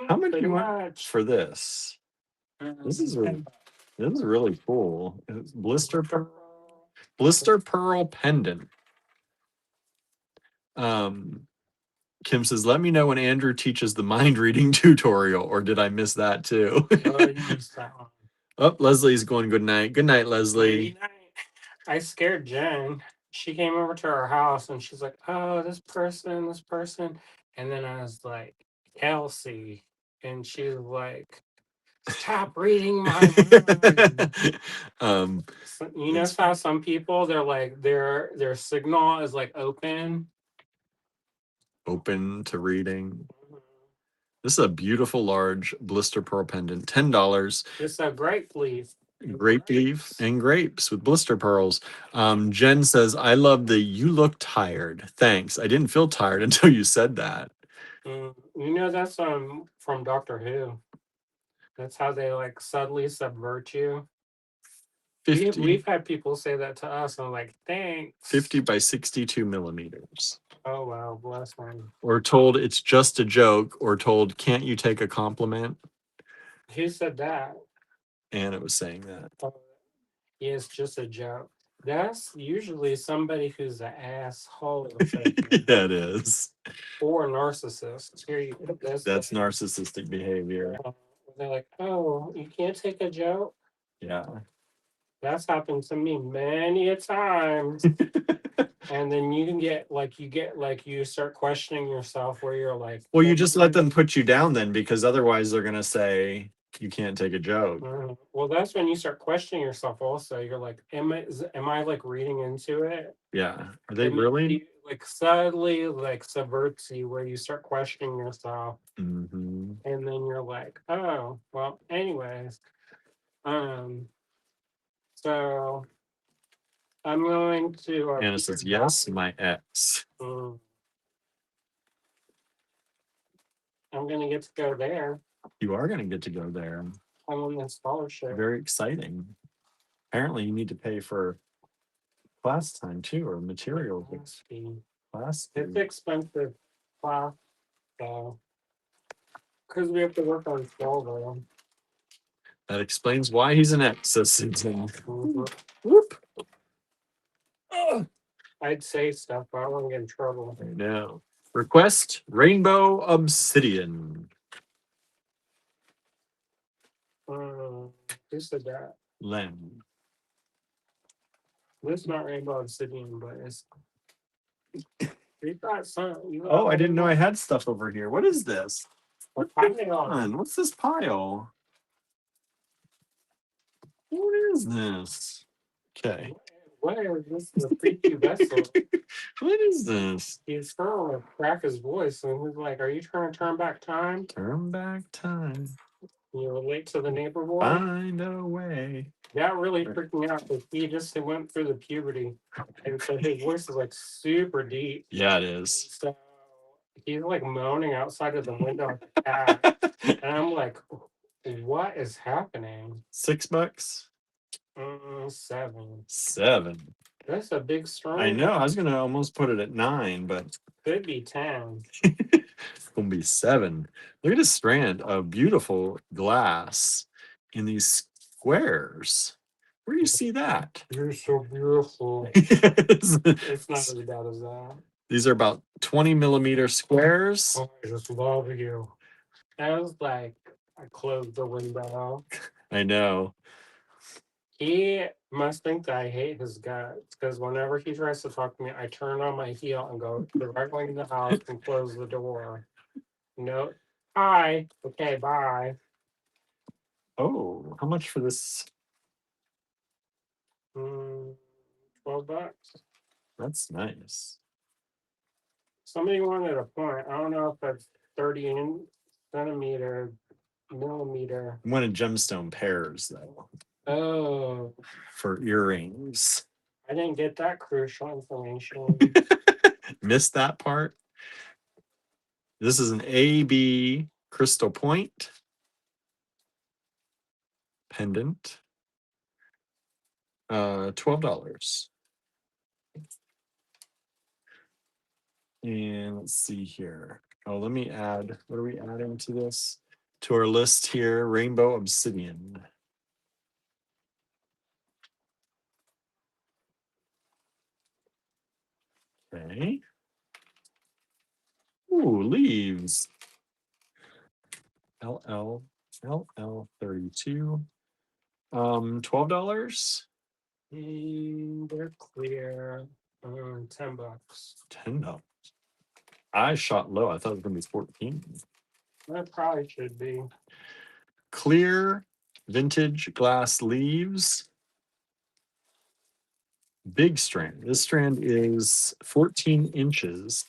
how much do you want for this? This is really cool. It's blister pearl pendant. Kim says, let me know when Andrew teaches the mind reading tutorial, or did I miss that too? You missed that one. Oh, Leslie's going good night. Good night, Leslie. Good night. I scared Jen. She came over to our house and she's like, oh, this person. And then I was like, Kelsey. And she's like, stop reading my mind. You know how some people, they're like, their signal is like open to reading. This is a beautiful large blister pearl pendant, $10. It's a great fleece. grape leaf and grapes with blister pearls. Jen says, I love the you look tired. Thanks. I didn't feel tired until you said that. You know, that's from Doctor Who. That's how they like subtly subvert you. 50, We've had people say that to us, and I'm like, thanks. 50 by 62 millimeters. Oh wow, bless them. Or told it's just a joke, or told, can't you take a compliment? Who said that? Anna was saying that. Oh, yeah, it's just a joke. That's usually somebody who's an asshole. Yeah, it is. Or a narcissist. Here you go. That's narcissistic behavior. They're like, oh, you can't take a joke? Yeah. That's happened to me many a times. And then you you start questioning yourself where you're like, well, you just let them put you down then, because otherwise they're going to say you can't take a joke. Well, that's when you start questioning yourself also. You're like, am I like reading into it? Yeah. Are they really? Like subtly like subverts you where you start questioning yourself. Mm-hmm. And then you're like, oh, well, anyways. So I'm going to Anna says, yes, my ex. I'm gonna get to go there. You are going to get to go there. I'm on the scholarship. Very exciting. Apparently you need to pay for class time too, or material. Class fee. It's expensive class, so because we have to work on 12 of them. That explains why he's an ex, says Susan. Whoop. I'd say stuff, but I won't get in trouble. I know. Request Rainbow Obsidian. Who said that? Len. This is not Rainbow Obsidian, but it's. You got some. Oh, I didn't know I had stuff over here. What is this? What's this pile? What is this? Okay. What is this? The freaky vessel. What is this? He's trying to crack his voice, and he's like, "Are you trying to turn back time? Turn back time. You relate to the neighbor boy? Find a way." That really freaked me out because he just went through the puberty, and so his voice is like super deep. Yeah, it is. So he's like moaning outside of the window at the cat, and I'm like, "What is happening?" $6? 7. 7. That's a big strong. I know. I was gonna almost put it at 9, but could be 10. It's gonna be 7. Look at this strand of beautiful glass in these squares. Where do you see that? You're so beautiful. It's not as bad as that. These are about 20 millimeter squares. Oh, I just love you. I was like, I closed the window. I know. He must think that I hate his guts because whenever he tries to talk to me, I turn on my heel and go directly in the house and close the door. No, hi. Okay, bye. Oh, how much for this? $12. That's nice. Somebody wanted a point. I don't know if that's 30 centimeter, millimeter. I wanted gemstone pairs though. Oh. For earrings. I didn't get that crucial information. Missed that part. This is an AB crystal point pendant. $12. And let's see here. Oh, let me add, what are we adding to this? To our list here, Rainbow Obsidian. Okay. Ooh, leaves. LL32. $12. They're clear. $10. $10. I shot low. I thought it was gonna be 14. That probably should be. Clear vintage glass leaves. Big strand. This strand is 14 inches.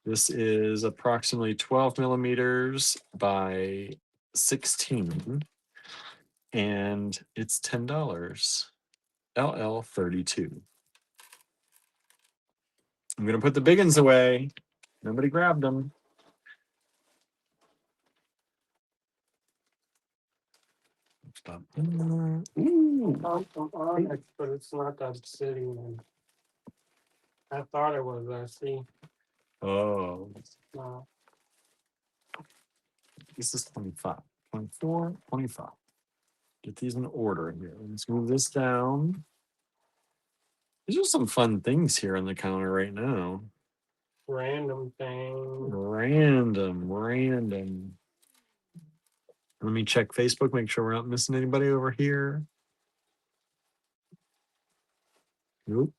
This is approximately 12 millimeters by 16. and it's $10. LL32. I'm gonna put the big ones away. Nobody grabbed them. Stop. Ooh. Onyx, but it's not obsidian. I thought it was. I see. Oh, No. this is 25, 24, 25. Get these in order here. Let's move this down. These are some fun things here on the counter right now. Random thing. Random. Let me check Facebook, make sure we're not missing anybody over here. Nope.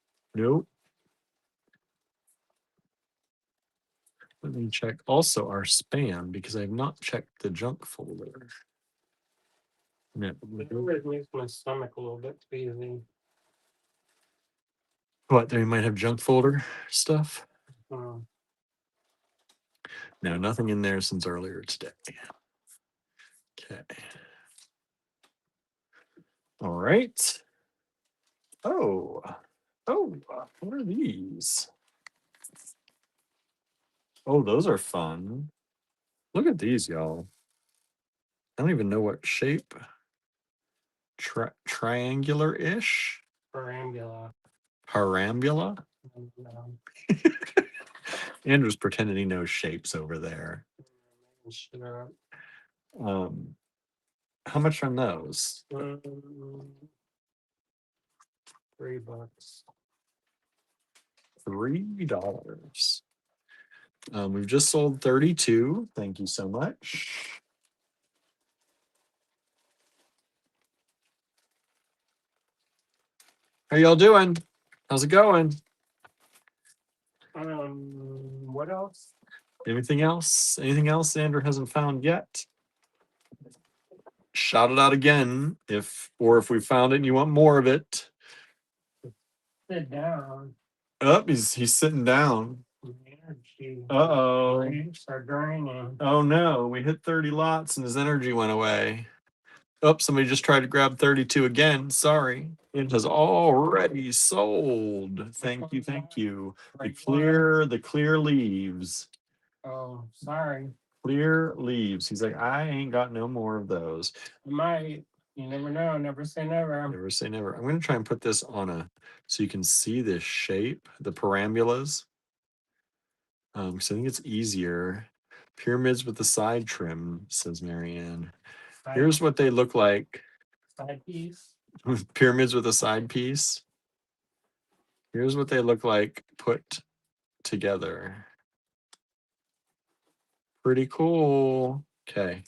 Let me check also our spam because I have not checked the junk folder. No. It always makes my stomach a little bit queasy. What, they might have junk folder stuff? Um, No, nothing in there since earlier today. Okay. All right. Oh, what are these? Oh, those are fun. Look at these, y'all. I don't even know what shape. Triangular-ish? Perambula. Parambula? Um, Andrew's pretending he knows shapes over there. Sure. How much on those? $3. $3. We've just sold 32. Thank you so much. How y'all doing? How's it going? What else? Anything else? Anything else Andrew hasn't found yet? Shout it out again if we found it and you want more of it. Sit down. Oh, he's sitting down. Energy. Uh-oh. Ranks are draining. Oh no, we hit 30 lots and his energy went away. Oh, somebody just tried to grab 32 again. Sorry. It has already sold. Thank you. The clear leaves. Oh, sorry. Clear leaves. He's like, I ain't got no more of those. Might. You never know. Never say never. Never say never. I'm gonna try and put this on so you can see this shape, the parambulas. So I think it's easier. Pyramids with the side trim, says Marianne. Here's what they look like. Side piece. Pyramids with a side piece. Here's what they look like put together. Pretty cool. Okay.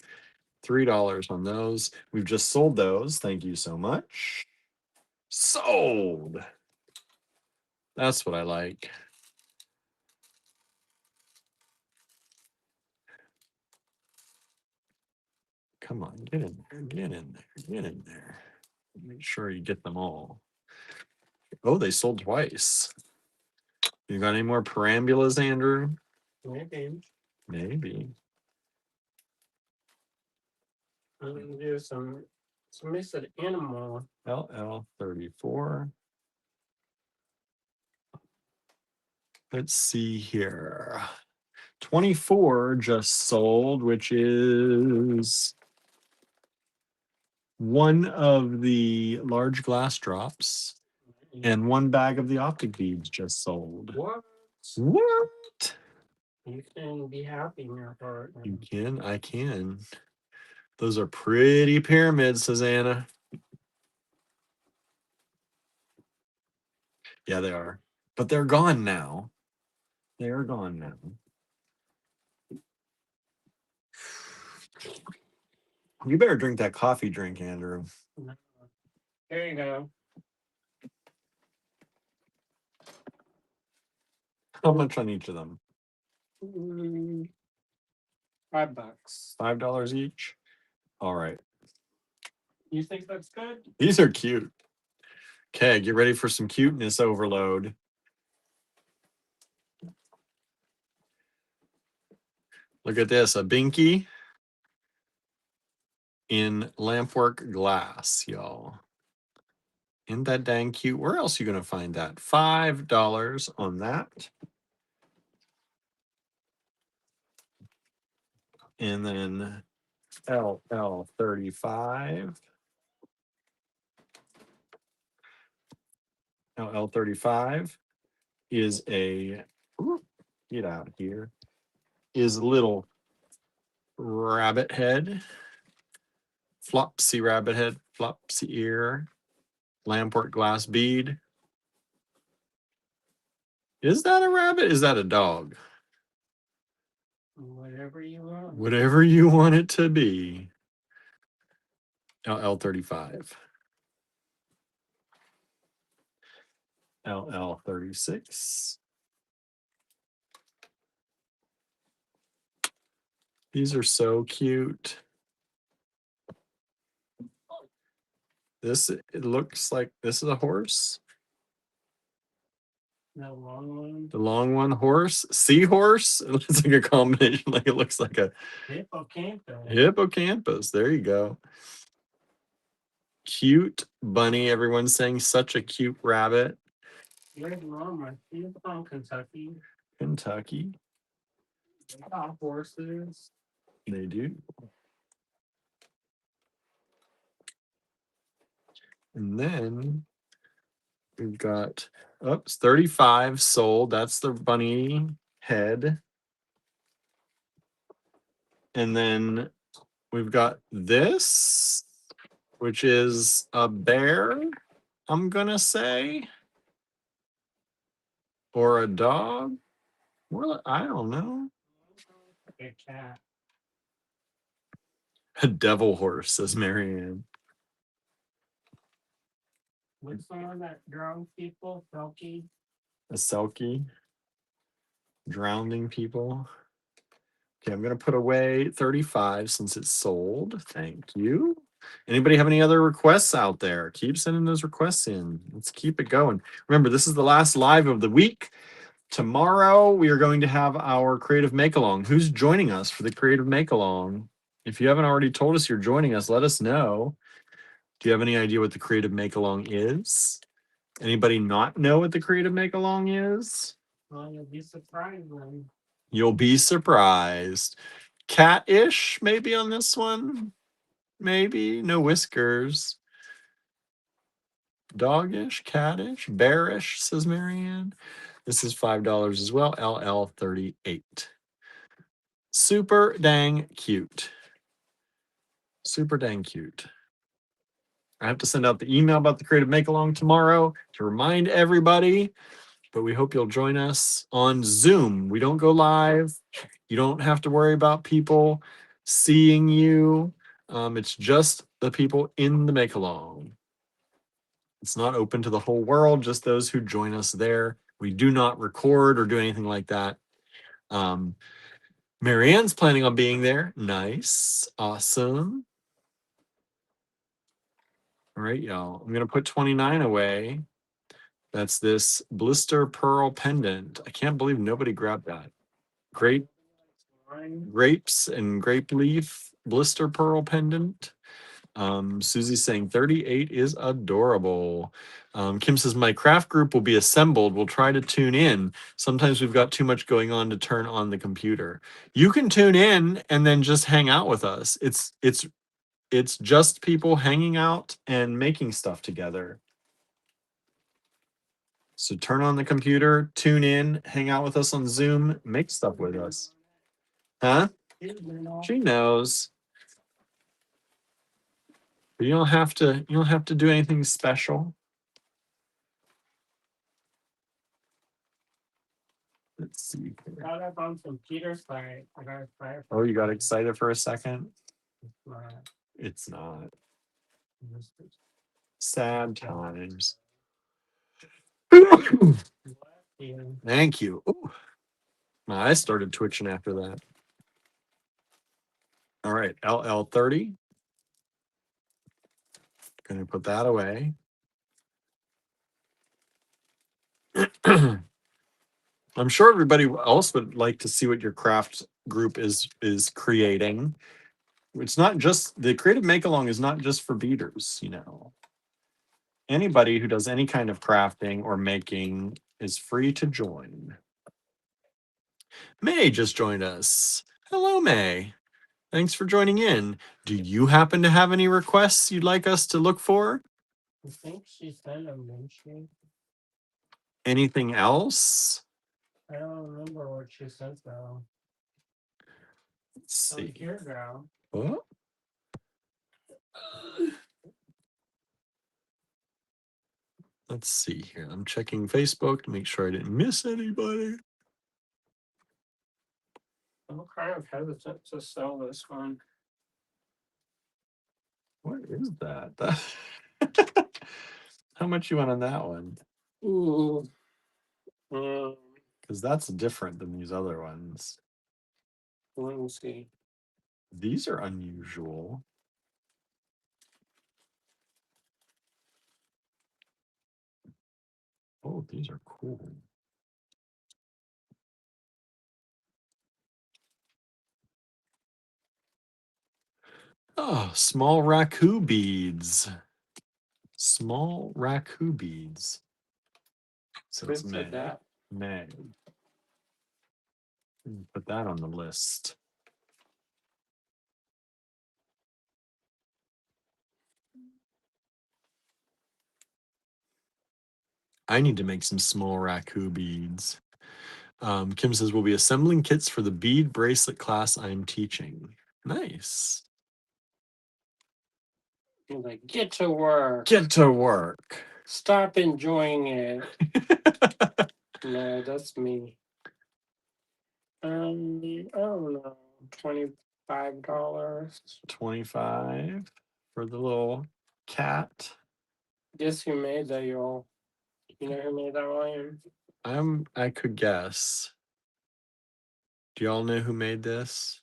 $3 on those. We've just sold those. Thank you so much. Sold. That's what I like. Come on, get in there. Make sure you get them all. Oh, they sold twice. You got any more parambulas, Andrew? Maybe. I'm gonna do some mixed animal. LL34. Let's see here. 24 just sold, which is one of the large glass drops and one bag of the optic beads just sold. What? What? You can be happy in your heart. You can? I can. Those are pretty pyramids, says Anna. Yeah, they are. But they're gone now. They are gone now. You better drink that coffee drink, Andrew. There you go. How much on each of them? $5. $5 each? All right. You think that's good? These are cute. Okay, get ready for some cuteness overload. Look at this, a binky. in lampwork glass, y'all. Isn't that dang cute? Where else are you going to find that? $5 on that. And then LL35. LL35 is a, get out here, is a little rabbit head, flopsy rabbit head, flopsy ear, lamport glass bead. Is that a rabbit? Is that a dog? Whatever you want. Whatever you want it to be. LL35. LL36. These are so cute. This, it looks like this is a horse. The long one. The long one, horse, seahorse. It looks like a combination. Like it looks like a Hippocampus. hippocampus. There you go. Cute bunny. Everyone's saying such a cute rabbit. Where's Mama? She's from Kentucky. Kentucky. They got horses. They do. And then we've got, oops, 35 sold. That's the bunny head. And then we've got this, which is a bear, I'm going to say. Or a dog. Well, I don't know. A cat. A devil horse, says Marianne. What's the one that drowns people? Selkie? A selkie. Drowning people. Okay, I'm going to put away 35 since it's sold. Thank you. Anybody have any other requests out there? Keep sending those requests in. Let's keep it going. Remember, this is the last live of the week. Tomorrow, we are going to have our Creative Make-Along. Who's joining us for the Creative Make-Along? If you haven't already told us you're joining us, let us know. Do you have any idea what the Creative Make-Along is? Anybody not know what the Creative Make-Along is? Well, you'll be surprised then. You'll be surprised. Cat-ish, maybe on this one? Maybe. No whiskers. Doggish, cattish, bearish, says Marianne. This is $5 as well. LL38. Super dang cute. Super dang cute. I have to send out the email about the Creative Make-Along tomorrow to remind everybody, but we hope you'll join us on Zoom. We don't go live. You don't have to worry about people seeing you. It's just the people in the Make-Along. It's not open to the whole world, just those who join us there. We do not record or do anything like that. Marianne's planning on being there. Nice. Awesome. All right, y'all. I'm going to put 29 away. That's this blister pearl pendant. I can't believe nobody grabbed that. Great grapes and grape leaf blister pearl pendant. Susie's saying 38 is adorable. Kim says, my craft group will be assembled. We'll try to tune in. Sometimes we've got too much going on to turn on the computer. You can tune in and then just hang out with us. It's just people hanging out and making stuff together. So turn on the computer, tune in, hang out with us on Zoom, make stuff with us. Huh? She knows. But you don't have to do anything special. Let's see. Got up on computer site. I got excited. Oh, you got excited for a second? Right. It's not. Sad times. Thank you. Ooh. My eyes started twitching after that. All right, LL30. Going to put that away. I'm sure everybody else would like to see what your craft group is creating. It's not just the creative make along is not just for beaders, Anybody who does any kind of crafting or making is free to join. May just joined us. Hello, May. Thanks for joining in. Do you happen to have any requests you'd like us to look for? I think she sent a mention. Anything else? I don't remember what she sent though. Let's see. Here now. Oh. Let's see here. I'm checking Facebook to make sure I didn't miss anybody. I'm kind of hesitant to sell this one. What is that? How much you want on that one? Ooh. Because that's different than these other ones. Let me see. These are unusual. Oh, these are cool. Oh, small raku beads. Small raku beads. So it's May. That? May. Put that on the list. I need to make some small raku beads. Kim says we'll be assembling kits for the bead bracelet class I'm teaching. Nice. You're like, get to work. Get to work. Stop enjoying it. No, that's me. I don't know. $25. 25 for the little cat. Guess who made that, y'all? You know who made that, William? I could guess. Do y'all know who made this?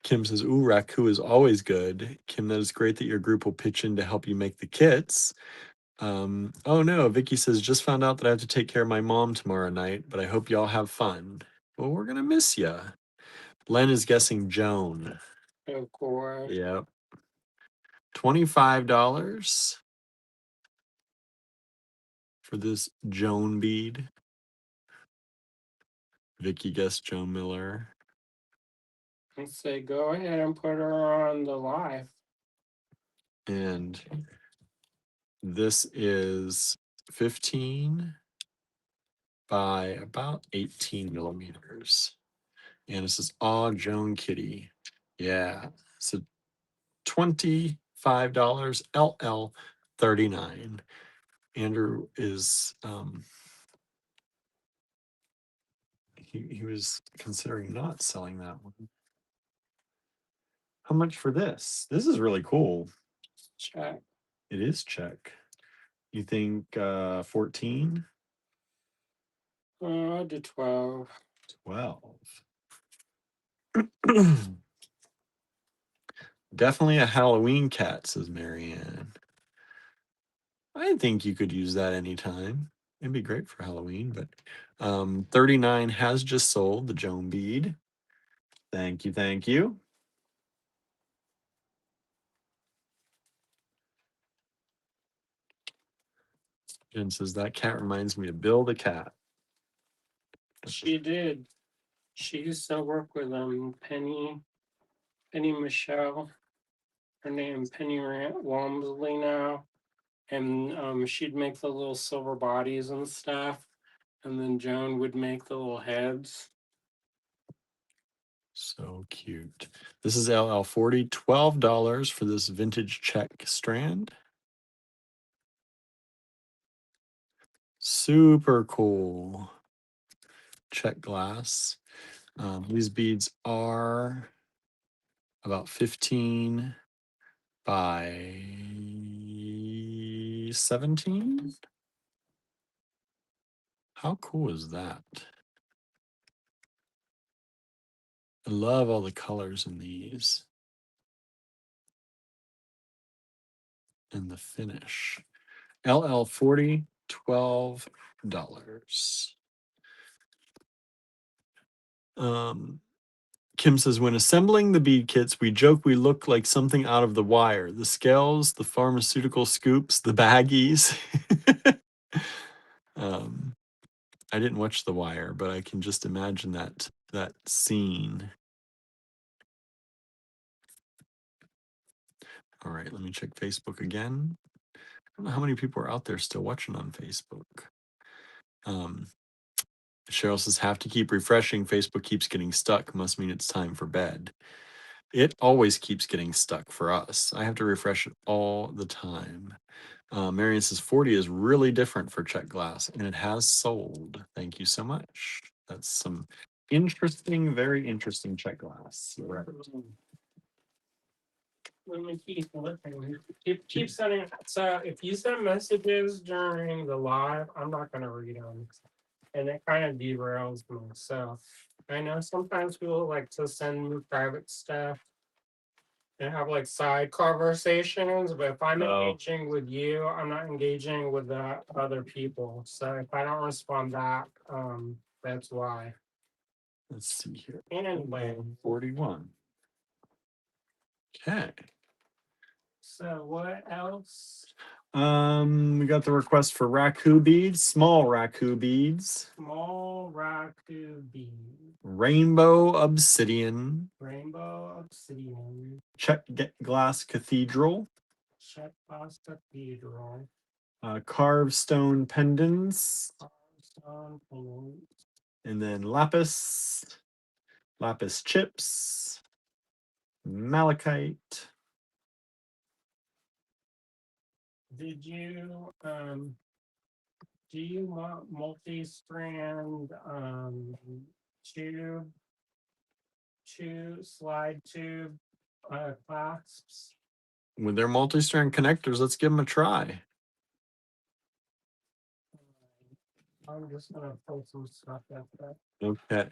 Kim says, ooh, raku is always good. Kim, that is great that your group will pitch in to help you make the kits. Oh no, Vicky says, just found out that I have to take care of my mom tomorrow night, but I hope y'all have fun. Well, we're gonna miss ya. Len is guessing Joan. Of course. Yep. $25 for this Joan bead. Vicky guessed Joan Miller. I say go ahead and put her on the live. And this is 15 by about 18 millimeters. And it says, Aw, Joan Kitty. Yeah. So $25, LL 39. Andrew is he was considering not selling that one. How much for this? This is really cool. Check. It is check. You think 14? I did 12. 12. Definitely a Halloween cat, says Marianne. I think you could use that anytime. It'd be great for Halloween, but 39 has just sold the Joan bead. Thank you, thank you. Jen says that cat reminds me of Bill the cat. She did. She used to work with Penny Michelle. Her name Penny Walmsley now. And she'd make the little silver bodies and stuff. And then Joan would make the little heads. So cute. This is LL40, $12 for this vintage check strand. Super cool. Check glass. These beads are about 15 by 17. How cool is that? I love all the colors in these. And the finish. LL40 $12. Kim says, when assembling the bead kits, we joke we look like something out of The Wire. The scales, the pharmaceutical scoops, the baggies. I didn't watch The Wire, but I can just imagine that scene. All right, let me check Facebook again. I don't know how many people are out there still watching on Facebook. Cheryl says, have to keep refreshing. Facebook keeps getting stuck. Must mean it's time for bed. It always keeps getting stuck for us. I have to refresh it all the time. Marion says 40 is really different for check glass, and it has sold. Thank you so much. That's some interesting, very interesting check glass. You're right. Let me keep looking. Keep sending. So if you send messages during the live, I'm not going to read them, and it kind of derails me. So I know sometimes people like to send me private stuff and have like side conversations, but if I'm engaging with you, I'm not engaging with the other people. So if I don't respond back, that's why. Let's see here. Anyway, 41. Okay. so what else? We got the request for raku beads, small raku beads, Small raku bead, rainbow obsidian, rainbow obsidian, check glass cathedral, check glass cathedral, carved stone pendants, stone pendant, and then lapis chips, malachite. Did you do you want multi-strand tube, slide tube clasps? With their multi-strand connectors, let's give them a try. I'm just gonna pull some stuff out there. Okay.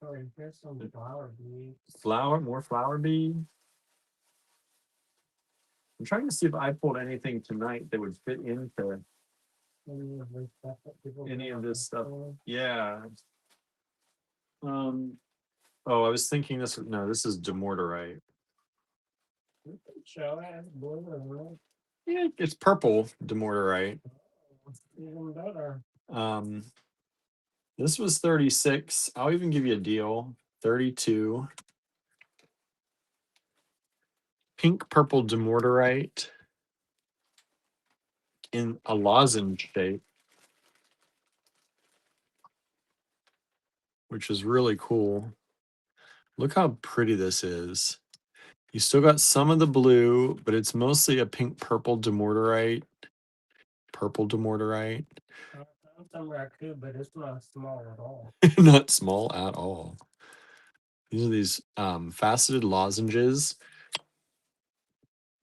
Oh, here's some flower beads. More flower bead. I'm trying to see if I pulled anything tonight that would fit into any of this stuff. Yeah. Oh, I was thinking this is demortarite. Show it blue or red. Yeah, it's purple demortarite. Even better. This was 36. I'll even give you a deal. 32. Pink purple demortarite in a lozenge shape, which is really cool. Look how pretty this is. You still got some of the blue, but it's mostly a pink purple demortarite. Purple demortarite. Some raku, but it's not small at all. Not small at all. These are these faceted lozenges.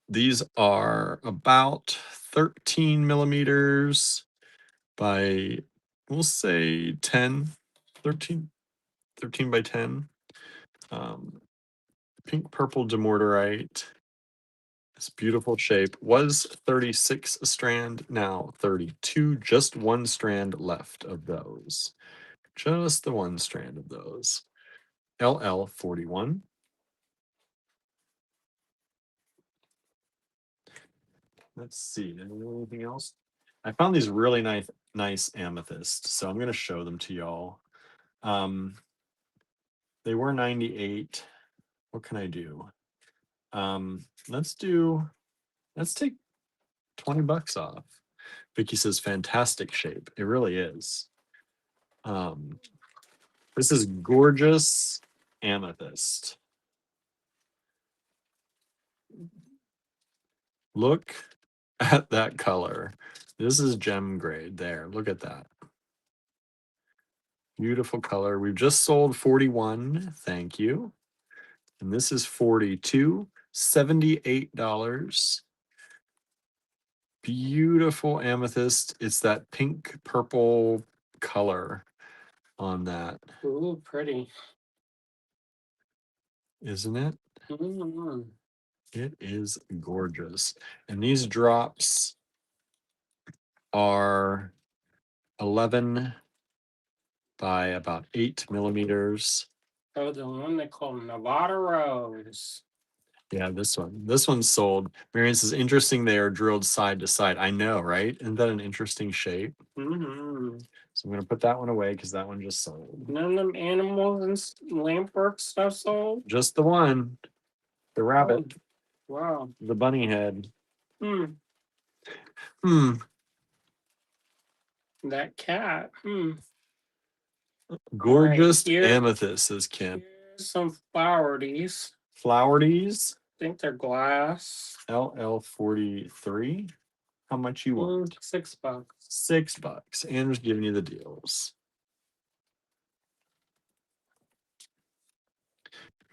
These are about 13 millimeters by, we'll say 10, 13 by 10. Pink purple demortarite. This beautiful shape was 36 a strand, now 32. Just one strand left of those. Just the one strand of those. LL 41. Let's see. Anything else? I found these really nice amethysts, so I'm going to show them to y'all. They were 98. What can I do? Let's take $20 off. Vicky says fantastic shape. It really is. This is gorgeous amethyst. Look at that color. This is gem grade there. Look at that. Beautiful color. We've just sold 41. Thank you. And this is 42. $78. Beautiful amethyst. It's that pink purple color on that. Ooh, pretty. Isn't it? Mm-hmm. It is gorgeous. And these drops are 11 by about 8 millimeters. Oh, the one they call Nevada Rose. Yeah, this one. This one's sold. Marion says, interesting they are drilled side to side. I know, right? Isn't that an interesting shape? Mm-hmm. So I'm going to put that one away because that one just sold. None of them animals and lamp work stuff sold? Just the one. The rabbit. Wow. The bunny head. Hmm. Hmm. That cat. Hmm. Gorgeous here- amethyst, says Kim. Here's some flowerties. Flowerties. I think they're glass. LL43. How much you want? $6. $6. Andrew's giving you the deals.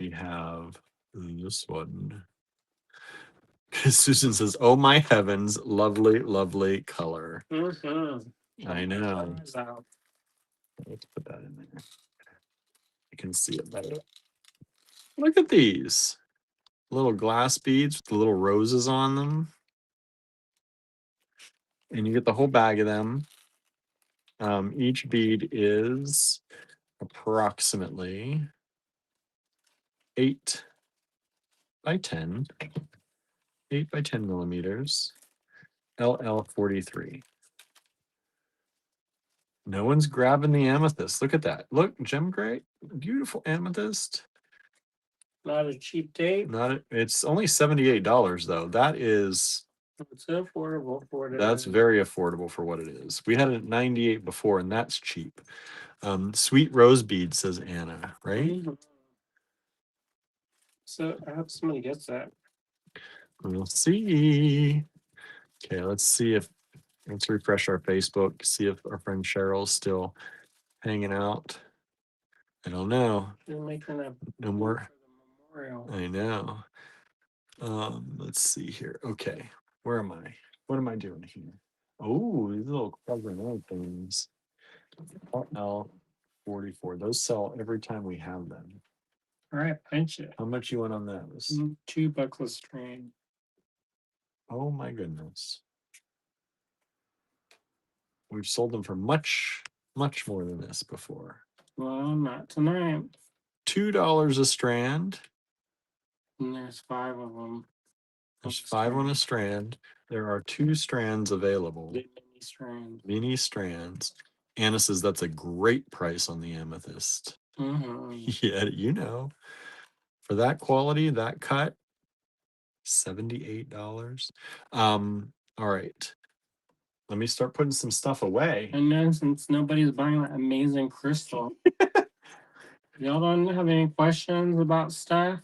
We have this one. Susan says, oh my heavens, lovely, lovely color. Mm-hmm. I know. Let's put that in there. You can see it better. Look at these little glass beads with the little roses on them. And you get the whole bag of them. Each bead is approximately 8 by 10. 8 by 10 millimeters. LL43. No one's grabbing the amethyst. Look at that. Look, gem gray. Beautiful amethyst. Not a cheap date. It's only $78 though. That is It's affordable for it. That's very affordable for what it is. We had it at 98 before, and that's cheap. Sweet rose bead, says Anna, right? Mm-hmm. So I hope somebody gets that. We'll see. Okay, let's refresh our Facebook, see if our friend Cheryl's still hanging out. I don't know. They're making a No more. for the memorial. I know. Let's see here. Okay, where am I? What am I doing here? Oh, these little clever things. L44. Those sell every time we have them. All right, pinch it. How much you want on those? $2 a string. Oh my goodness. We've sold them for much, much more than this before. Well, not tonight. $2 a strand. And there's 5 of them. There's 5 on a strand. There are 2 strands available. Mini strands. Mini strands. Anna says that's a great price on the amethyst. Mm-hmm. Yeah, you know. For that quality, that cut, $78. All right. Let me start putting some stuff away. And then since nobody's buying that amazing crystal, y'all don't have any questions about stuff?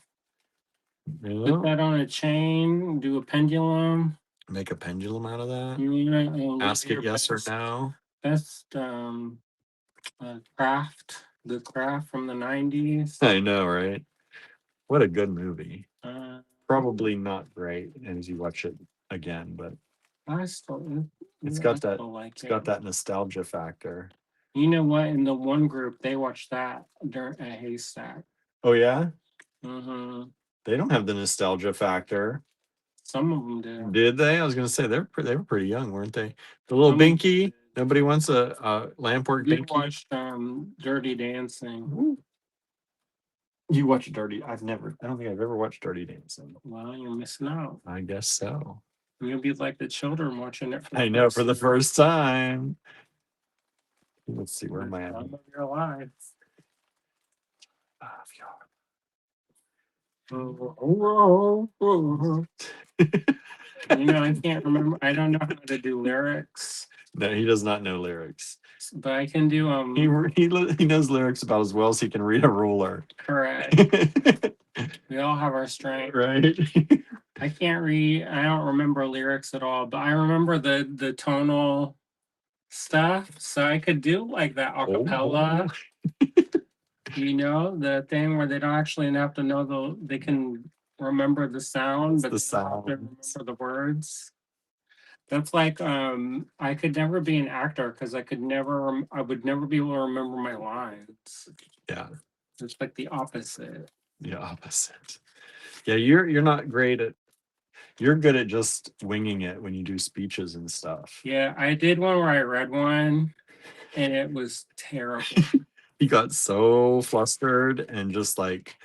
Put that on a chain, do a pendulum. Make a pendulum out of that. Ask it yes or no. Best craft, the craft from the 90s. I know, right? What a good movie. Probably not great as you watch it again, but it's got that nostalgia factor. You know what? In the one group, they watched that during a haystack. Oh yeah? Mm-hmm. They don't have the nostalgia factor. Some of them did. Did they? I was gonna say they were pretty young, weren't they? The little binky. Nobody wants a lampwork binky. We watched Dirty Dancing. Ooh. You watch Dirty? I don't think I've ever watched Dirty Dancing. Well, you're missing out. I guess so. You'll be like the children watching it. For the first time. Let's see, where am I at? Of your life. I can't remember. I don't know how to do lyrics. No, he does not know lyrics. But I can do he knows lyrics about as well as he can read a ruler. Correct. We all have our strength. Right. I can't read. I don't remember lyrics at all, but I remember the tonal stuff. So I could do like that a cappella. The thing where they don't actually have to know they can remember the sound, but the sound. Remember the words. That's like I could never be an actor because I would never be able to remember my lines. Yeah. It's like the opposite. The opposite. Yeah, you're not great at You're good at just winging it when you do speeches and stuff. Yeah, I did one where I read one, and it was terrible. He got so flustered and just like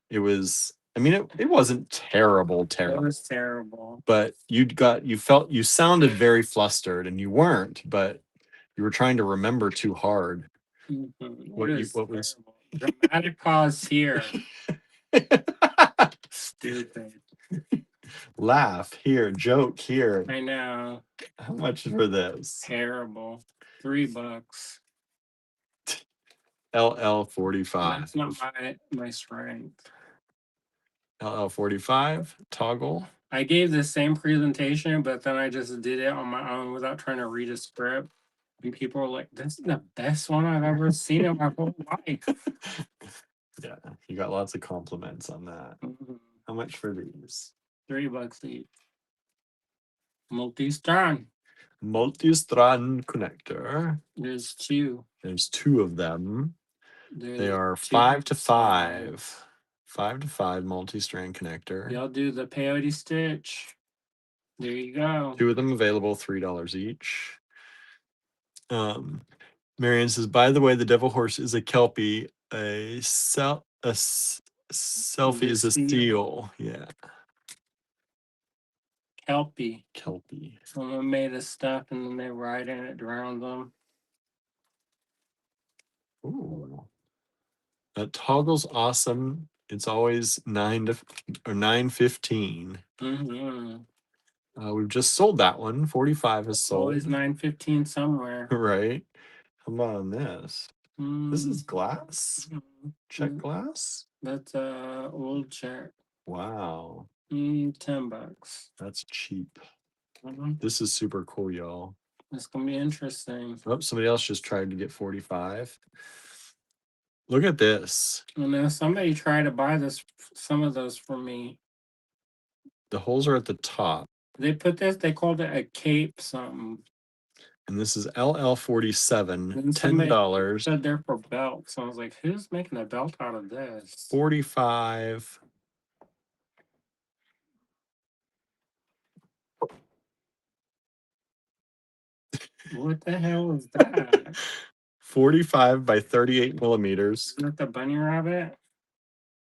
it was. I mean, it wasn't terrible, It terrible, was terrible. but you sounded very flustered, and you weren't, but you were trying to remember too hard. Mhm. What It you what was? terrible. Dramatic pause here. Stupid. Laugh here, joke here. I know. How much for this? Terrible. $3. LL45. That's not my strength. LL45 toggle. I gave the same presentation, but then I just did it on my own without trying to read a script. And people were like, "This is the best one I've ever seen in my whole life." Yeah, you got lots of compliments on that. Mhm. How much for these? $3 each. Multi-strand. Multi-strand connector. There's two. There's two of them. There's They are two 5 to strands. 5. 5 to 5 multi-strand connector. Y'all do the peyote stitch. There you go. Two of them available, $3 each. Marianne says, by the way, the devil horse is a kelpie. Selfie is a seal. Yeah. Kelpie. Kelpie. Someone made a stuff and then they ride in it, drowned them. Ooh. That toggle's awesome. It's always 9:15. Mm-hmm. We've just sold that one. 45 is sold. Always 9:15 somewhere. Right. How about on this? This is glass. Mhm. Check glass. That's old check. Wow. $10. That's cheap. Mm-hmm. This is super cool, y'all. It's gonna be interesting. Oh, somebody else just tried to get 45. Look at this. And then somebody tried to buy some of those for me. The holes are at the top. They called it a cape something. And this is LL47, And $10. Said they're for belts. So I was like, who's making a belt out of this? 45. What the hell is that? 45 by 38 millimeters. Isn't that the bunny rabbit?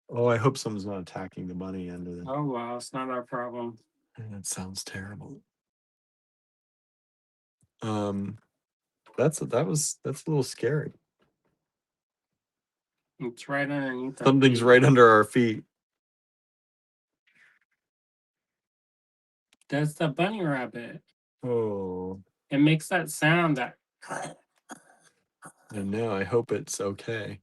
Oh, I hope someone's not attacking the bunny end of it. Oh wow, it's not our problem. That sounds terrible. That's a little scary. It's right underneath. Something's right under our feet. That's the bunny rabbit. Oh. It makes that sound that. I know. I hope it's okay.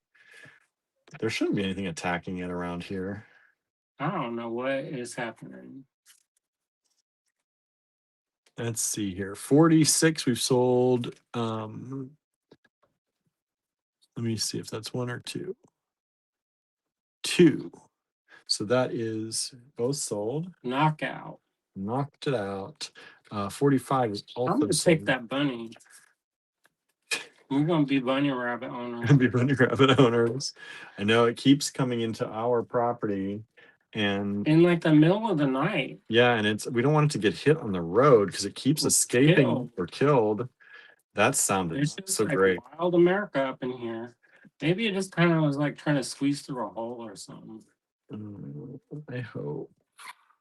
There shouldn't be anything attacking it around here. I don't know what is happening. Let's see here. 46 we've sold. Let me see if that's one or two. Two. So that is both sold. Knockout. Knocked it out. 45 is also I'm gonna sold. take that bunny. We're gonna be bunny rabbit owners. Gonna be bunny rabbit owners. I know it keeps coming into our property, and in like the middle of the night. Yeah, and we don't want it to get hit on the road because it keeps escaping or killed. That sounded so like great. Wild America up in here. Maybe it just kind of was like trying to squeeze through a hole or something. I hope.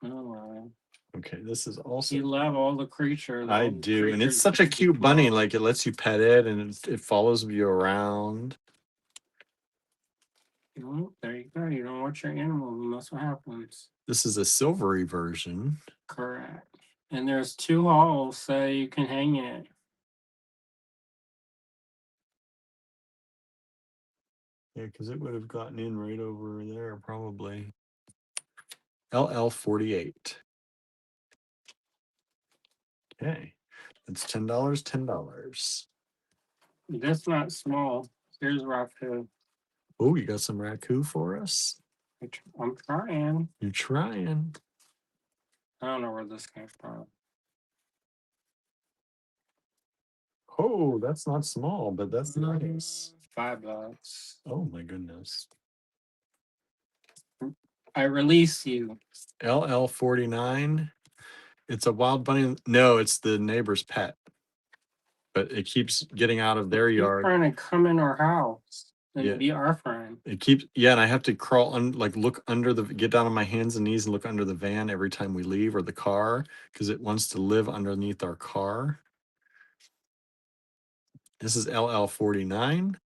Oh, okay, this is also. You love all the creatures. I do, and it's such a cute bunny. Like it lets you pet it, and it follows you around. Oh, there you go. You don't watch your animals, and that's what happens. This is a silvery version. Correct. And there's 2 holes, so you can hang it. Yeah, because it would have gotten in right over there, probably. LL48. Okay, that's $10. $10. That's not small. Here's Raku. Oh, you got some raku for us? I'm trying. You're trying. I don't know where this came from. Oh, that's not small, but that's nice. $5. Oh my goodness. I release you. LL49. It's a wild bunny. No, it's the neighbor's pet. But it keeps getting out of their You're yard. trying to come in our house and Yeah. be our friend. It keeps, yeah, and I have to crawl look under get down on my hands and knees and look under the van every time we leave, or the car, because it wants to live underneath our car. This is LL49.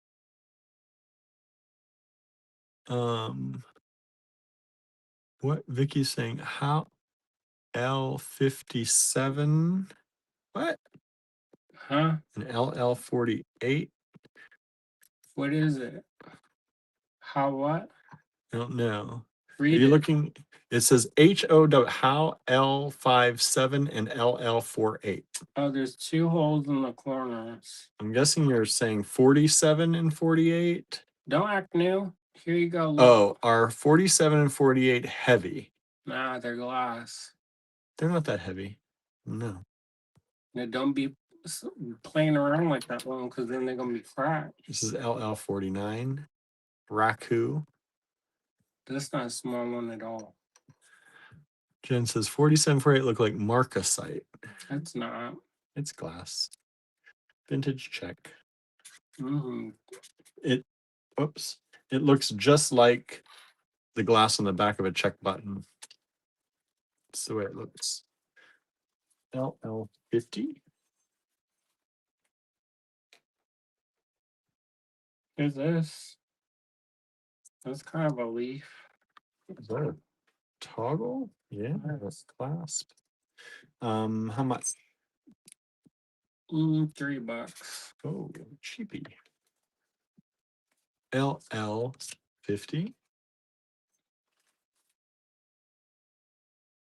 What Vicky's saying? How L57? What? Huh? An LL48? What is it? How what? I don't know. Read Are you it. looking? It says HO how L57 and LL48. Oh, there's 2 holes in the corners. I'm guessing you're saying 47 and 48. Don't act new. Here you go. Look. Oh, are 47 and 48 heavy? Nah, they're glass. They're not that heavy. No. Now don't be playing around like that one, because then they're gonna be cracked. This is LL49. Raku. That's not a small one at all. Jen says 47, 48 look like marcasite. That's not. It's glass. Vintage check. Mm-hmm. Whoops. It looks just like the glass on the back of a check button. That's the way it looks. LL50. Here's this. That's kind of a leaf. Is that a toggle? Yeah, that's clasp. How much? $3. Oh, cheapy. LL50.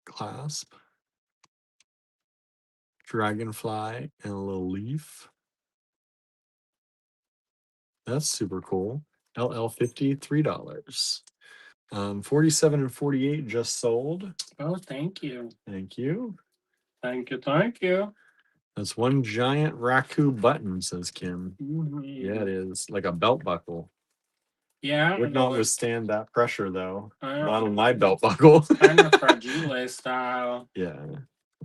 Clasp. Dragonfly and a little leaf. That's super cool. LL50, $3. 47 and 48 just sold. Oh, thank you. Thank you. Thank you. Thank you. That's one giant Raku button, says Kim. Mm-hmm. Yeah, it is. Like a belt buckle. Yeah. Would not withstand that pressure, though. Not on my belt buckle. Kind of fragile style. Yeah.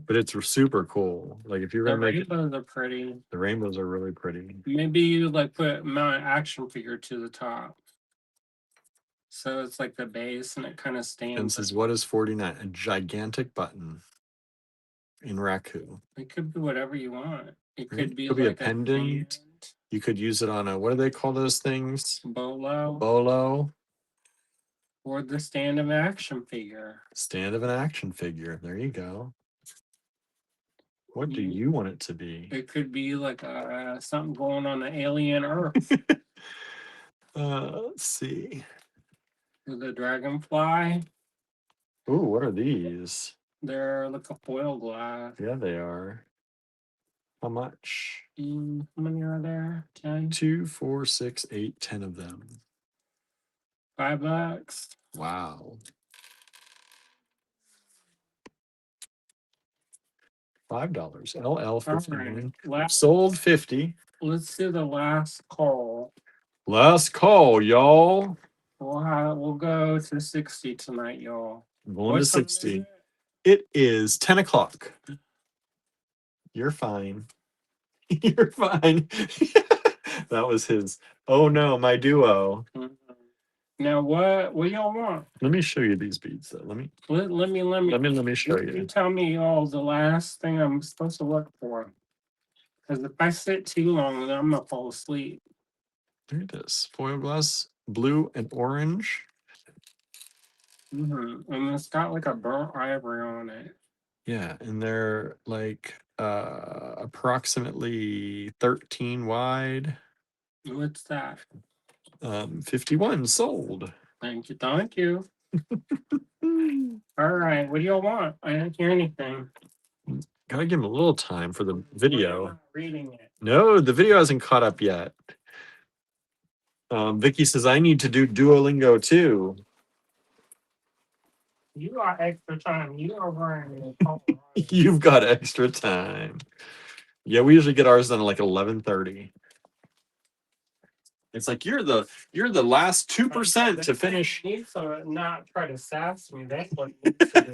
But it's super cool. Like if you're The gonna make rainbows are pretty. the rainbows are really pretty. Maybe you like mount an action figure to the top. So it's like the base and it kind of And stands. says, what is 49? A gigantic button in Raku. It could be whatever you want. It Right? could be Could be a like pendant. You could use it on a, what do they call those things? bolo Bolo. or the stand of an action figure. Stand of an action figure. There you go. What do you want it to be? It could be like something going on the alien Earth. Let's see. The dragonfly. Ooh, what are these? They're like a foil glass. Yeah, they are. How much? How many are there? 10? 2, 4, 6, 8, 10 of them. $5. Wow. $5. LL59. Right. Sold 50. Let's do the last call. Last call, y'all. We'll go to 60 tonight, y'all. Going to 60. It is 10 o'clock. You're fine. You're fine. That was his. Oh no, my duo. Mm-hmm. Now what y'all want? Let me show you these beads. Though. Let me show you. You tell me all the last thing I'm supposed to look for. Because if I sit too long, then I'm gonna fall asleep. There it is. Foil glass, blue and orange. And it's got like a burnt ivory on it. Yeah, and they're like approximately 13 wide. What's that? 51 sold. Thank you. All right, what do y'all want? I didn't hear anything. Gotta give him a little time for the video. I'm not reading it. No, the video hasn't caught up yet. Vicky says I need to do Duolingo too. You got extra time. You are running. You've got extra time. Yeah, we usually get ours done at like 11:30. It's like you're the last 2% to finish. You need to not try to sass me. That's what you need to do.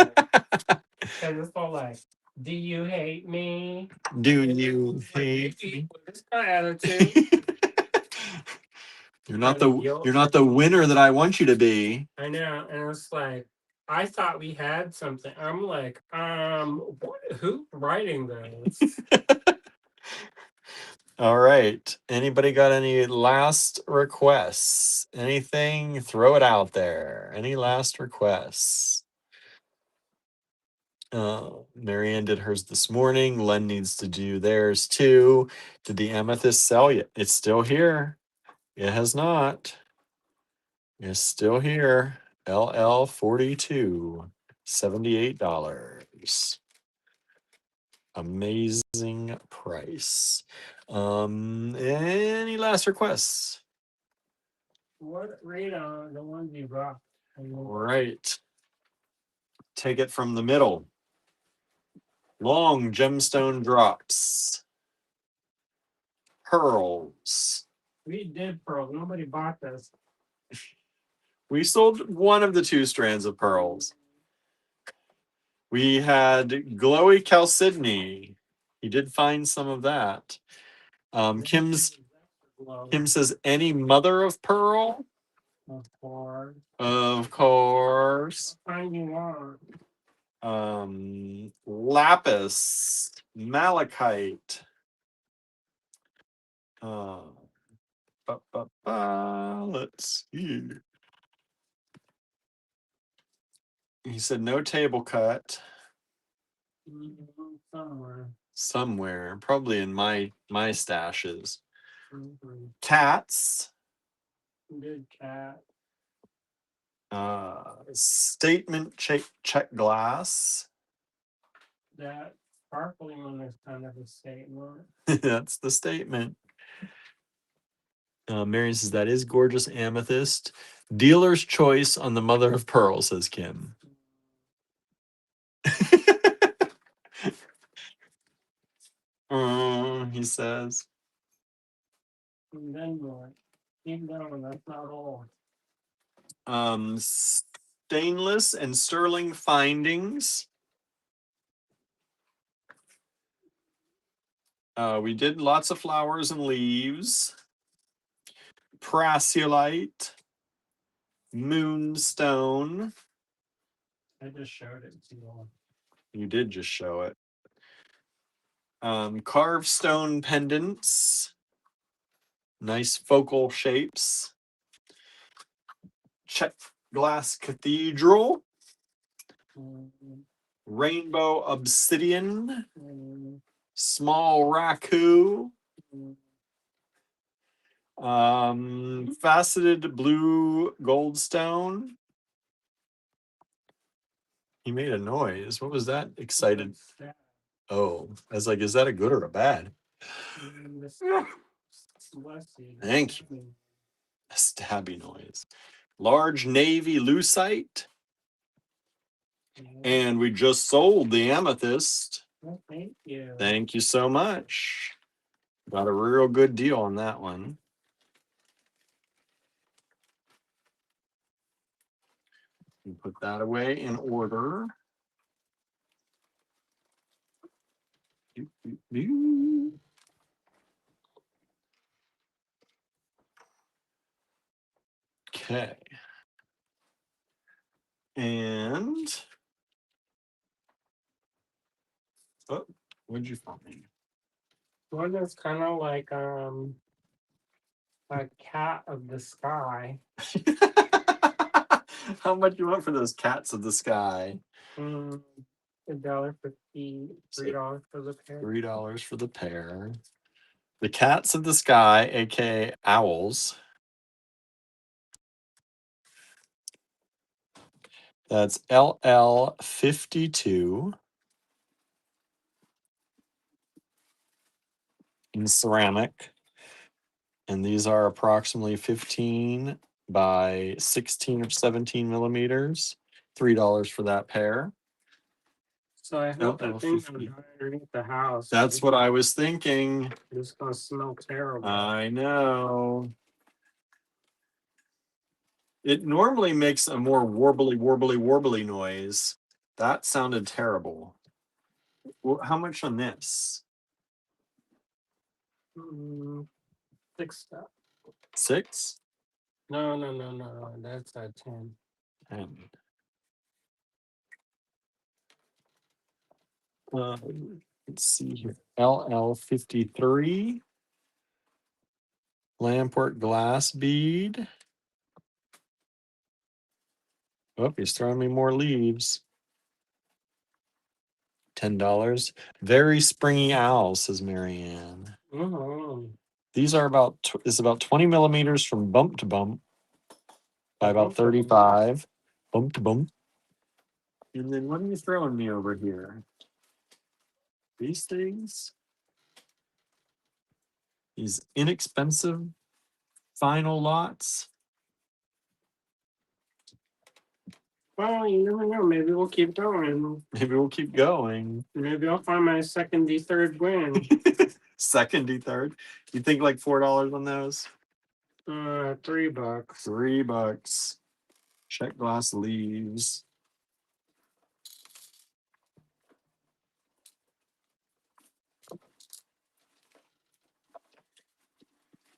Because it's all like, Do you hate me? Do you hate Maybe me? with this kind of attitude. You're not Trying to the guilt you're not trip the me. winner that I want you to be. I know, and it's like I thought we had something. I'm like, what? Who's writing this? All right. Anybody got any last requests? Anything? Throw it out there. Any last requests? Marianne did hers this morning. Len needs to do theirs too. Did the amethyst sell yet? It's still here. It has not. It's still here. LL 42, $78. Amazing price. Any last requests? What read on the ones you brought? All right. Take it from the middle. Long gemstone drops. Pearls. We did pearl. Nobody bought this. We sold one of the two strands of pearls. We had glowy chalcedony. He did find some of that. Kim says any mother of pearl. Of course. Of course. Find you want. Lapis, malachite. Let's see. He said no table cut. Somewhere, probably in my stashes. Cats. Good cat. Statement check glass. That sparkling one is kind of a statement. That's the statement. Marion says that is gorgeous amethyst. Dealer's choice on the mother of pearl, says Kim. He says. And then what? Keep going. That's not all. Stainless and sterling findings. We did lots of flowers and leaves. Prasiolite. Moonstone. I just showed it to you. You did just show it. Carved stone pendants. Nice focal shapes. Check glass cathedral. Rainbow obsidian. Small raku. Faceted blue goldstone. He made a noise. What was that? Excited. Oh, I was like, is that a good or a bad? Thank you. A stabby noise. Large navy lucite. And we just sold the amethyst. Well, thank you. Thank you so much. Got a real good deal on that one. You put that away in order. Okay. And oh, what'd you find? One is kind of like a cat of the sky. How much you want for those cats of the sky? $1.50, $3 for the pair. $3 for the pair. The cats of the sky, aka owls. That's LL 52 in ceramic. And these are approximately 15 by 16 or 17 millimeters. $3 for that pair. So I hope that thing's gonna die underneath the house. That's what I was thinking. It's gonna smell terrible. I know. It normally makes a more warbly noise. That sounded terrible. Well, how much on this? 6 stuff. 6? No. That's a 10. 10. Let's see here. LL53. Lamport glass bead. Oh, he's throwing me more leaves. $10. Very springy owl, says Marianne. These are it's about 20 millimeters from bump to bump by about 35. Bump to bump. And then what are you throwing me over here? These things? These inexpensive final lots? Well, you never know. Maybe we'll keep going. Maybe we'll keep going. Maybe I'll find my second third win. Second, third. You think like $4 on those? $3. $3. Check glass leaves.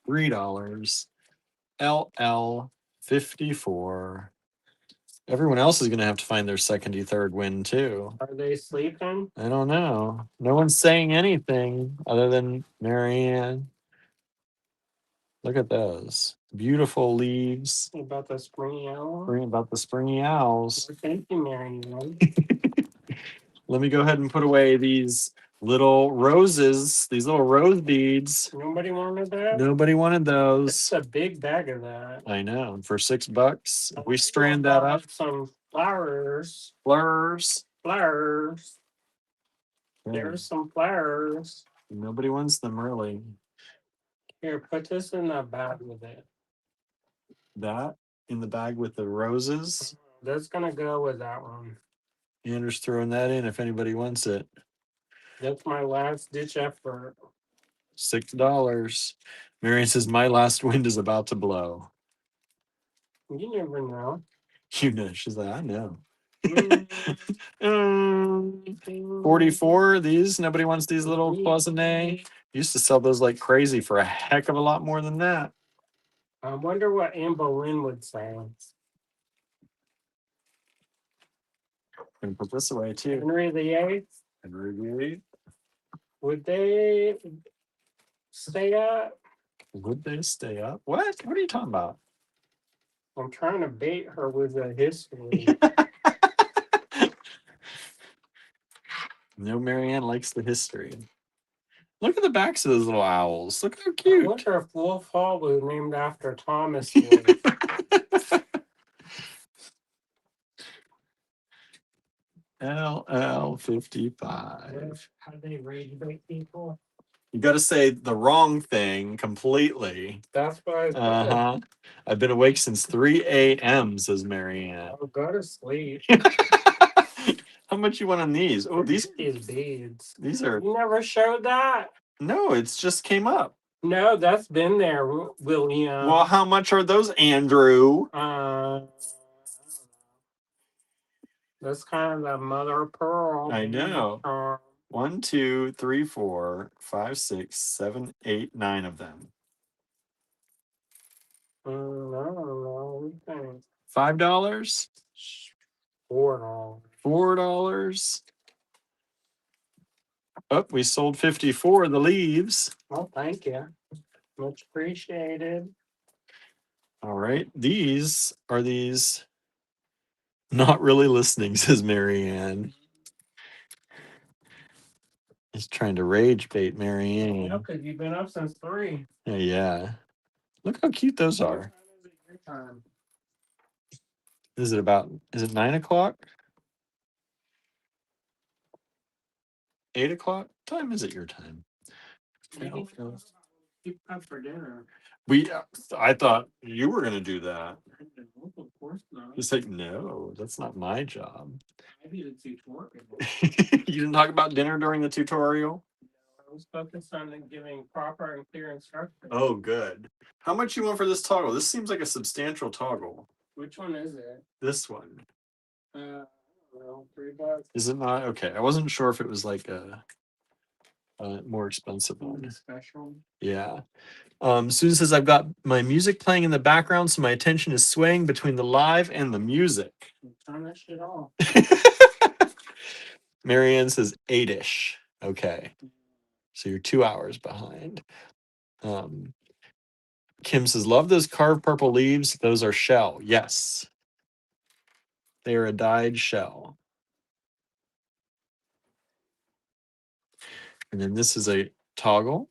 $3. LL54. Everyone else is going to have to find their second, third win too. Are they sleeping? I don't know. No one's saying anything other than Marianne. Look at those beautiful leaves. About the springy owl? About the springy owls. Well, thank you, Marianne. Let me go ahead and put away these little roses, these little rose beads. Nobody wanted that? Nobody wanted those. That's a big bag of that. I know. For $6, if we strand that up. Some flowers. Flowers. Flowers. Yeah. There's some flowers. Nobody wants them really. Here, put this in the bag with it. That in the bag with the roses. That's gonna go with that one. Andrew's throwing that in if anybody wants it. That's my last ditch effort. $6. Marion says my last wind is about to blow. You never know. You know, she's like, I know. 44. These nobody wants these little cloisonne. Used to sell those like crazy for a heck of a lot more than that. I wonder what Anne Boleyn would say. And put this away too. Henry VIII. Henry VIII. Would they stay up? Would they stay up? What? What are you talking about? I'm trying to bait her with a history. No, Marianne likes the history. Look at the backs of those little owls. Look how cute. I wonder if Wolf Hall was named after Thomas Wolfe. LL55. How do they rage bait people? You got to say the wrong thing completely. That's what I said. Uh-huh. I've been awake since 3 a.m., says Marianne. I'll go to sleep. How much you want on these? Oh, these beads. These are. You never showed that. No, it's just came up. No, that's been there, William. Well, how much are those, Andrew? That's kind of the mother of pearl. I know. 1, 2, 3, 4, 5, 6, 7, 8, 9 of them. I don't know. $5? $4. $4. Oh, we sold 54 of the leaves. Oh, thank you. Much appreciated. All right. These are these. Not really listening, says Marianne. He's trying to rage bait Marianne. Yeah, because you've been up since 3. Yeah. Look how cute those are. Is it 9 o'clock? 8 o'clock? What time is it your time? Keep up for dinner. I thought you were going to do that. Of course not. He's like, no, that's not my job. Maybe the tutorial. You didn't talk about dinner during the tutorial? I was focused on giving proper and clear instructions. Oh, good. How much you want for this toggle? This seems like a substantial toggle. Which one is it? This one. Well, $3. Is it not? Okay. I wasn't sure if it was like a more expensive one. Special. Yeah. Susan says, I've got my music playing in the background, so my attention is swaying between the live and the music. Turn that shit off. Marianne says 8-ish. Okay. So you're 2 hours behind. Kim says, love those carved purple leaves. Those are shell. Yes. They are a dyed shell. And then this is a toggle.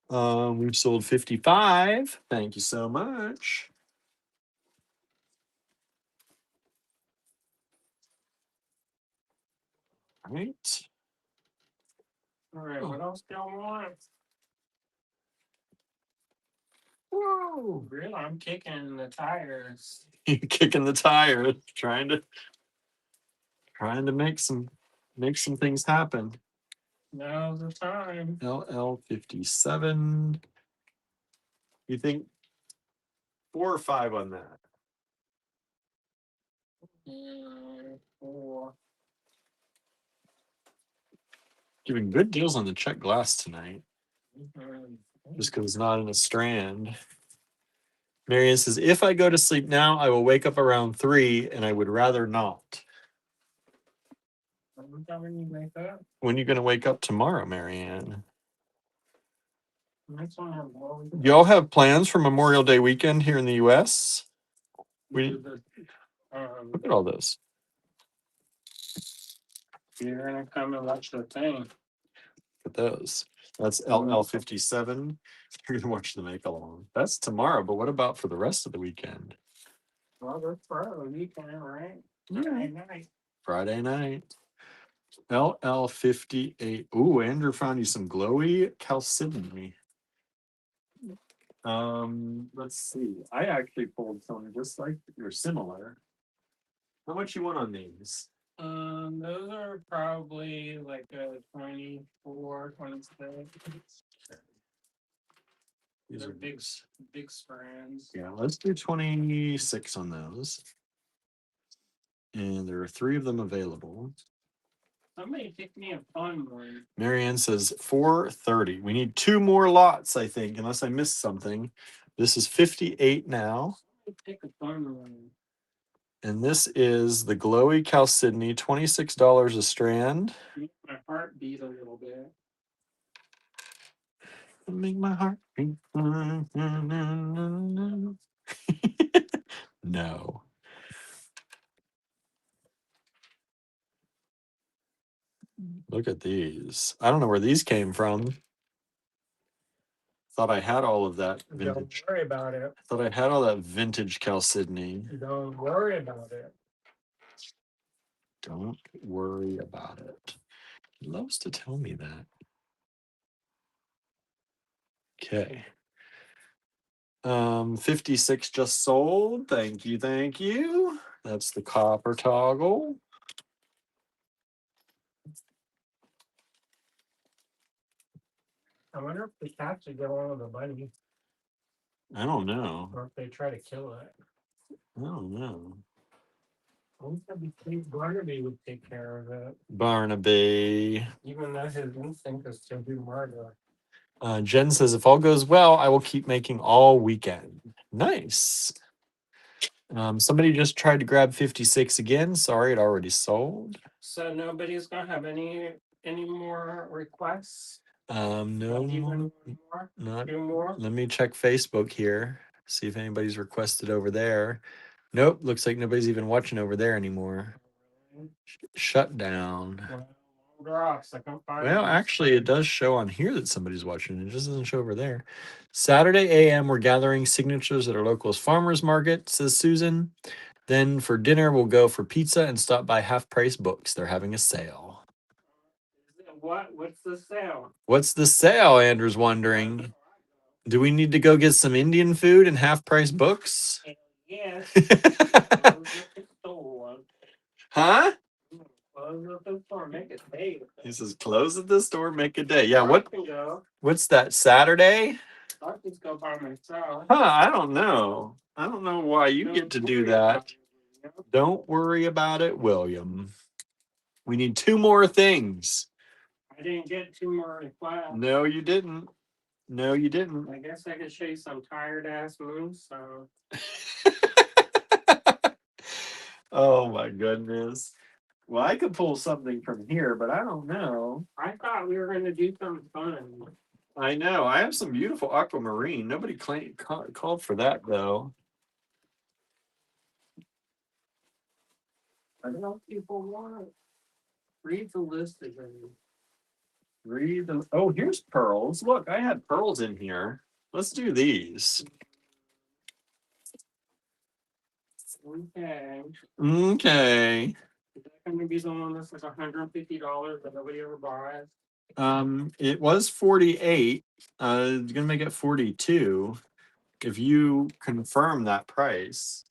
We've sold 55. Thank you so much. All right. All right, what else do y'all want? Whoa. Really, I'm kicking the tires. You're kicking the tire, trying to make some things happen. Now's the time. LL57. You think 4 or 5 on that? 4. Giving good deals on the check glass tonight. Mhm. Just because it's not in a strand. Marianne says, if I go to sleep now, I will wake up around 3, and I would rather not. What time when you wake up? When are you going to wake up tomorrow, Marianne? Next one, Y'all have plans for Memorial Day weekend here in the U.S.? Look at all this. You're gonna come and watch the thing. Look at those. That's LL57. You're gonna watch the make along. That's tomorrow, but what about for the rest of the weekend? Well, that's Friday weekend, right? Yeah. Night. Friday night. LL58. Ooh, Andrew found you some glowy chalcedony. Let's see. I actually pulled some just like you're similar. How much you want on these? Those are probably like a 24, 26. These They're are big strands. Yeah, let's do 26 on those. And there are 3 of them available. Somebody pick me a fun one. Marianne says 430. We need 2 more lots, I think, unless I missed something. This is 58 now. Pick a fun one. And this is the glowy chalcedony, $26 a strand. Make my heart beat a little bit. Make my heart beat. No. Look at these. I don't know where these came from. Thought I had all of that vintage. Don't worry about it. Thought I had all that vintage chalcedony. Don't worry about it. Don't worry about it. He loves to tell me that. Okay. 56 just sold. Thank you, thank you. That's the copper toggle. I wonder if the cats would get along with the bunny, I don't know. or if they try to kill it. I don't know. I think that'd be cute. Barnaby would take care of it, Barnaby. even though his instinct is to do murder. Jen says, if all goes well, I will keep making all weekend. Nice. Somebody just tried to grab 56 again. Sorry, it already sold. So nobody's gonna have any more requests? No Even more. more? Not. 2 more? Let me check Facebook here. See if anybody's requested over there. Nope. Looks like nobody's even watching over there anymore. Shut down. Well, actually, it does show on here that somebody's watching. It just doesn't show over there. Saturday AM, we're gathering signatures at our local farmers market, says Susan. Then for dinner, we'll go for pizza and stop by Half Price Books. They're having a sale. What's the sale? What's the sale? Andrew's wondering. Do we need to go get some Indian food and Half Price Books? Yes. Huh? Close at the store, make it day. He says, close at the store, make a day. Yeah, What's what's that, Saturday? I'll just go by myself. I don't know. I don't know why you get to do that. Don't worry about it, William. We need 2 more things. I didn't get 2 more requests. No, you didn't. No, you didn't. I guess I could show you some tired ass moves. So. Oh my goodness. Well, I could pull something from here, but I don't know. I thought we were going to do something fun. I know. I have some beautiful aquamarine. Nobody called for that, though. I don't know if people want. Read the list again. Read them. Oh, here's pearls. Look, I had pearls in here. Let's do these. Okay. Okay. Is that going to be the one that's like $150 that nobody ever buys? It was 48. It's gonna make it 42 if you confirm that price.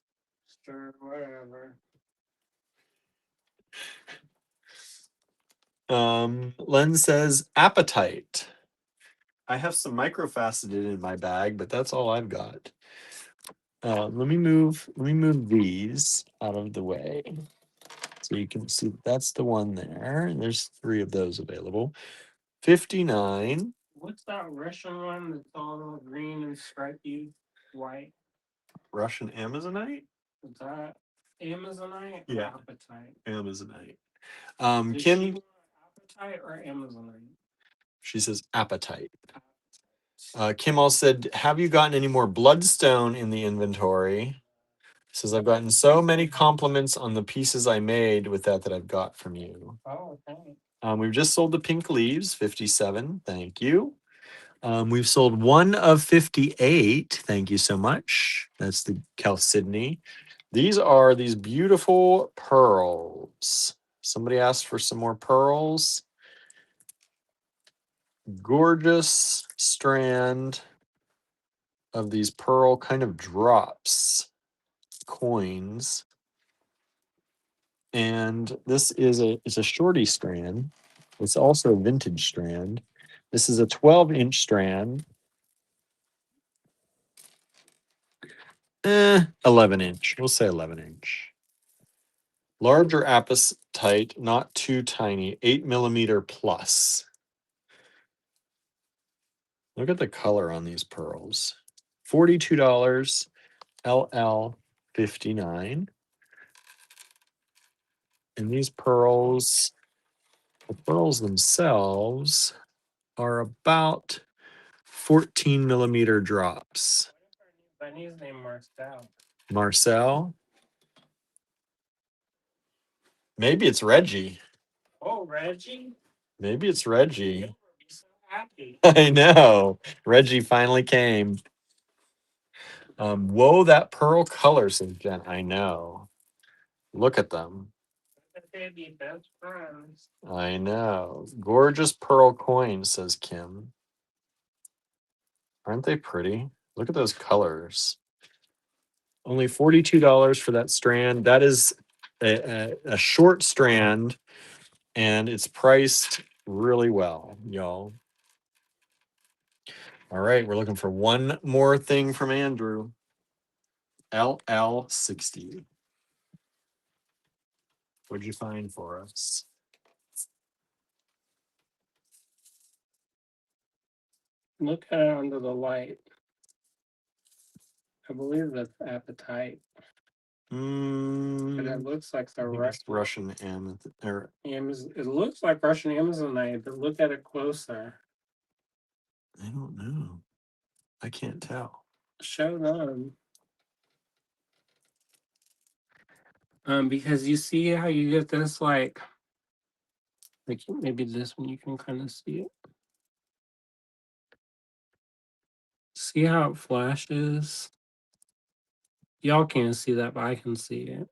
Sure, whatever. Len says appetite. I have some microfaceted in my bag, but that's all I've got. Let me move these out of the way so you can see that's the one there. And there's 3 of those available. 59. What's that Russian one that's all green and stripy white? Russian Amazonite? Is that Amazonite? Yeah. Appetite. Amazonite. Does Kim, she want appetite or Amazonite? she says appetite. Kim all said, have you gotten any more bloodstone in the inventory? Says, I've gotten so many compliments on the pieces I made with that I've got from you. Oh, okay. We've just sold the pink leaves, 57. Thank you. We've sold 1 of 58. Thank you so much. That's the Chalcedony. These are these beautiful pearls. Somebody asked for some more pearls. Gorgeous strand of these pearl kind of drops, coins. And this is it's a shorty strand. It's also a vintage strand. This is a 12-inch strand. 11-inch. We'll say 11-inch. Larger apatite, not too tiny. 8mm plus. Look at the color on these pearls. $42. LL 59. And these pearls, the pearls themselves are about 14mm drops. Bunny's name Marcel. Marcel? Maybe it's Reggie. Oh, Reggie? Maybe it's Reggie. He's so happy. I know. Reggie finally came. Whoa, that pearl color, says Jen. I know. Look at them. They'd be best friends. I know. Gorgeous pearl coins, says Kim. Aren't they pretty? Look at those colors. Only $42 for that strand. That is a short strand, and it's priced really well, y'all. All right, we're looking for one more thing from Andrew. LL60. What'd you find for us? Look at it under the light. I believe that's appetite. But it looks like the Russian Amazon. It looks like Russian Amazonite, but look at it closer. I don't know. I can't tell. Show them. Because you see how you get this like maybe this one you can kind of see it. See how it flashes? Y'all can't see that, but I can see it.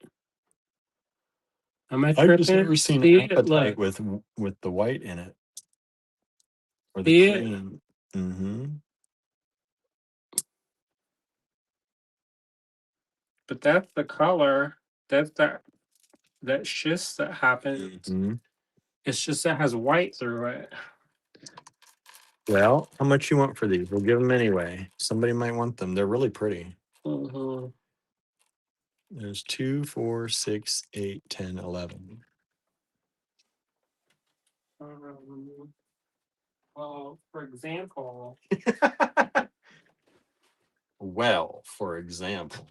I've just never seen appetite with the white in it. Or the cream. Mm-hmm. But that's the color. That's that schist that happens. Mm-hmm. It's just that has white through it. Well, how much you want for these? We'll give them anyway. Somebody might want them. They're really pretty. Mhm. There's 2, 4, 6, 8, 10, 11. Well, for example, Well, for example,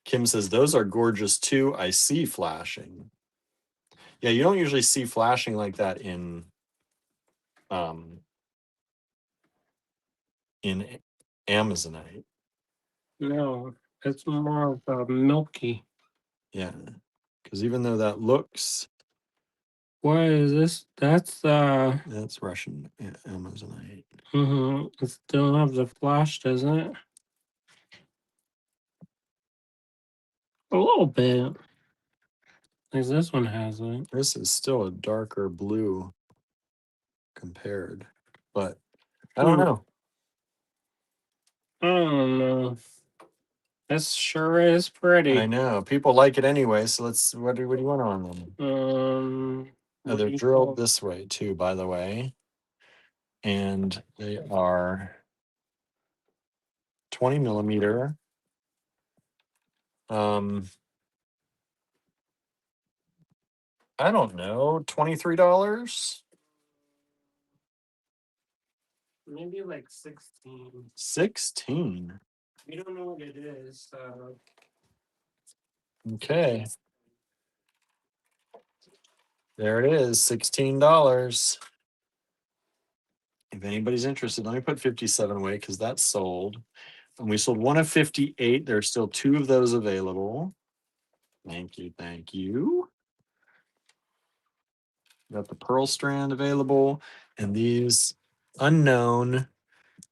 Kim says those are gorgeous too. I see flashing. Yeah, you don't usually see flashing like that um in Amazonite. no, it's more of a milky. Yeah, because even though that looks, What is this? That's that's Russian Amazonite. it still have the flash, doesn't it? A little bit. Because this one has it. This is still a darker blue compared, but I don't know. I don't know. This sure is pretty. I know people like it anyway. So let's. What do you want on them? Oh, what They're do you drilled call- this way too, by the way, and they are 20 millimeter. I don't know, $23. Maybe like 16. 16. We don't know what it is, so Okay, there it is, $16. If anybody's interested, let me put 57 away because that's sold. And we sold one of 58. There's still 2 of those available. Thank you. Thank you. Got the pearl strand available. And these unknown,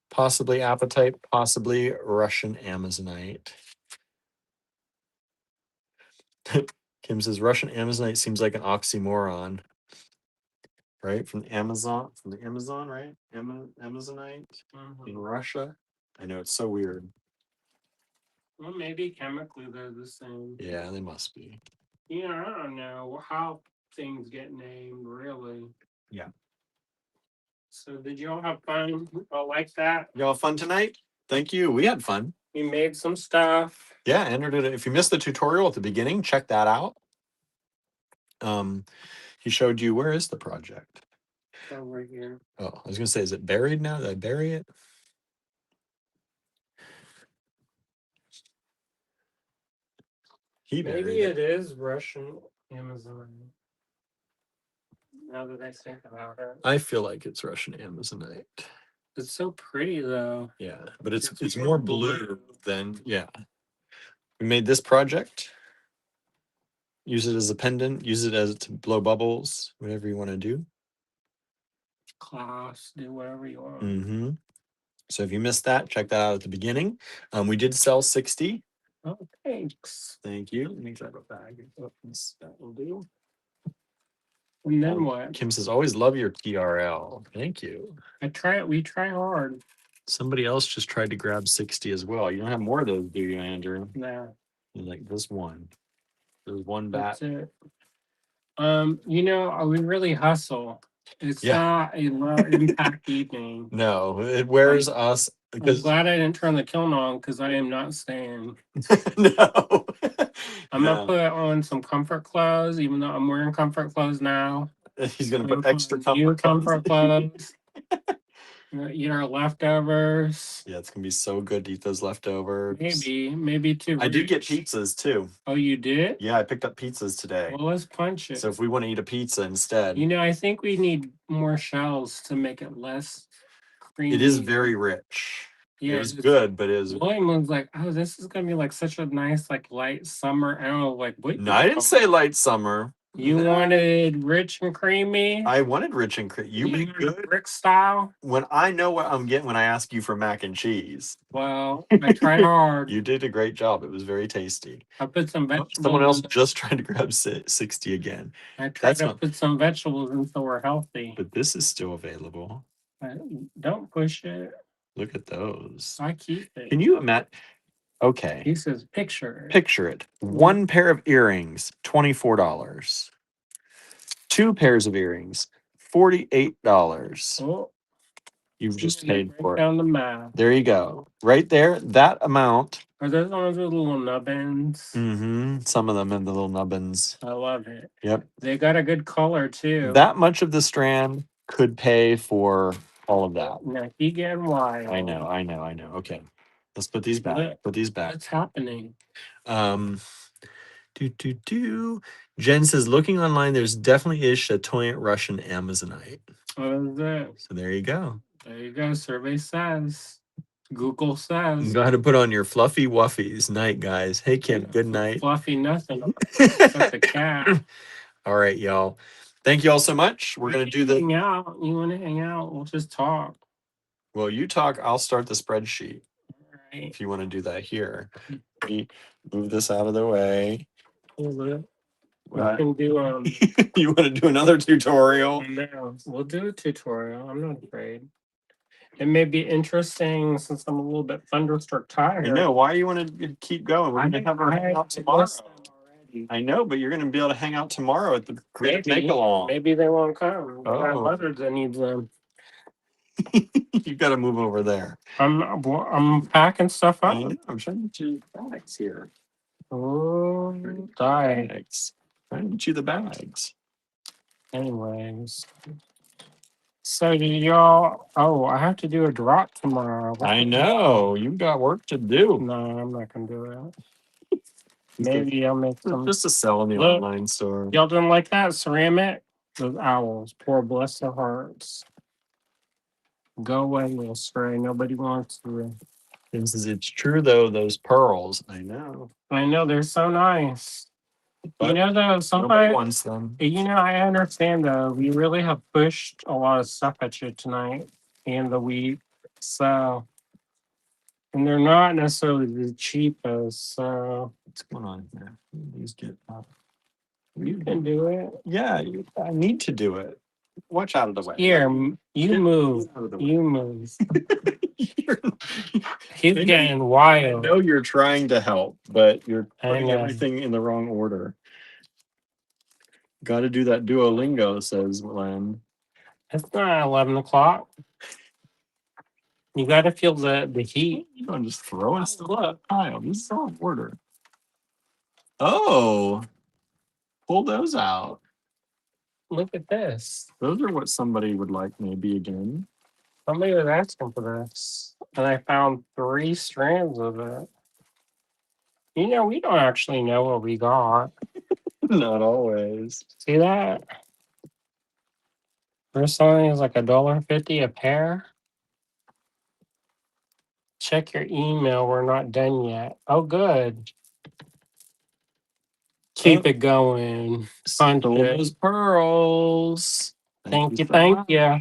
possibly apatite, possibly Russian Amazonite. Kim says Russian Amazonite seems like an oxymoron. Right? From the Amazon, right? Amazonite in Russia. I know it's so weird. Well, maybe chemically they're the same. Yeah, they must be. Yeah, I don't know how things get named, really. Yeah. So, did you all have fun? Like that? Y'all have fun tonight? Thank you. We had fun. We made some stuff. Yeah, entered it. If you missed the tutorial at the beginning, check that out. He showed you, where is the project? Over here. Oh, I was gonna say, is it buried now? Did I bury it? He buried Maybe it. it is Russian Amazon. Now that I think about it, I feel like it's Russian Amazonite. it's so pretty though. Yeah, but it's more blue than, yeah. We made this project. Use it as a pendant, use it as to blow bubbles, whatever you want to do. Class, do whatever you want. Mm-hmm. So if you missed that, check that out at the beginning. We did sell 60. Oh, thanks. Thank you. Let me grab a bag. That will do. And then what? Kim says, always love your TRL. Thank you. We try hard. Somebody else just tried to grab 60 as well. You don't have more of those, do you, Andrew? No. Like this one. There's one That's bat. it. We really hustle. It's Yeah. not a low impact evening. No, it wears us I'm because glad I didn't turn the kiln on because I am not staying. no. I'm gonna put on some comfort clothes, even though I'm wearing comfort clothes now. He's gonna I'm put extra new comfort clothes. Eat our leftovers. Yeah, it's gonna be so good to eat those leftovers. Maybe too. I did get rich. pizzas too. Oh, you did? Yeah, I picked up pizzas today. Well, let's punch it. So if we want to eat a pizza instead, I think we need more shells to make it less creamy. it is very rich. Yeah, it was good, but it is. William was like, "Oh, this is gonna be like such a nice, like light summer." I don't know, like what? No, I didn't say light summer. You wanted rich and creamy. I wanted rich and creamy. You make good brick style. When I know what I'm getting when I ask you for mac and cheese. Well, I tried hard. You did a great job. It was very tasty. I put some vegetables. Someone else just tried to grab 60 again. I tried to put some vegetables in so we're healthy. But this is still available. Don't push it. Look at those. I keep it. Can you imagine? Okay. He says, picture it. One pair of earrings, $24. 2 pairs of earrings, $48. Oh. You've just Break paid for it. down the math. There you go. Right there, that amount. Are those ones with little nubbins? Mm-hmm. Some of them have the little nubbins. I love it. Yep. They got a good color too. That much of the strand could pay for all of that. Now he getting wild. I know. Okay. Let's put these back. Look, Put these back. what's happening? Jen says, looking online, there's definitely is Chatoyant Russian Amazonite. What is that? So there you go. There you go. Survey says. Google says. You got to put on your fluffy wuffies. Night, guys. Hey, Kim. Good night. Fluffy nothing. Except the cat. All right, y'all. Thank you all so much. We're going to do the... Hang out. You want to hang out? We'll just talk. Well, you talk. I'll start the spreadsheet. All right. If you want to do that here. Move this out of the way. We can do You want to do another tutorial? No, we'll do a tutorial. I'm not afraid. It may be interesting since I'm a little bit thunderstruck tired. I know. Why do you want to keep going? We're going to have our hangout tomorrow. I know, but you're going to be able to hang out tomorrow at the Great Make-Along. Maybe they won't come. My mother that needs them. You got to move over there. I'm packing stuff up. I'm trying to get bags here. Oh, bags. Trying to get you the bags. Anyways. So do y'all? Oh, I have to do a drop tomorrow. I know. You got work to do. No, I'm not gonna do it. Maybe I'll make some. Just to sell in the online store. Y'all didn't like that ceramic? Those owls. Poor bless their hearts. Go away, little stray. Nobody wants to. It's true though. Those pearls. I know. They're so nice. But though, sometimes wants them. I understand though. We really have pushed a lot of stuff at you tonight and the week. So, and they're not necessarily the cheapest. So, what's going on here? These get up. You can do it. Yeah, I need to do it. Watch out of the way. Here, you move. You move. He's getting wild. I know you're trying to help, but you're putting everything in the wrong order. Got to do that Duolingo, says Len. It's not 11 o'clock. You got to feel the heat. I'm just throwing stuff up. Kyle, this is all in order. Oh, pull those out. Look at this. Those are what somebody would like maybe again. Somebody was asking for this. And I found 3 strands of it. We don't actually know what we got. Not always. See that? There's something is like $1.50 a pair. Check your email. We're not done yet. Oh, good. Keep it going. Stole those pearls. Thank you.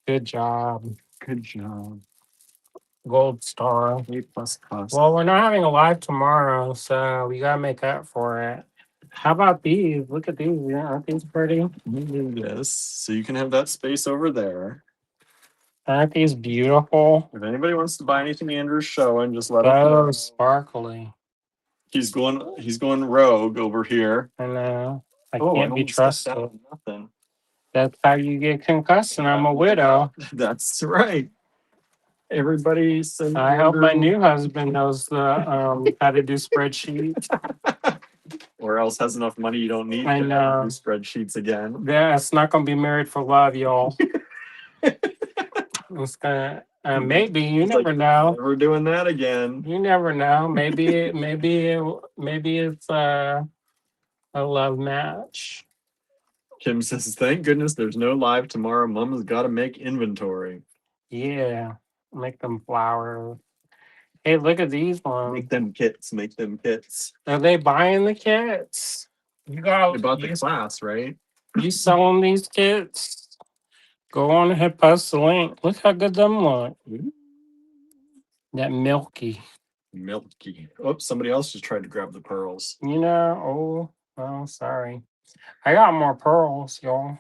Good job. Good job. Gold star. A++. Well, we're not having a live tomorrow, so we gotta make up for it. How about these? Look at these. Aren't these pretty? Let me do this so you can have that space over there. Aren't these beautiful? If anybody wants to buy anything Andrew's showing, just let us know. So sparkly. He's going rogue over here. I know. I can't be trusted. Nothing. That's how you get concussed, and I'm a widow. That's right. Everybody send I hope my new husband knows the how to do spreadsheets. Or else has enough money you don't need I to know. do spreadsheets again. Yeah, it's not gonna be married for love, y'all. It's gonna maybe you never know. Never doing that again. You never know. Maybe it's a love match. Kim says, "Thank goodness there's no live tomorrow. Mama's got to make inventory." Yeah, make them flowers. Hey, look at these ones. Make them kits. Make them kits. Are they buying the kits? You got. They bought the class, right? You selling these kits? Go on ahead, post the link. Look how good them look. That milky. Oops, somebody else just tried to grab the pearls. Sorry. I got more pearls, y'all.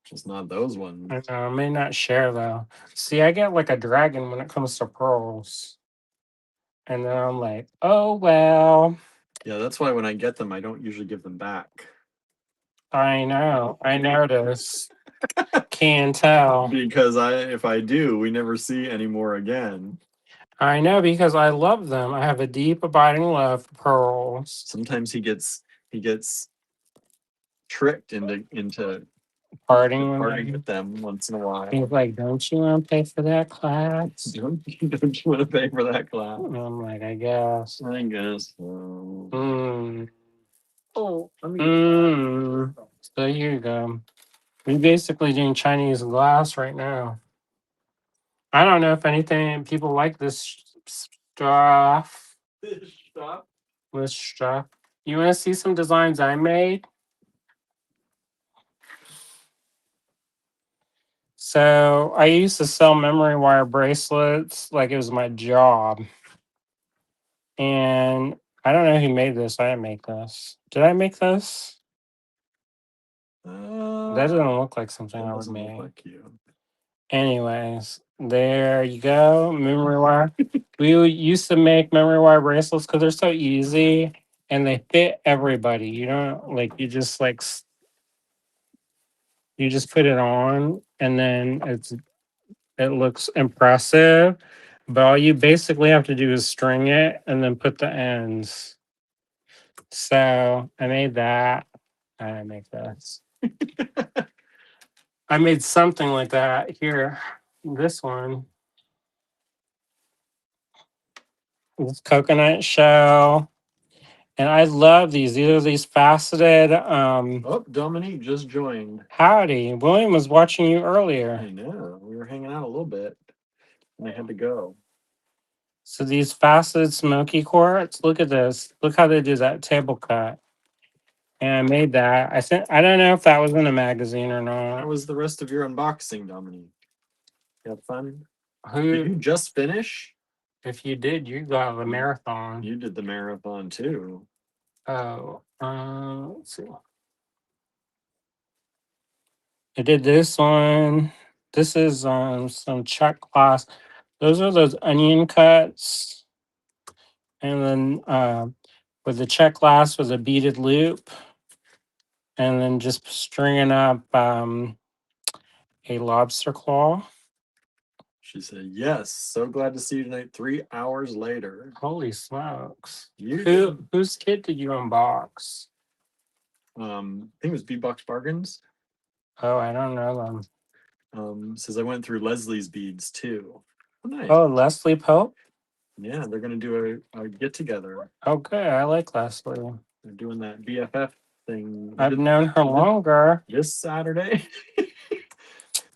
Just not those ones. I may not share though. See, I get like a dragon when it comes to pearls. And then I'm like, oh well. Yeah, that's why when I get them, I don't usually give them back. I know. I noticed. Can't tell. Because if I do, we never see any more again. I know because I love them. I have a deep, abiding love for pearls. Sometimes he gets tricked into Parting with partying them. with them once in a while. He's like, "Don't you want to pay for that class?" Don't you want to pay for that class? And I'm like, I guess. I guess so. Mm. Oh, I mean, So here you go. We're basically doing Chinese glass right now. I don't know if anything people like this stuff. stop. This stuff. You want to see some designs I made? So I used to sell memory wire bracelets like it was my job. And I don't know who made this. I didn't make this. Did I make this? That doesn't look like something I would doesn't look make. like you. Anyways, there you go. Memory wire. We used to make memory wire bracelets because they're so easy and they fit everybody. You don't like you just you just put it on and then it looks impressive. But all you basically have to do is string it and then put the ends. So I made that. I didn't make this. I made something like that here. This one. This coconut shell. And I love these. These are these faceted. Oh, Dominique just joined. Howdy. William was watching you I earlier. know. We were hanging out a little bit, and I had to go. So these faceted smoky quartz. Look at this. Look how they do that table cut. And I made that. I don't know if that was in a magazine or How not. was the rest of your unboxing, Dominique? You had fun? Did Who you just finish? if you did, you got the marathon. You did the marathon too. Oh, let's see. I did this one. This is some Chuck glass. Those are those onion cuts. And then with the check glass with a beaded loop. And then just stringing up a lobster claw. She said, "Yes, so glad to see you tonight. 3 hours later." Holy smokes. You Whose kit did you unbox? I think it was B-Box Bargains. Oh, I don't know them. Says I went through Leslie's beads too. Oh, nice. Oh, Leslie Pope? Yeah, they're gonna do a get together. Oh, good. I like Leslie. They're doing that BFF thing. I've known her longer. This Saturday.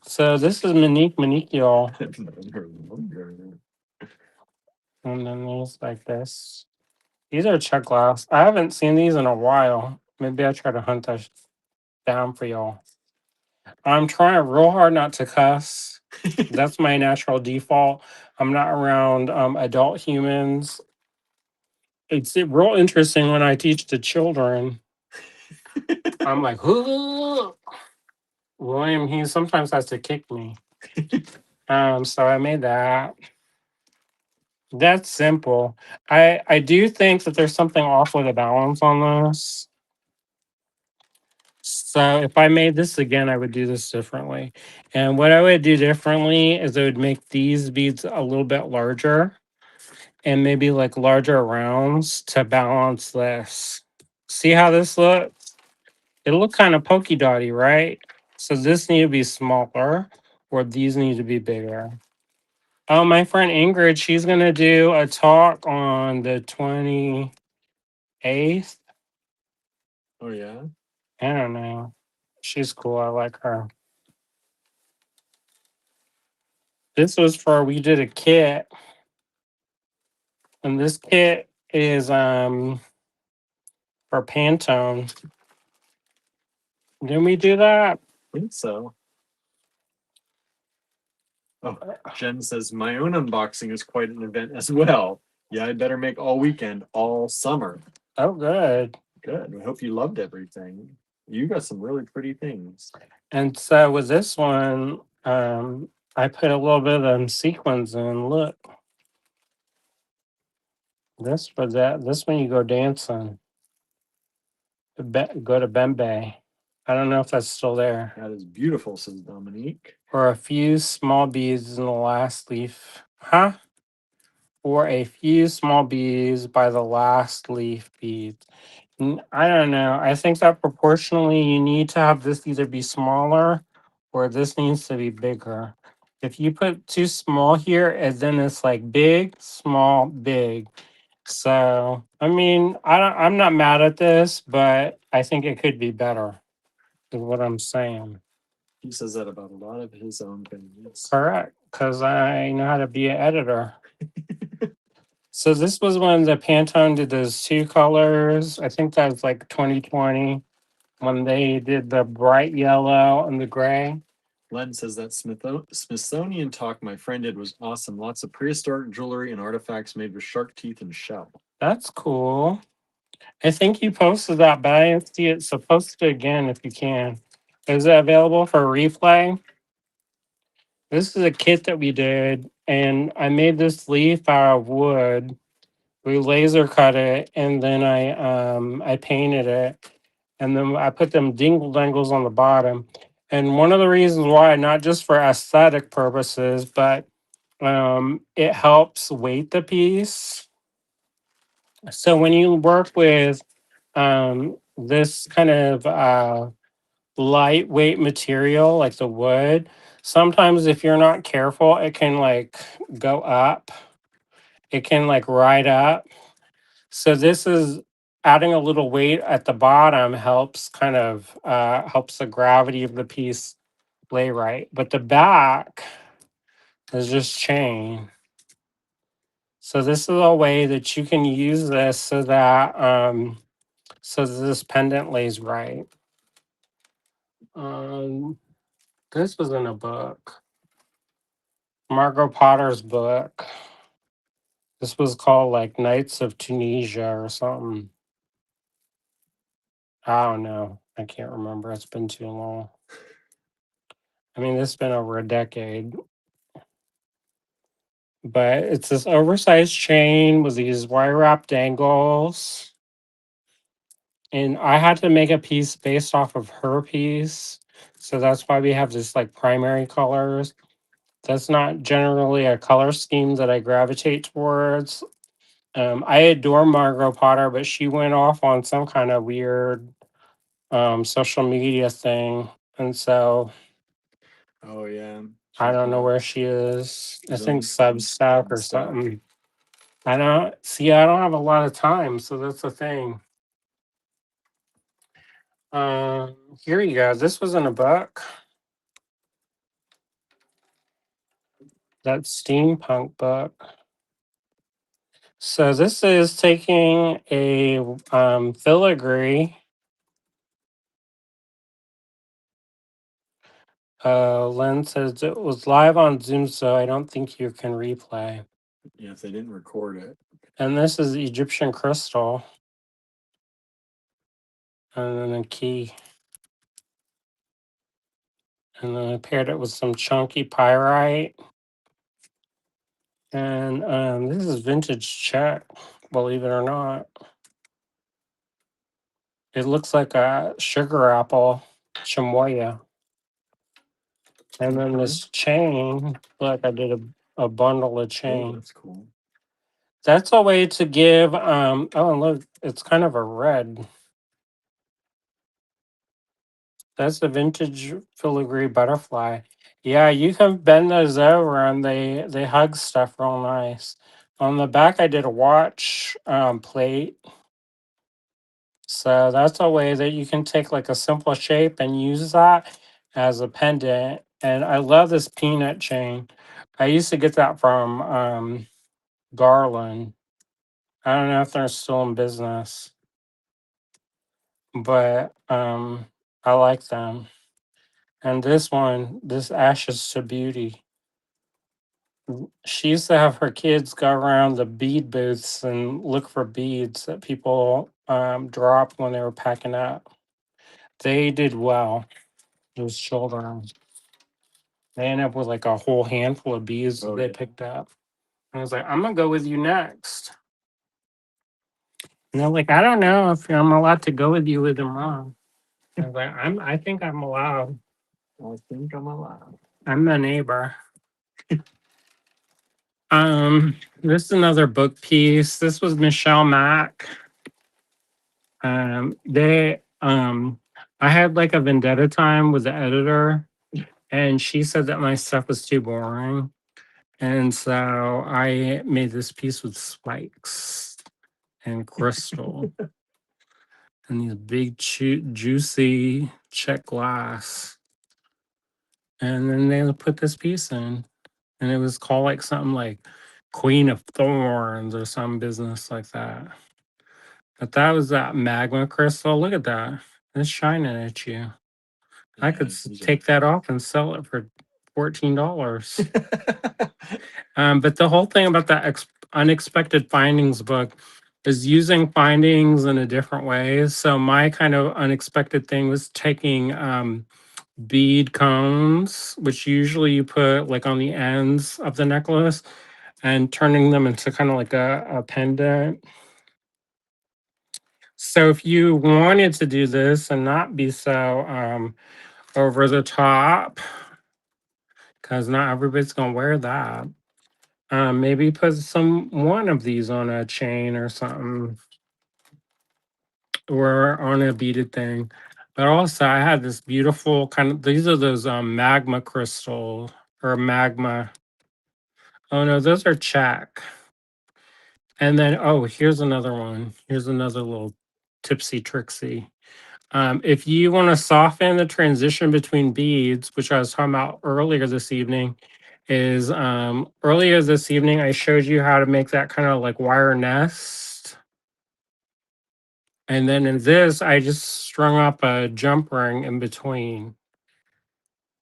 So this is Monique y'all. I've known her longer. And then there's like this. These are Chuck glass. I haven't seen these in a while. Maybe I try to hunt that down for y'all. I'm trying real hard not to cuss. That's my natural default. I'm not around adult humans. It's real interesting when I teach the children. I'm like, "Ooh." William, he sometimes has to kick me. So I made that. That's simple. I do think that there's something off with the balance on this. So if I made this again, I would do this differently. And what I would do differently is I would make these beads a little bit larger and maybe like larger rounds to balance this. See how this looks? It look kind of pokey dotty, right? So this need to be smaller or these need to be bigger. Oh, my friend Ingrid, she's gonna do a talk on the 28th. Oh yeah. I don't know. She's cool. I like her. This was for we did a kit. And this kit is for Pantone. Didn't we do that? I think so. Oh, Jen says my own unboxing is quite an event as well. Yeah, I better make all weekend, all summer. Oh, good. Good. I hope you loved everything. You got some really pretty things. And so with this one, I put a little bit of them sequins in. Look. This for that. This one you go dancing. Go to Bembe. I don't know if that's still there. That is beautiful, says Dominique. Or a few small beads in the last leaf. Huh? Or a few small beads by the last leaf beads. I don't know. I think that proportionally you need to have this either be smaller or this needs to be bigger. If you put too small here and then it's like big, small, big. So I mean, I'm not mad at this, but I think it could be better, is what I'm saying. He says that about a lot of his own things. Correct. Because I know how to be an editor. So this was when the Pantone did those two colors. I think that was like 2020 when they did the bright yellow and the gray. Len says that Smithsonian talk my friend did was awesome. Lots of prehistoric jewelry and artifacts made with shark teeth and shell. That's cool. I think you posted that, but I didn't see it. So post it again if you can. Is it available for replay? This is a kit that we did, and I made this leaf out of wood. We laser cut it, and then I painted it, and then I put them dingle dangles on the bottom. And one of the reasons why, not just for aesthetic purposes, but it helps weight the piece. So when you work with this kind of lightweight material like the wood, sometimes if you're not careful, it can like go up. It can like ride up. So this is adding a little weight at the bottom helps kind of helps the gravity of the piece lay right. But the back is just chain. So this is a way that you can use this so that this pendant lays right. This was in a book. Margot Potter's book. This was called like Knights of Tunisia or something. I don't know. I can't remember. It's been too long. I mean, this has been over a decade. But it's this oversized chain with these wire wrap dangles. And I had to make a piece based off of her piece. So that's why we have this like primary colors. That's not generally a color scheme that I gravitate towards. I adore Margot Potter, but she went off on some kind of weird social media thing. And so Oh yeah. I don't know where she is. I She's think on Substack or Substack. something. I don't have a lot of time, so that's the thing. Here you go. This was in a book. That steampunk book. So this is taking a filigree. Len says it was live on Zoom, so I don't think you can replay. Yeah, if they didn't record it. And this is Egyptian crystal. And then a key. And then I paired it with some chunky pyrite. And this is vintage Czech, believe it or not. It looks like a sugar apple, chamoya. And then this chain, look, I did a bundle of Oh, chain. that's cool. That's a way to give, oh, and look, it's kind of a red. That's the vintage filigree butterfly. Yeah, you can bend those over and they hug stuff real nice. On the back, I did a watch plate. So that's a way that you can take like a simple shape and use that as a pendant. And I love this peanut chain. I used to get that from Garland. I don't know if they're still in business, but I like them. And this one, this Ashes to Beauty. She used to have her kids go around the bead booths and look for beads that people dropped when they were packing up. They did well, those children. They ended up with like a whole handful of beads that Oh, they yeah. picked up. And I was like, I'm gonna go with you next. And they're like, I don't know if I'm allowed to go with you with them wrong. I was like, I think I'm allowed. I think I'm allowed. I'm the neighbor. This is another book piece. This was Michelle Mack. I had like a vendetta time with the editor, and she said that my stuff was too boring. And so I made this piece with spikes and crystal and these big juicy check glass. And then they put this piece in, and it was called like something like Queen of Thorns or some business like that. But that was that magma crystal. Look at that. It's shining at you. I could take that off and sell it for $14. But the whole thing about that unexpected findings book is using findings in a different way. So my kind of unexpected thing was taking bead cones, which usually you put like on the ends of the necklace, and turning them into kind of like a pendant. So if you wanted to do this and not be so over the top, because not everybody's gonna wear that. Maybe put one of these on a chain or something, or on a beaded thing. But also, I had this beautiful kind of. These are those magma crystal or magma. Oh no, those are check. And then here's another one. Here's another little tipsy trixie. If you want to soften the transition between beads, which I was talking about earlier this evening, is earlier this evening I showed you how to make that kind of like wire nest. And then in this, I just strung up a jump ring in between.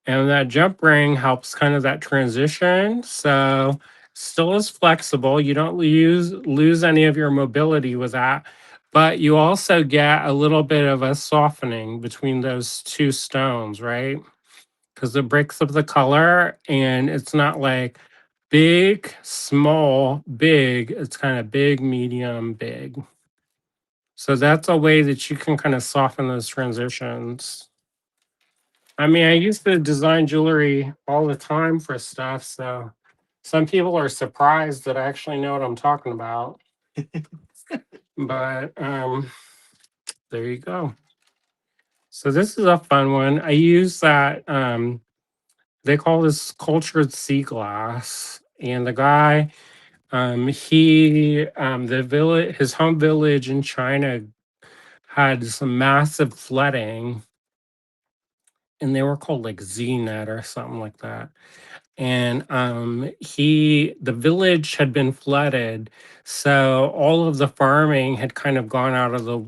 And that jump ring helps kind of that transition. So still is flexible. You don't lose any of your mobility with that. But you also get a little bit of a softening between those two stones, right? Because it breaks up the color and it's not like big, small, big. It's kind of big, medium, big. So that's a way that you can kind of soften those transitions. I mean, I used to design jewelry all the time for stuff, so some people are surprised that I actually know what I'm talking about. But there you go. So this is a fun one. I use that they call this cultured sea glass, and the guy his home village in China had some massive flooding, and they were called like Z-net or something like that. And the village had been flooded, so all of the farming had kind of gone out of the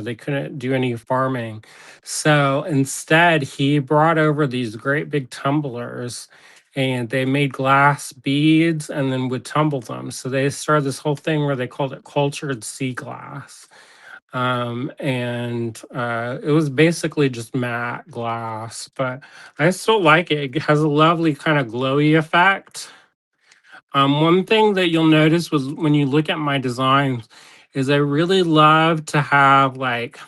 they couldn't do any farming. So instead he brought over these great big tumblers, and they made glass beads and then would tumble them. So they started this whole thing where they called it cultured sea glass. And it was basically just matte glass, but I still like it. It has a lovely kind of glowy effect. One thing that you'll notice was when you look at my designs is I really love to have like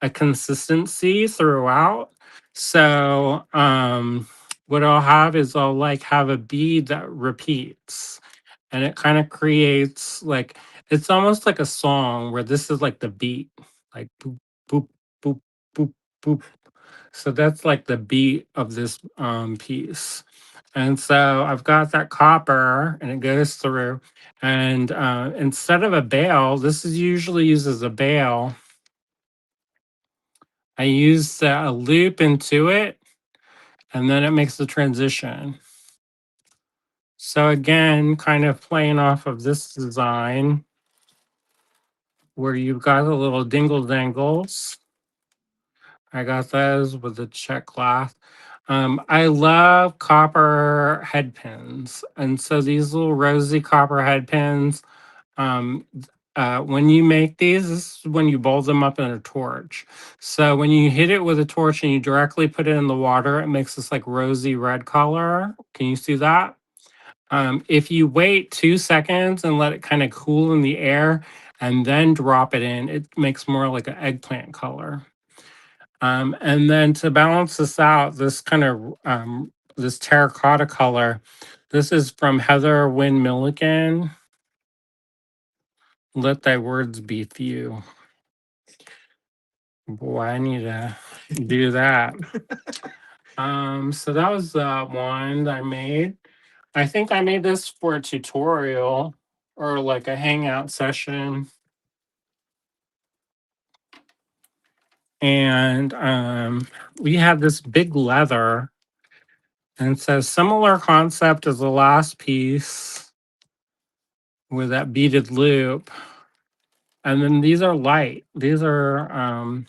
a consistency throughout. So what I'll have is I'll like have a bead that repeats, and it kind of creates like it's almost like a song where this is like the beat, like boop boop boop boop boop. So that's like the beat of this piece. And so I've got that copper and it goes through. And instead of a bail, this is usually used as a bail. I use a loop into it, and then it makes the transition. So again, kind of playing off of this design where you've got the little dingle dangles. I got those with the check cloth. I love copper head pins. And so these little rosy copper head pins, when you make these, this is when you bowl them up in a torch. So when you hit it with a torch and you directly put it in the water, it makes this like rosy red color. Can you see that? If you wait 2 seconds and let it kind of cool in the air and then drop it in, it makes more like an eggplant color. And then to balance this out, this kind of this terracotta color, this is from Heather Wynne Milligan. Let thy words be few. Boy, I need to do that. So that was one that I made. I think I made this for a tutorial or like a hangout session. And we had this big leather, and it says similar concept as the last piece with that beaded loop. And then these are light. These are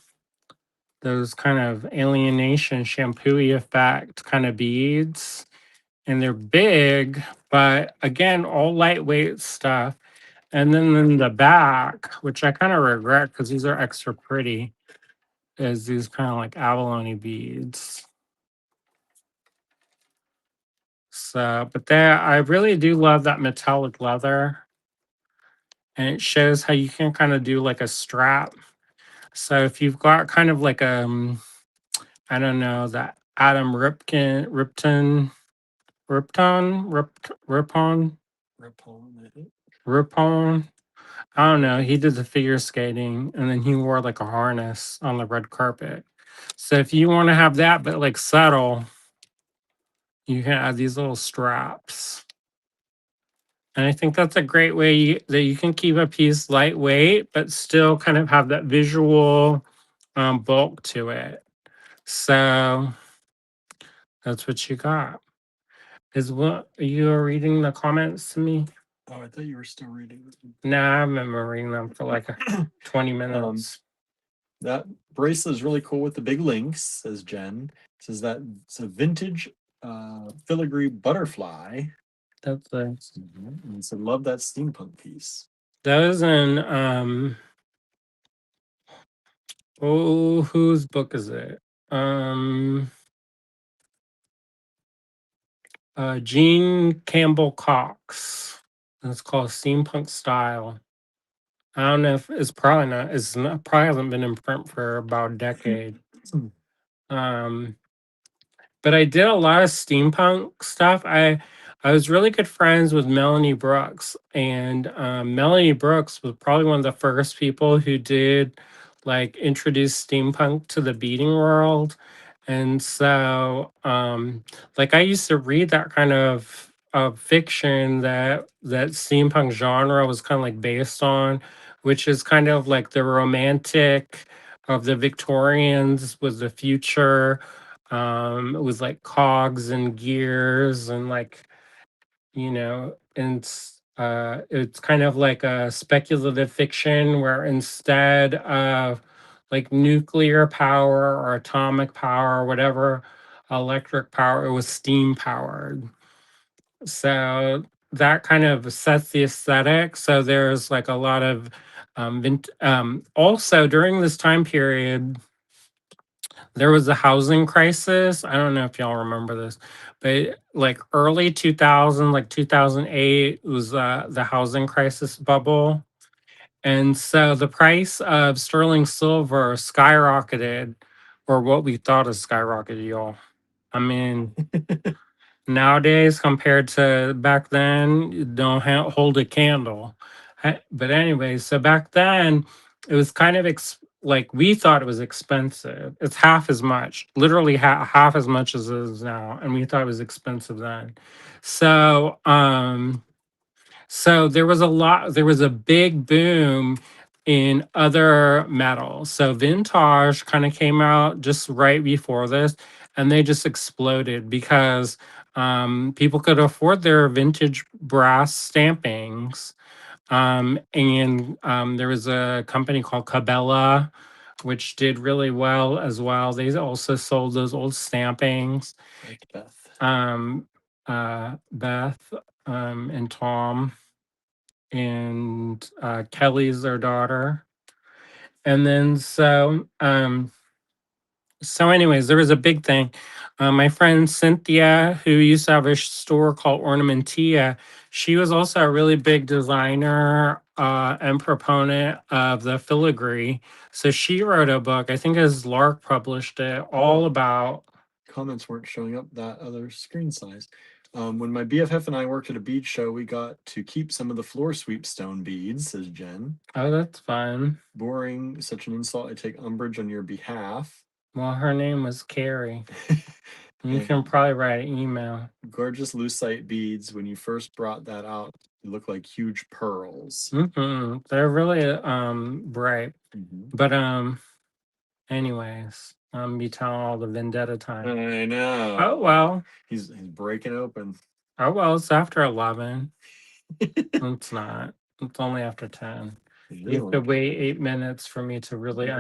those kind of alienation shampoo effect kind of beads. And they're big, but again, all lightweight stuff. And then in the back, which I kind of regret because these are extra pretty, is these kind of like abalone beads. So, but there, I really do love that metallic leather. And it shows how you can kind of do like a strap. So if you've got kind of like I don't know, that Adam Ripon, Ripon, I think. Ripon. I don't know. He did the figure skating and then he wore like a harness on the red carpet. So if you want to have that, but like subtle, you can add these little straps. And I think that's a great way that you can keep a piece lightweight, but still kind of have that visual bulk to it. So that's what you got. Is what you are reading the comments to me? Oh, I thought you were still reading. No, I remember reading them for like 20 minutes. That bracelet is really cool with the big links, says Jen. It says that it's a vintage filigree butterfly. That's a And so love that steampunk piece. that was in whose book is it? Jean Campbell Cox. It's called Steampunk Style. I don't know if it's probably not. It's not, probably hasn't been in print for about a decade. Um, but I did a lot of steampunk stuff. I was really good friends with Melanie Brooks, and Melanie Brooks was probably one of the first people who did like introduce steampunk to the beading world. And so like I used to read that kind of fiction that steampunk genre was kind of like based on, which is kind of like the romantic of the Victorians with the future, with like cogs and gears and like, and it's kind of like a speculative fiction where instead of like nuclear power or atomic power or whatever electric power, it was steam powered. So that kind of sets the aesthetic. So there's like a lot of also during this time period, there was a housing crisis. I don't know if y'all remember this, but like early 2000, like 2008 was the housing crisis bubble. And so the price of sterling silver skyrocketed, or what we thought of skyrocketed, y'all. I mean, nowadays compared to back then, you don't hold a candle. But anyway, so back then it was kind of like we thought it was expensive. It's half as much, literally half as much as it is now, and we thought it was expensive then. So so there was a big boom in other metals. So vintage kind of came out just right before this, and they just exploded because people could afford their vintage brass stampings. And there was a company called Cabela, which did really well as well. They also sold those old stampings. Like Beth. Beth and Tom and Kelly's their daughter. And then so anyways, there was a big thing. My friend Cynthia, who used to have a store called Ornamentia, she was also a really big designer and proponent of the filigree. So she wrote a book, I think as Lark published it, all about. Comments weren't showing up that other screen size. When my BFF and I worked at a bead show, we got to keep some of the floor sweep stone beads, says Jen. Oh, that's fun. Boring, such an insult. I take umbrage on your behalf. Well, her name was Carrie. You And can probably write an email. gorgeous lucite beads. When you first brought that out, they look like huge pearls. They're really bright. Mhm. But anyways, I'm be telling all the vendetta time. I know. Oh well. He's breaking open. Oh well, it's after 11. It's not. It's only after 10. You have to wait 8 minutes for me to really,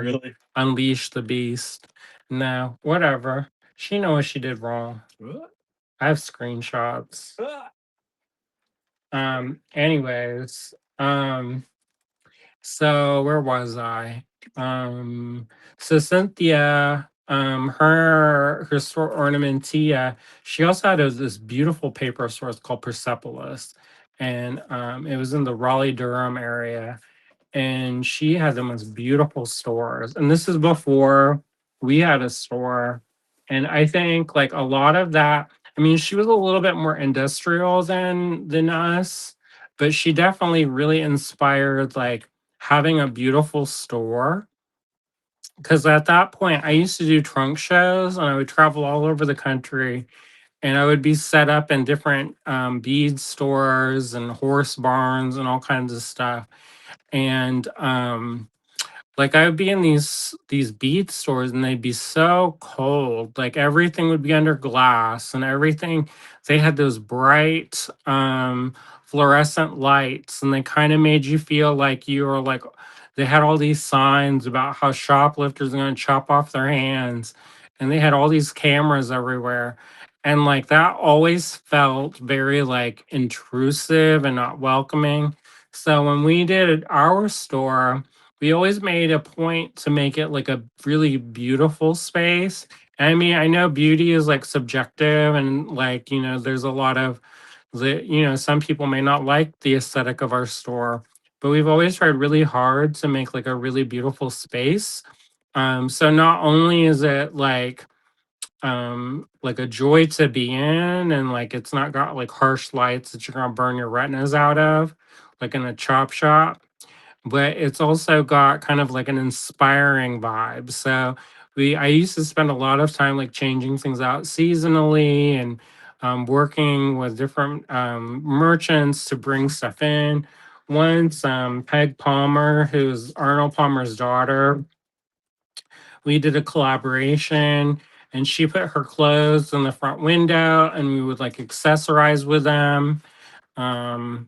unleash the beast. No, whatever. She knows what she did wrong. I have screenshots. Anyways, so where was I? So Cynthia, her store Ornamentia, she also had this beautiful paper source called Persepolis. And it was in the Raleigh Durham area. And she had the most beautiful stores. And this is before we had a store. And I think like a lot of that, I mean, she was a little bit more industrial than us, but she definitely really inspired like having a beautiful store. Because at that point, I used to do trunk shows and I would travel all over the country and I would be set up in different bead stores and horse barns and all kinds of stuff. And like I would be in these bead stores and they'd be so cold. Like everything would be under glass and everything. They had those bright fluorescent lights and they kind of made you feel like you were like they had all these signs about how shoplifters are going to chop off their hands and they had all these cameras everywhere. And like that always felt very like intrusive and not welcoming. So when we did our store, we always made a point to make it like a really beautiful space. I mean, I know beauty is like subjective and like, there's a lot of some people may not like the aesthetic of our store, but we've always tried really hard to make like a really beautiful space. So not only is it like a joy to be in and like it's not got like harsh lights that you're gonna burn your retinas out of, like in a chop shop, but it's also got kind of like an inspiring vibe. So I used to spend a lot of time like changing things out seasonally and working with different merchants to bring stuff in. Once Peg Palmer, who's Arnold Palmer's daughter, we did a collaboration and she put her clothes in the front window and we would like accessorize with them. And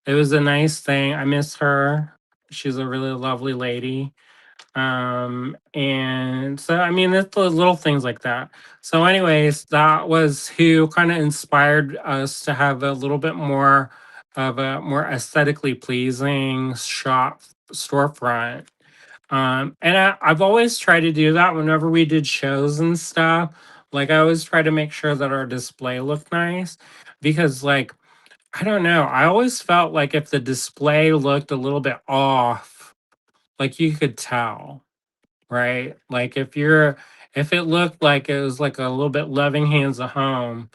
it was a nice thing. I miss her. She's a really lovely lady. And so I mean it's the little things like that. So anyways, that was who kind of inspired us to have a little bit more of a more aesthetically pleasing shop storefront. And I've always tried to do that whenever we did shows and stuff. Like I always try to make sure that our display looked nice because like I don't know. I always felt like if the display looked a little bit off, like you could tell, right? Like if it looked like it was like a little bit loving hands of home,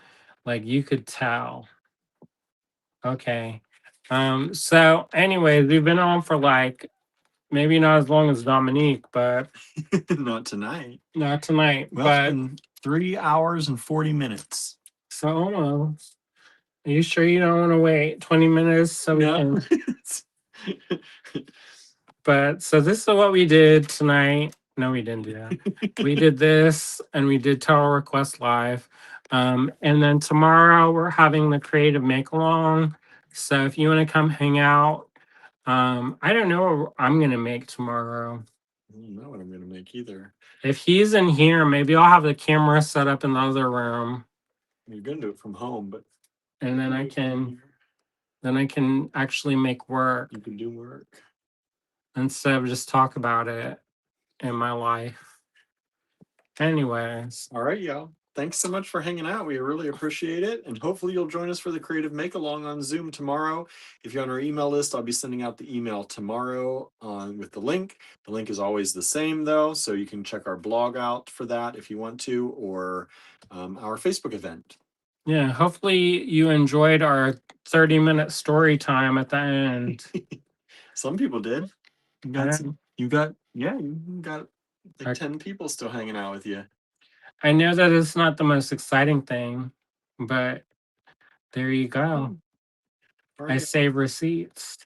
like you could tell. Okay. So anyways, we've been on for like maybe not as long as Dominique, but Not tonight. not tonight. Well, it's But been 3 hours and 40 minutes. so almost. Are you sure you don't want to wait 20 minutes so we No. can? But so this is what we did tonight. No, we didn't do that. We did this and we did Total Request Live. And then tomorrow we're having the creative make along. So if you want to come hang out, I don't know what I'm gonna make tomorrow. I don't know what I'm gonna make either. If he's in here, maybe I'll have the camera set up in the other room. You're gonna do it from home, but and then I can actually make work you can do work instead of just talk about it in my life. Anyways, all right, y'all. thanks so much for hanging out. We really appreciate it. And hopefully you'll join us for the Creative Make Along on Zoom tomorrow. If you're on our email list, I'll be sending out the email tomorrow with the link. The link is always the same though, so you can check our blog out for that if you want to, or our Facebook event. Yeah, hopefully you enjoyed our 30-minute story time at the end. Some people did. You got Yeah. some, you got like I, 10 people still hanging out with you. I know that it's not the most exciting thing, but there you go. I save receipts.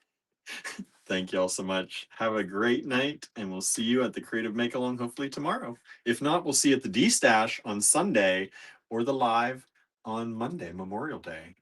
Thank you all so much. Have a great night, and we'll see you at the Creative Make Along hopefully tomorrow. If not, we'll see you at the D Stash on Sunday or the live on Monday, Memorial Day.